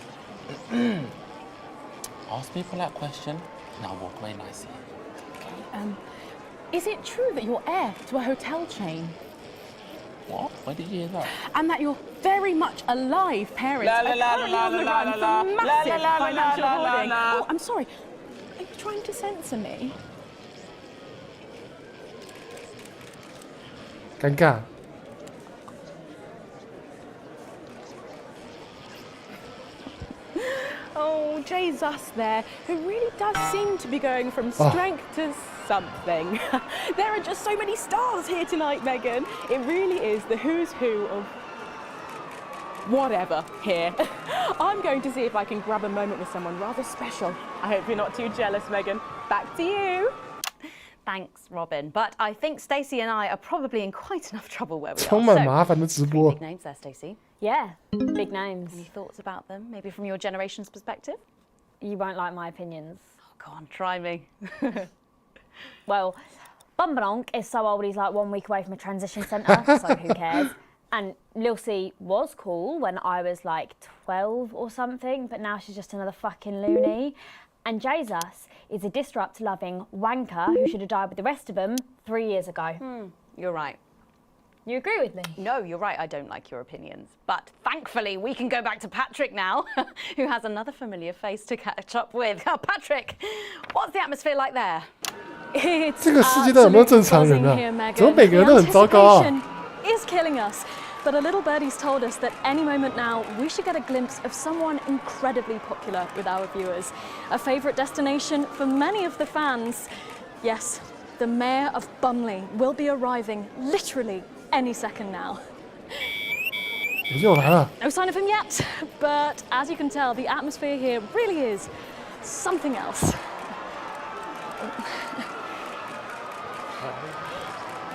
ask me a polite question, and I'll walk away nicely. Okay, is it true that you're heir to a hotel chain? What? Where did you hear that? And that you're very much alive parents La, la, are la, currently la, on the la, run la, for la, massive la, la, la, financial la, la, hoarding. la. Oh, I'm sorry. Are you trying to censor me? 尴尬。 Oh, Jay's us there, who really does seem to be going from strength to something. There are just so many stars here tonight, Megan. It really is the who's who of whatever here. I'm going to see if I can grab a moment with someone rather special. I hope you're not too jealous, Megan. Back to you. Thanks, Robin. But I think Stacey and I are probably in quite enough trouble where we are. 充满麻烦的直播。 Big names there, Stacey. Yeah, big names. Any thoughts about them? Maybe from your generation's perspective? You won't like my opinions. Oh, go on, try me. Well, Bumbanonk is so old he's like 1 week away from a transition centre, so who cares? And Lil C was cool when I was like 12 or something, but now she's just another fucking loony. And Jesus is a disrupt-loving wanker who should have died with the rest of them 3 years ago. You're right. You agree with me? No, you're right. I don't like your opinions. But thankfully, we can go back to Patrick now, who has another familiar face to catch up with. Oh, Patrick, what's the atmosphere like there? 这个世界上有没有正常人啊？怎么每个人都很糟糕啊？ Is killing us. But a little birdie's told us that any moment now we should get a glimpse of someone incredibly popular with our viewers. A favourite destination for many of the fans. Yes, the Mayor of Bumley will be arriving literally any second now. 又来了。 No sign of him yet, but as you can tell, the atmosphere here really is something else.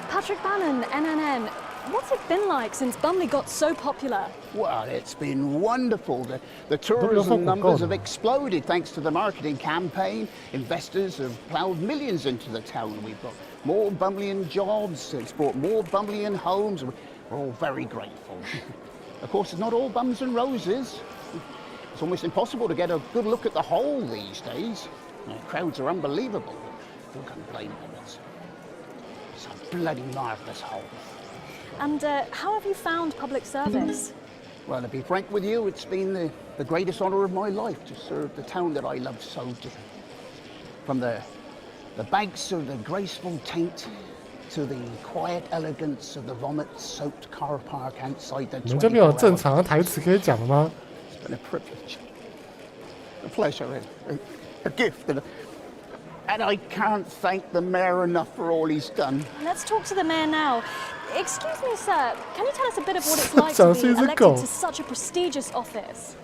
Patrick Bannon, NNN. What's it been like since Bumley got so popular? Well, it's been wonderful. The tourism numbers have exploded thanks to the marketing campaign. Investors have ploughed millions into the town. We've got more Bumleyan jobs, it's brought more Bumleyan homes. We're all very grateful. Of course, it's not all bums and roses. It's almost impossible to get a good look at the whole these days. Crowds are unbelievable. Who can blame them? It's a bloody marvellous whole. And how have you found public service? Well, to be frank with you, it's been the greatest honour of my life to serve the town that I love so dearly. From the banks of the graceful Taint to the quiet elegance of the vomit-soaked car park outside the 你们这边有正常的台词可以讲的吗？ It's been a privilege, a pleasure, a gift, and I can't thank the mayor enough for all he's done. Let's talk to the mayor now. Excuse me, sir. Can you tell us a bit of what it's like to be elected to such a prestigious office?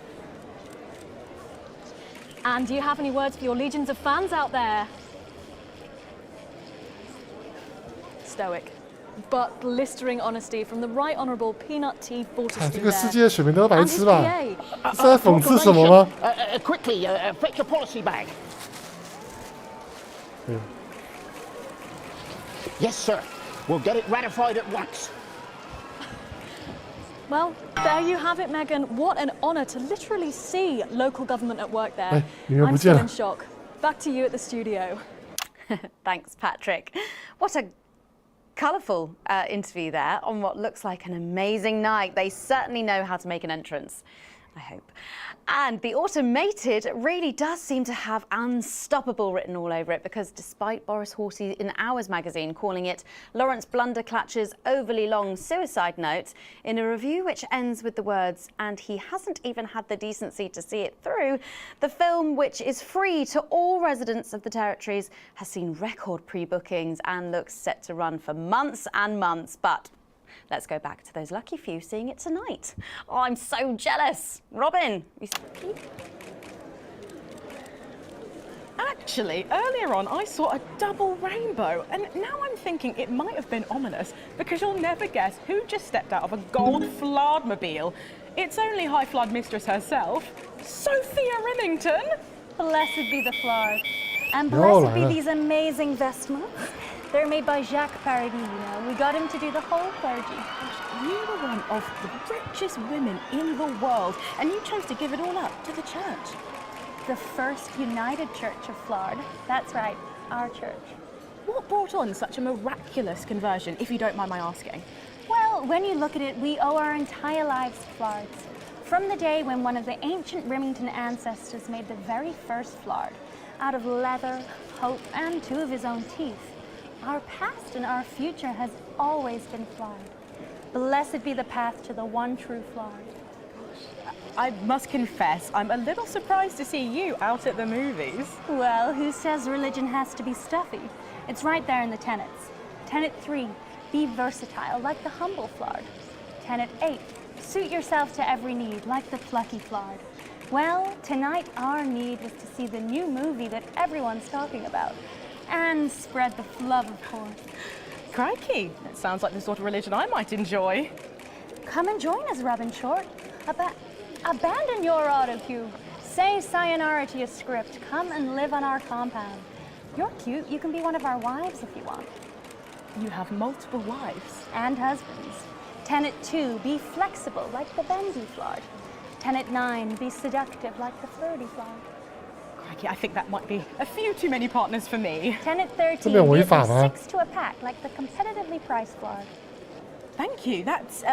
And do you have any words for your legions of fans out there? Stoic, but blistering honesty from the Right Honourable Peanut Tea Fortescue 这个世界的水平都是白痴吧？是在讽刺什么吗？ Quickly, fetch your policy bag. Yes, sir. We'll get it ratified at once. Well, there you have it, Megan. What an honour to literally see local government at work there. I'm still in shock. Back to you at the studio. Thanks, Patrick. What a colourful interview there on what looks like an amazing night. They certainly know how to make an entrance, I hope. And the automated really does seem to have unstoppable written all over it, because despite Boris Horsey in Hours magazine calling it Lawrence Blunderclatch's overly long suicide note, in a review which ends with the words, and he hasn't even had the decency to see it through, the film, which is free to all residents of the territories, has seen record pre-bookings and looks set to run for months and months. But let's go back to those lucky few seeing it tonight. Oh, I'm so jealous. Robin, you lucky? Actually, earlier on I saw a double rainbow, and now I'm thinking it might have been ominous, because you'll never guess who just stepped out of a gold Flardmobile. It's only High Flood Mistress herself, Sophia Remington. Blessed be the Flard. And blessed be these amazing vestments. They're made by Jacques Paradis, you know. We got him to do the whole clergy. You were one of the richest women in the world, and you chose to give it all up to the church. The first United Church of Flard. That's right, our church. What brought on such a miraculous conversion, if you don't mind my asking? Well, when you look at it, we owe our entire lives to Flards. From the day when one of the ancient Remington ancestors made the very first Flard, out of leather, hope, and 2 of his own teeth. Our past and our future has always been Flard. Blessed be the path to the one true Flard. I must confess, I'm a little surprised to see you out at the movies. Well, who says religion has to be stuffy? It's right there in the tenets. Tenet 3, be versatile like the humble Flard. Tenet 8, suit yourself to every need like the plucky Flard. Well, tonight our need was to see the new movie that everyone's talking about. And spread the love, of course. Crikey, that sounds like the sort of religion I might enjoy. Come and join us, Robin Short. Abandon your autocue. Say sayonara to your script. Come and live on our compound. You're cute. You can be one of our wives if you want. You have multiple wives. And husbands. Tenet 2, be flexible like the bendy Flard. Tenet 9, be seductive like the flirty Flard. Crikey, I think that might be a few too many partners for me. Tenet 13, give 6 to a pack like the competitively priced Flard. Thank you, that's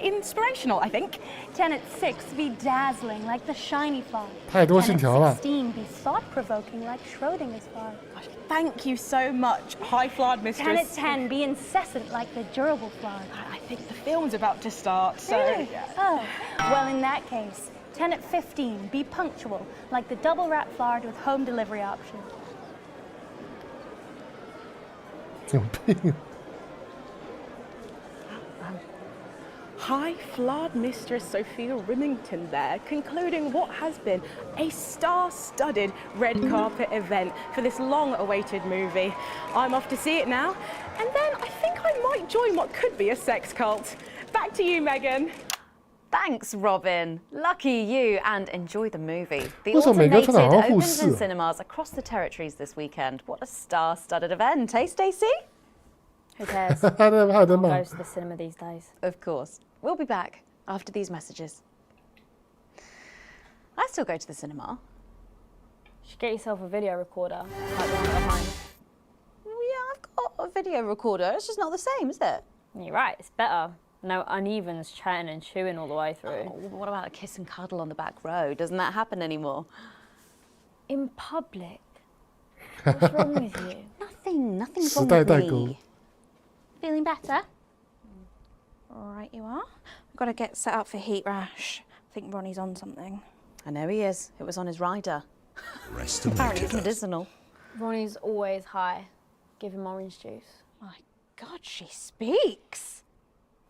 inspirational, I think. Tenet 6, be dazzling like the shiny Flard. 太多信条了。 Tenet 16, be thought-provoking like Schrodinger's Flard. Gosh, thank you so much, High Flard Mistress. Tenet 10, be incessant like the durable Flard. I think the film's about to start, so... Really? Oh, well, in that case, Tenet 15, be punctual like the double-wrap Flard with home delivery option. 有病。 High Flard Mistress Sophia Remington there, concluding what has been a star-studded red carpet event for this long-awaited movie. I'm off to see it now, and then I think I might join what could be a sex cult. Back to you, Megan. Thanks, Robin. Lucky you, and enjoy the movie. The 为什么每个 Automated 穿得好像护 opens 士 in 啊？ cinemas across the territories this weekend. What a star-studded event, eh, Stacey? Who cares? 他在 No one 骂。 goes to the cinema these days. Of course. We'll be back after these messages. I still go to the cinema. You should get yourself a video recorder, like the one behind. Yeah, I've got a video recorder. It's just not the same, is it? You're right, it's better. No unevens chatting and chewing all the way through. Oh, what about a kiss and cuddle on the back row? Doesn't that happen anymore? In public? What's wrong with you? Nothing's 时 wrong 代 with 代沟。 me. Feeling better? All right, you are. We've got to get set up for heat rash. I think Ronnie's on something. I know he is. It was on his rider. Rest in Apparently it's wickedness. medicinal. Ronnie's always high. Give him orange juice. My God, she speaks.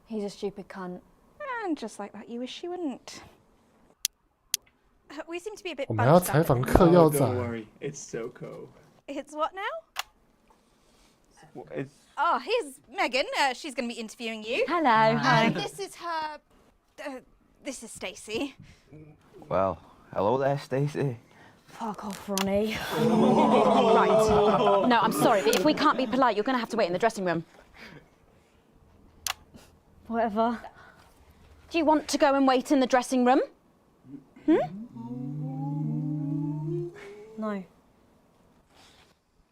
He's a stupid cunt. And just like that, you wish she wouldn't. We seem to be a bit 我们还要 bunched 采 up. 访嗑药仔。 Don't worry, it's SoCo. It's what now? It's Oh, here's Megan. She's going to be interviewing you. Hello. Hi. This is her. This is Stacey. Well, hello there, Stacey. Fuck off, Ronnie. Right. No, I'm sorry, but if we can't be polite, you're going to have to wait in the dressing room. Whatever. Do you want to go and wait in the dressing room? No.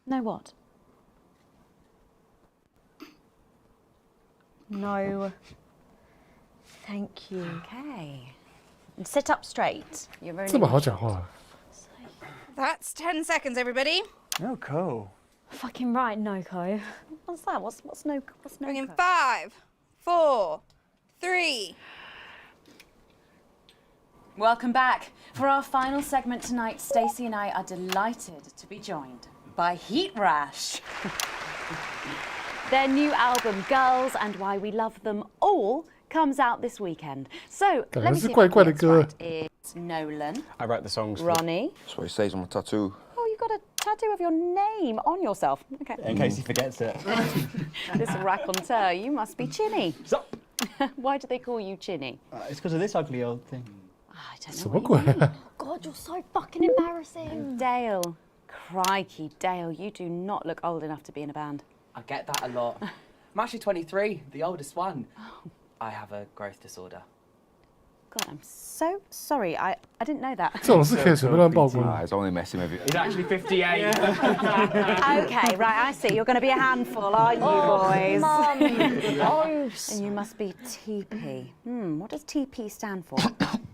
No what? No. Thank you. Okay. And sit up straight. You're very 这么好讲话？ That's 10 seconds, everybody. NoCo. Fucking right, Noko. What's that? What's no? Bring in 5, 4, 3. Welcome back. For our final segment tonight, Stacey and I are delighted to be joined by Heat Rash. Their new album, Girls and Why We Love Them All, comes out this weekend. So, let me see if I can get this right. It's Nolan, I write the songs. Ronnie. That's what it says on my tattoo. Oh, you've got a tattoo of your name on yourself. Okay. In case he forgets it. This raconteur, you must be Chinny. Stop. Why do they call you Chinny? It's because of this ugly old thing. I don't know 什么鬼啊？ God, you're so fucking embarrassing. Dale. Crikey, Dale, you do not look old enough to be in a band. I get that a lot. I'm actually 23, the oldest one. I have a growth disorder. God, I'm so sorry. I didn't know that. 这种事可以随便乱曝光。 It's only messing with you. He's actually 58. Okay, right, I see. You're going to be a handful, aren't you, boys? Mum. Gross. And you must be TP. What does TP stand for?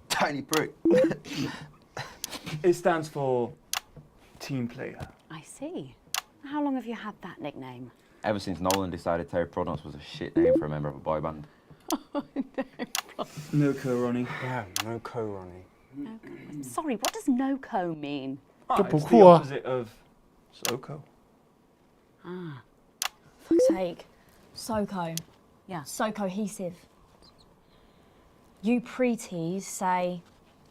Tiny prick. It stands for team player. I see. How long have you had that nickname? Ever since Nolan decided Terry Prodnos was a shit name for a member of a boy band. NoCo, Ronnie. Yeah, NoCo, Ronnie. I'm sorry, what does no-co mean?这 It's 不 the 酷啊！ opposite of SoCo. Ah, Fuck's sake. So-co. Yeah. So cohesive. You pretees say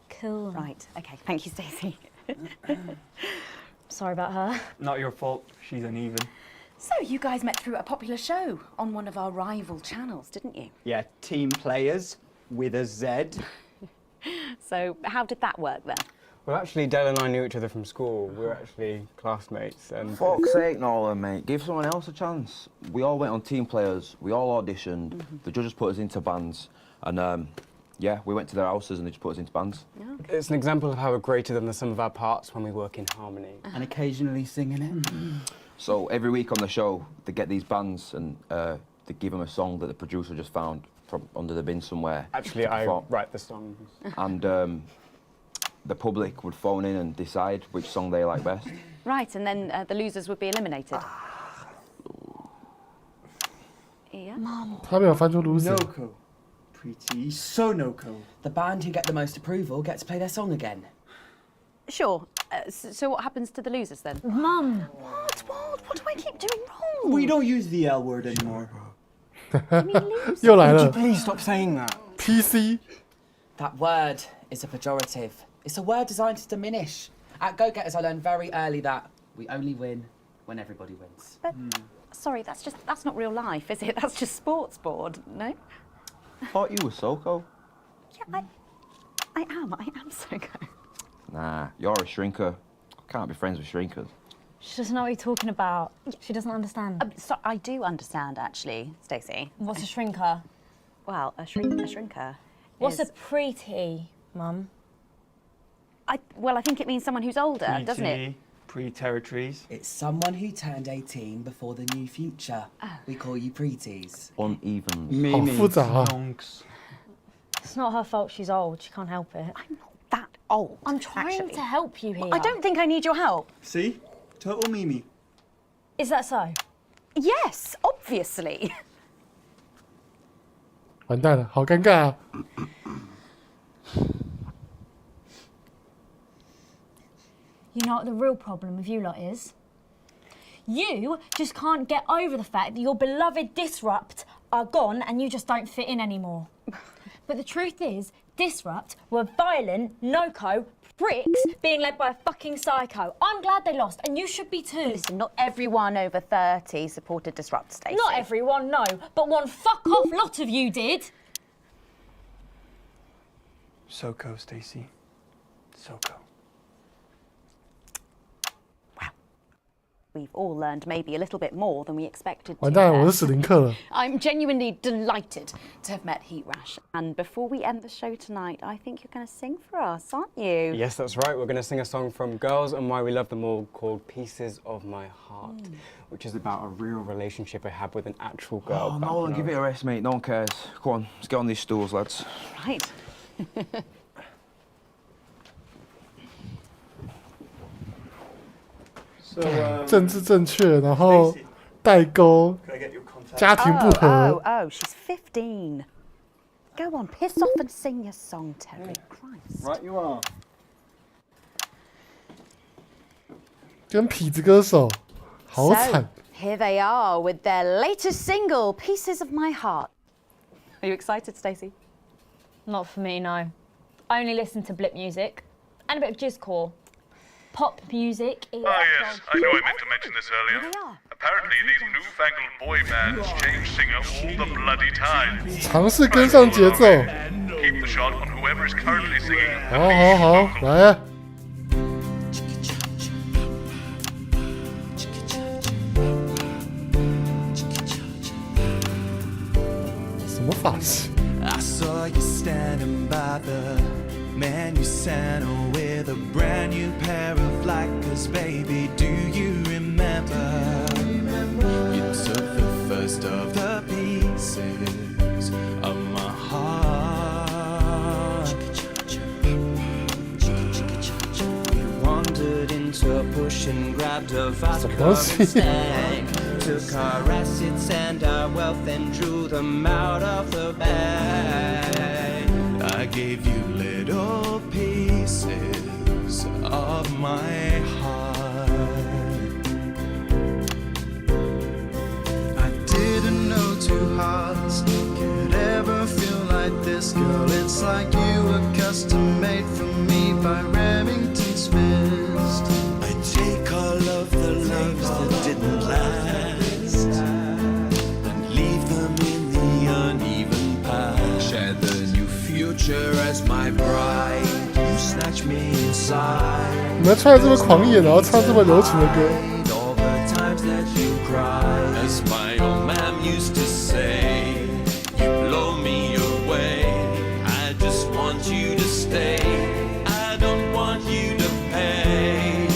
cool. right. Okay, thank you, Stacey. Sorry about her. Not your fault, she's uneven. So you guys met through a popular show on one of our rival channels, didn't you? Yeah, team players with a Z. So how did that work then? Well, actually, Dale and I knew each other from school. We were actually classmates. And Fuck's sake, Nolan, mate. Give someone else a chance. We all went on team players. We all auditioned. The judges put us into bands. And, yeah, we went to their houses and they just put us into bands. it's an example of how we're greater than the sum of our parts when we work in harmony. And occasionally singing it. So every week on the show, they get these bands and they give them a song that the producer just found from under the bin somewhere. Actually, I write the songs. And the public would phone in and decide which song they like best. Right, and then the losers would be eliminated. Yeah. Mum. 他没有翻出 loser。 NoCo. Pretty so NoCo. The band who get the most approval get to play their song again. Sure. So what happens to the losers then? Mum. What do I keep doing wrong? We don't use the L word anymore. 又来 Would you 了 please stop saying that? PC。 That word is a pejorative. It's a word designed to diminish. At Go Getters, I learned very early that we only win when everybody wins. But sorry, that's not real life, is it? That's just sports board, no? Thought you were SoCo. Yeah, Yeah, I am Soko. Nah, you're a shrinker. I can't be friends with shrinkers. She doesn't know what you're talking about. She doesn't understand. So I do understand, actually, Stacey. What's a shrinker? Well, a shrinker. What's a preety, Mum? I think it means someone who's older, doesn't it? Pre-territories. It's someone who turned 18 before the new future. We call you preties. Uneven. 好复杂啊。 It's not her fault she's old. She can't help it. I'm not that old. I'm trying to help you here. I don't think I need your help. See? Total Mimi. Is that so? Yes, obviously. 完蛋了，好尴尬啊！ You know what the real problem with you lot is? You just can't get over the fact that your beloved Disrupt are gone and you just don't fit in anymore. But the truth is, Disrupt were violent, no-co pricks being led by a fucking psycho. I'm glad they lost, and you should be too. Listen, not everyone over 30 supported Disrupt, Stacey. Not everyone, no, but one fuck-off lot of you did. Soko, Stacey. Soko. We've all learned maybe a little bit more than we expected to. 完蛋了，我是史林克了。 I'm genuinely delighted to have met Heat Rash. And before we end the show tonight, I think you're going to sing for us, aren't you? Yes, that's right. We're going to sing a song from Girls and Why We Love Them All called Pieces of My Heart, which is about a real relationship I had with an actual girl. Oh, Nolan, give it a rest, mate. No one cares. Go on, let's get on these stools, lads. Right. 政治正确，然后代沟，家庭不和。 Oh, she's 15. Go on, piss off and sing your song, Terry. Christ. Right you are. 跟痞子歌手，好惨。 So, here they are with their latest single, Pieces of My Heart. Are you excited, Stacey? Not for me, no. I only listen to blip music and a bit of jizzcore. Pop music is... Ah, yes, I know I meant to mention this earlier. Apparently, these newfangled boy bands change singer all the bloody time. 尝试跟上节奏。 Keep the shot on whoever is currently singing. 好，来啊！什么发型？ I saw you standing by the man you sent with a brand new pair of Lakers, baby. Do you remember? You took the first of the pieces of my heart. We wandered into a bush and grabbed a vodka Mustang. Took our assets and our wealth and drew them out of the bag. I gave you little pieces of my heart. I didn't know two hearts could ever feel like this, girl. It's like you were custom made for me by Remington Smith. I take all of the loves that didn't last and leave them in the uneven past. Share the new future as my bride. You snatch me inside. 你们穿的这么狂野，然后唱这么柔情的歌。 All the times that you cried, as my old man used to say, you blow me away. I just want you to stay. I don't want you to pay.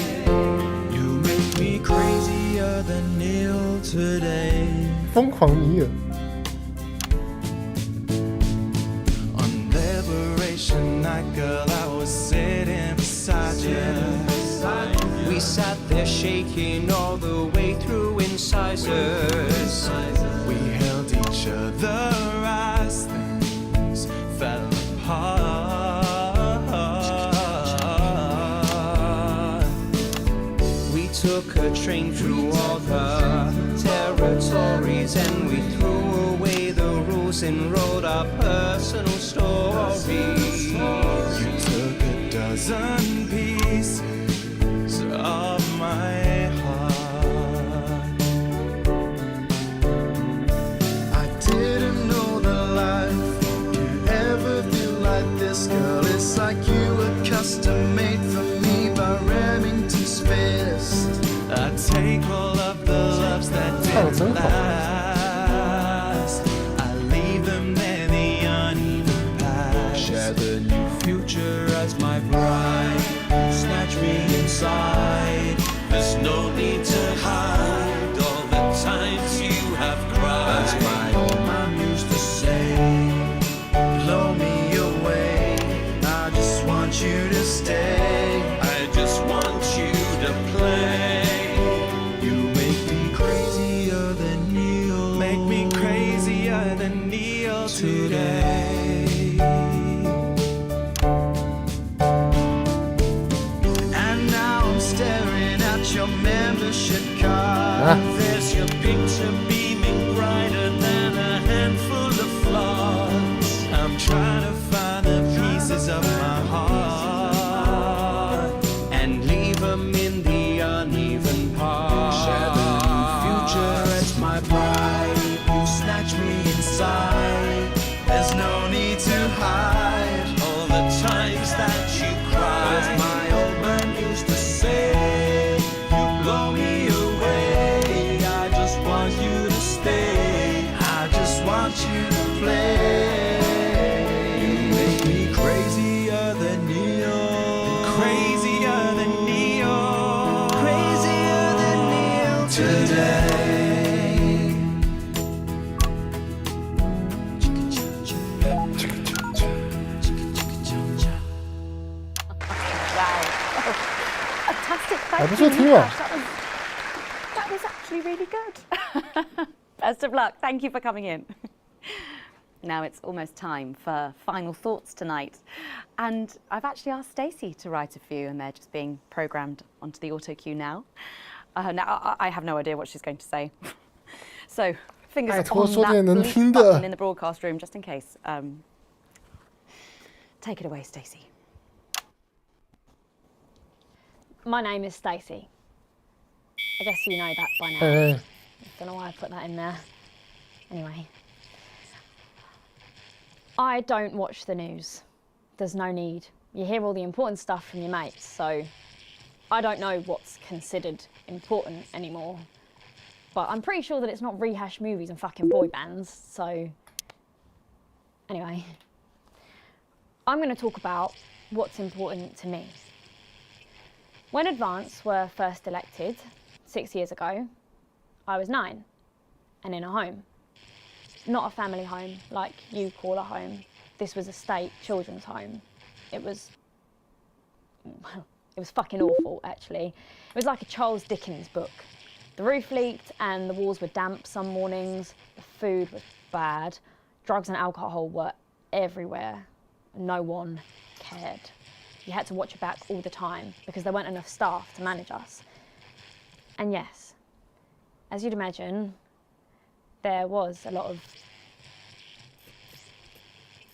You make me crazier than Neil today. 疯狂尼尔。 On Liberation Night, girl, I was sitting beside you. We sat there shaking all the way through incisors. We held each other as things fell apart. We took a train through all the territories and we threw away the rules and wrote our personal stories. You took a dozen pieces of my heart. I didn't know that life could ever feel like this. this girl. It's like you were custom made for me by Remington's fist. I take all of the loves that didn't last. I leave them there, the uneven past. Share the new future as my bride. Snatch me inside. There's no need to hide all the times you have cried. As my old man used to say, blow me away. I just want you to stay. I just want you to play. You make me crazier than Neil. Make me crazier than Neil today. And now I'm staring at your membership card. There's your picture beaming brighter than a handful of flaws. I'm trying to find the pieces of my heart and leave them in the uneven parts. Share the new future as my bride. You snatch me inside. There's no need to hide all the times that you cried. As my old man used to say, you blow me away. I just want you to stay. I just want you to play. You make me crazier than Neil. Crazier than Neil. Crazier than Neil today. Fantastic. I Thank was you. so too. That was actually really good. Best of luck. Thank you for coming in. Now it's almost time for final thoughts tonight. And I've actually asked Stacey to write a few, and they're just being programmed onto the auto cue now. Now, I have no idea what she's going to say. So, fingers on that bleep button in the broadcast room, just in case. Take it away, Stacey. My name is Stacey. I guess you know that by now. Hey. Don't know why I put that in there. Anyway. I don't watch the news. There's no need. You hear all the important stuff from your mates, so I don't know what's considered important anymore. But I'm pretty sure that it's not rehashed movies and fucking boy bands, so... Anyway. I'm going to talk about what's important to me. When Advance were first elected 6 years ago, I was 9 and in a home. Not a family home like you call a home. This was a state children's home. It was fucking awful, actually. It was like a Charles Dickens book. The roof leaked and the walls were damp some mornings. The food was bad. Drugs and alcohol were everywhere. No one cared. You had to watch your back all the time because there weren't enough staff to manage us. And yes, as you'd imagine, there was a lot of...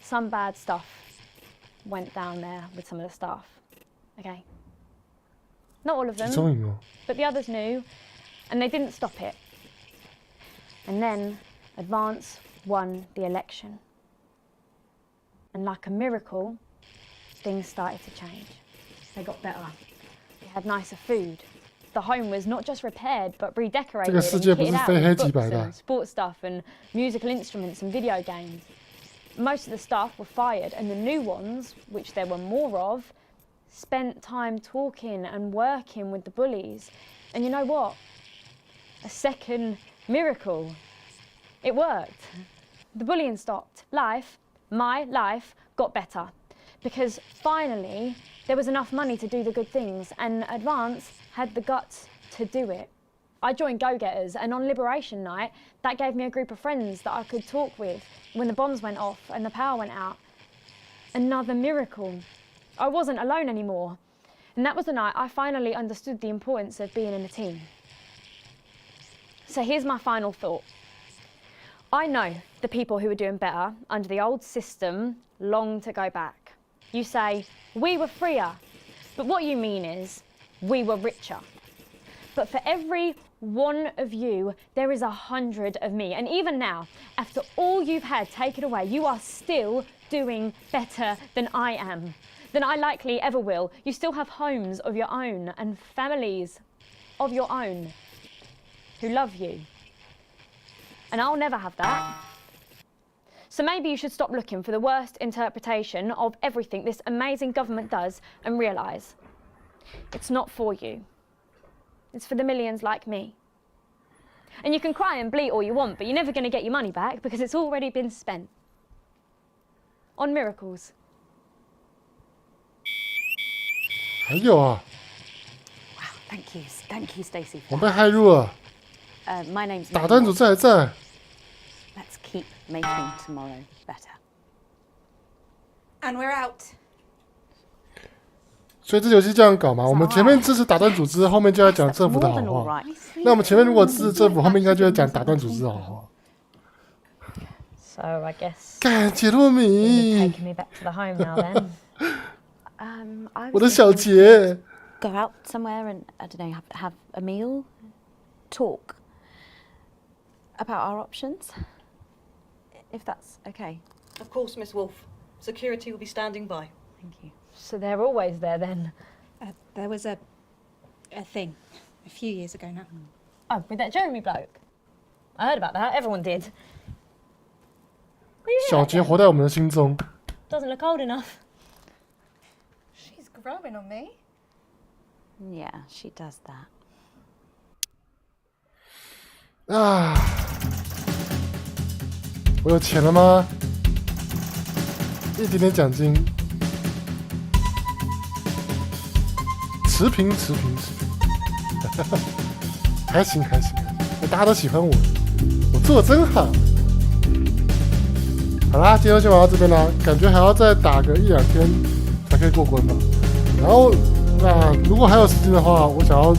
Some bad stuff went down there with some of the staff, okay? Not all of them, but the others knew, and they didn't stop it. And then Advance won the election. And like a miracle, things started to change. They got better. We had nicer food. The home was not just repaired, but redecorated and kitted out with books and sports stuff and musical instruments and video games. Most of the staff were fired, and the new ones, which there were more of, spent time talking and working with the bullies. And you know what? A second miracle. It worked. The bullying stopped. Life, my life, got better. Because finally, there was enough money to do the good things, and Advance had the guts to do it. I joined Go-Getters, and on Liberation Night, that gave me a group of friends that I could talk with when the bombs went off and the power went out. Another miracle. I wasn't alone anymore. And that was the night I finally understood the importance of being in a team. So here's my final thought. I know the people who were doing better under the old system long to go back. You say, we were freer, but what you mean is, we were richer. But for every one of you, there is 100 of me. And even now, after all you've had taken away, you are still doing better than I am, than I likely ever will. You still have homes of your own and families of your own who love you. And I'll never have that. So maybe you should stop looking for the worst interpretation of everything this amazing government does and realise it's not for you. It's for the millions like me. And you can cry and bleat all you want, but you're never going to get your money back because it's already been spent on miracles. 还有啊， Thank you, Stacey. 我被害入了。 My name's 打断组织还在。 Let's keep making tomorrow better. And we're out. 所以这游戏这样搞嘛？我们前面支持打断组织，后面就要讲政府的好话。那我们前面如果支持政府，后面应该就会讲打断组织的好话。 So I guess 干解糯米 taking me back to the home now then. ，I 我的小杰。 Go out somewhere and I don't know, have a meal, talk about our options, if that's okay. Of course, Miss Wolf. Security will be standing by. Thank you. So they're always there then? There was a thing a few years ago now. Oh, with that Jeremy bloke? I heard about that. Everyone did. 小杰活在我们的心中。 Doesn't look old enough. She's growing on me. Yeah, she does that. 啊，我有钱了吗？一点点奖金，持平，还行，大家都喜欢我，我做得真好。好啦，今天就先玩到这边啦，感觉还要再打个1-2天才可以过关吧。然后，那如果还有时间的话，我想要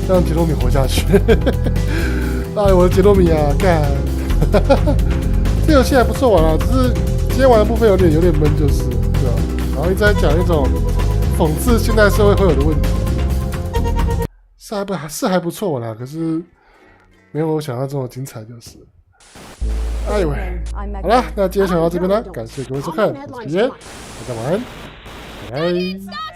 让杰洛米活下去。哎，我的杰洛米啊，干！这游戏还不错玩啊，只是今天玩的部分有点闷，就是对吧？然后一直在讲一种讽刺现代社会会有的问题，是还不错啦，可是没有我想象中的精彩，就是。Anyway， 好啦，那今天想到这边啦，感谢各位收看，我是皮耶，大家晚安，拜拜。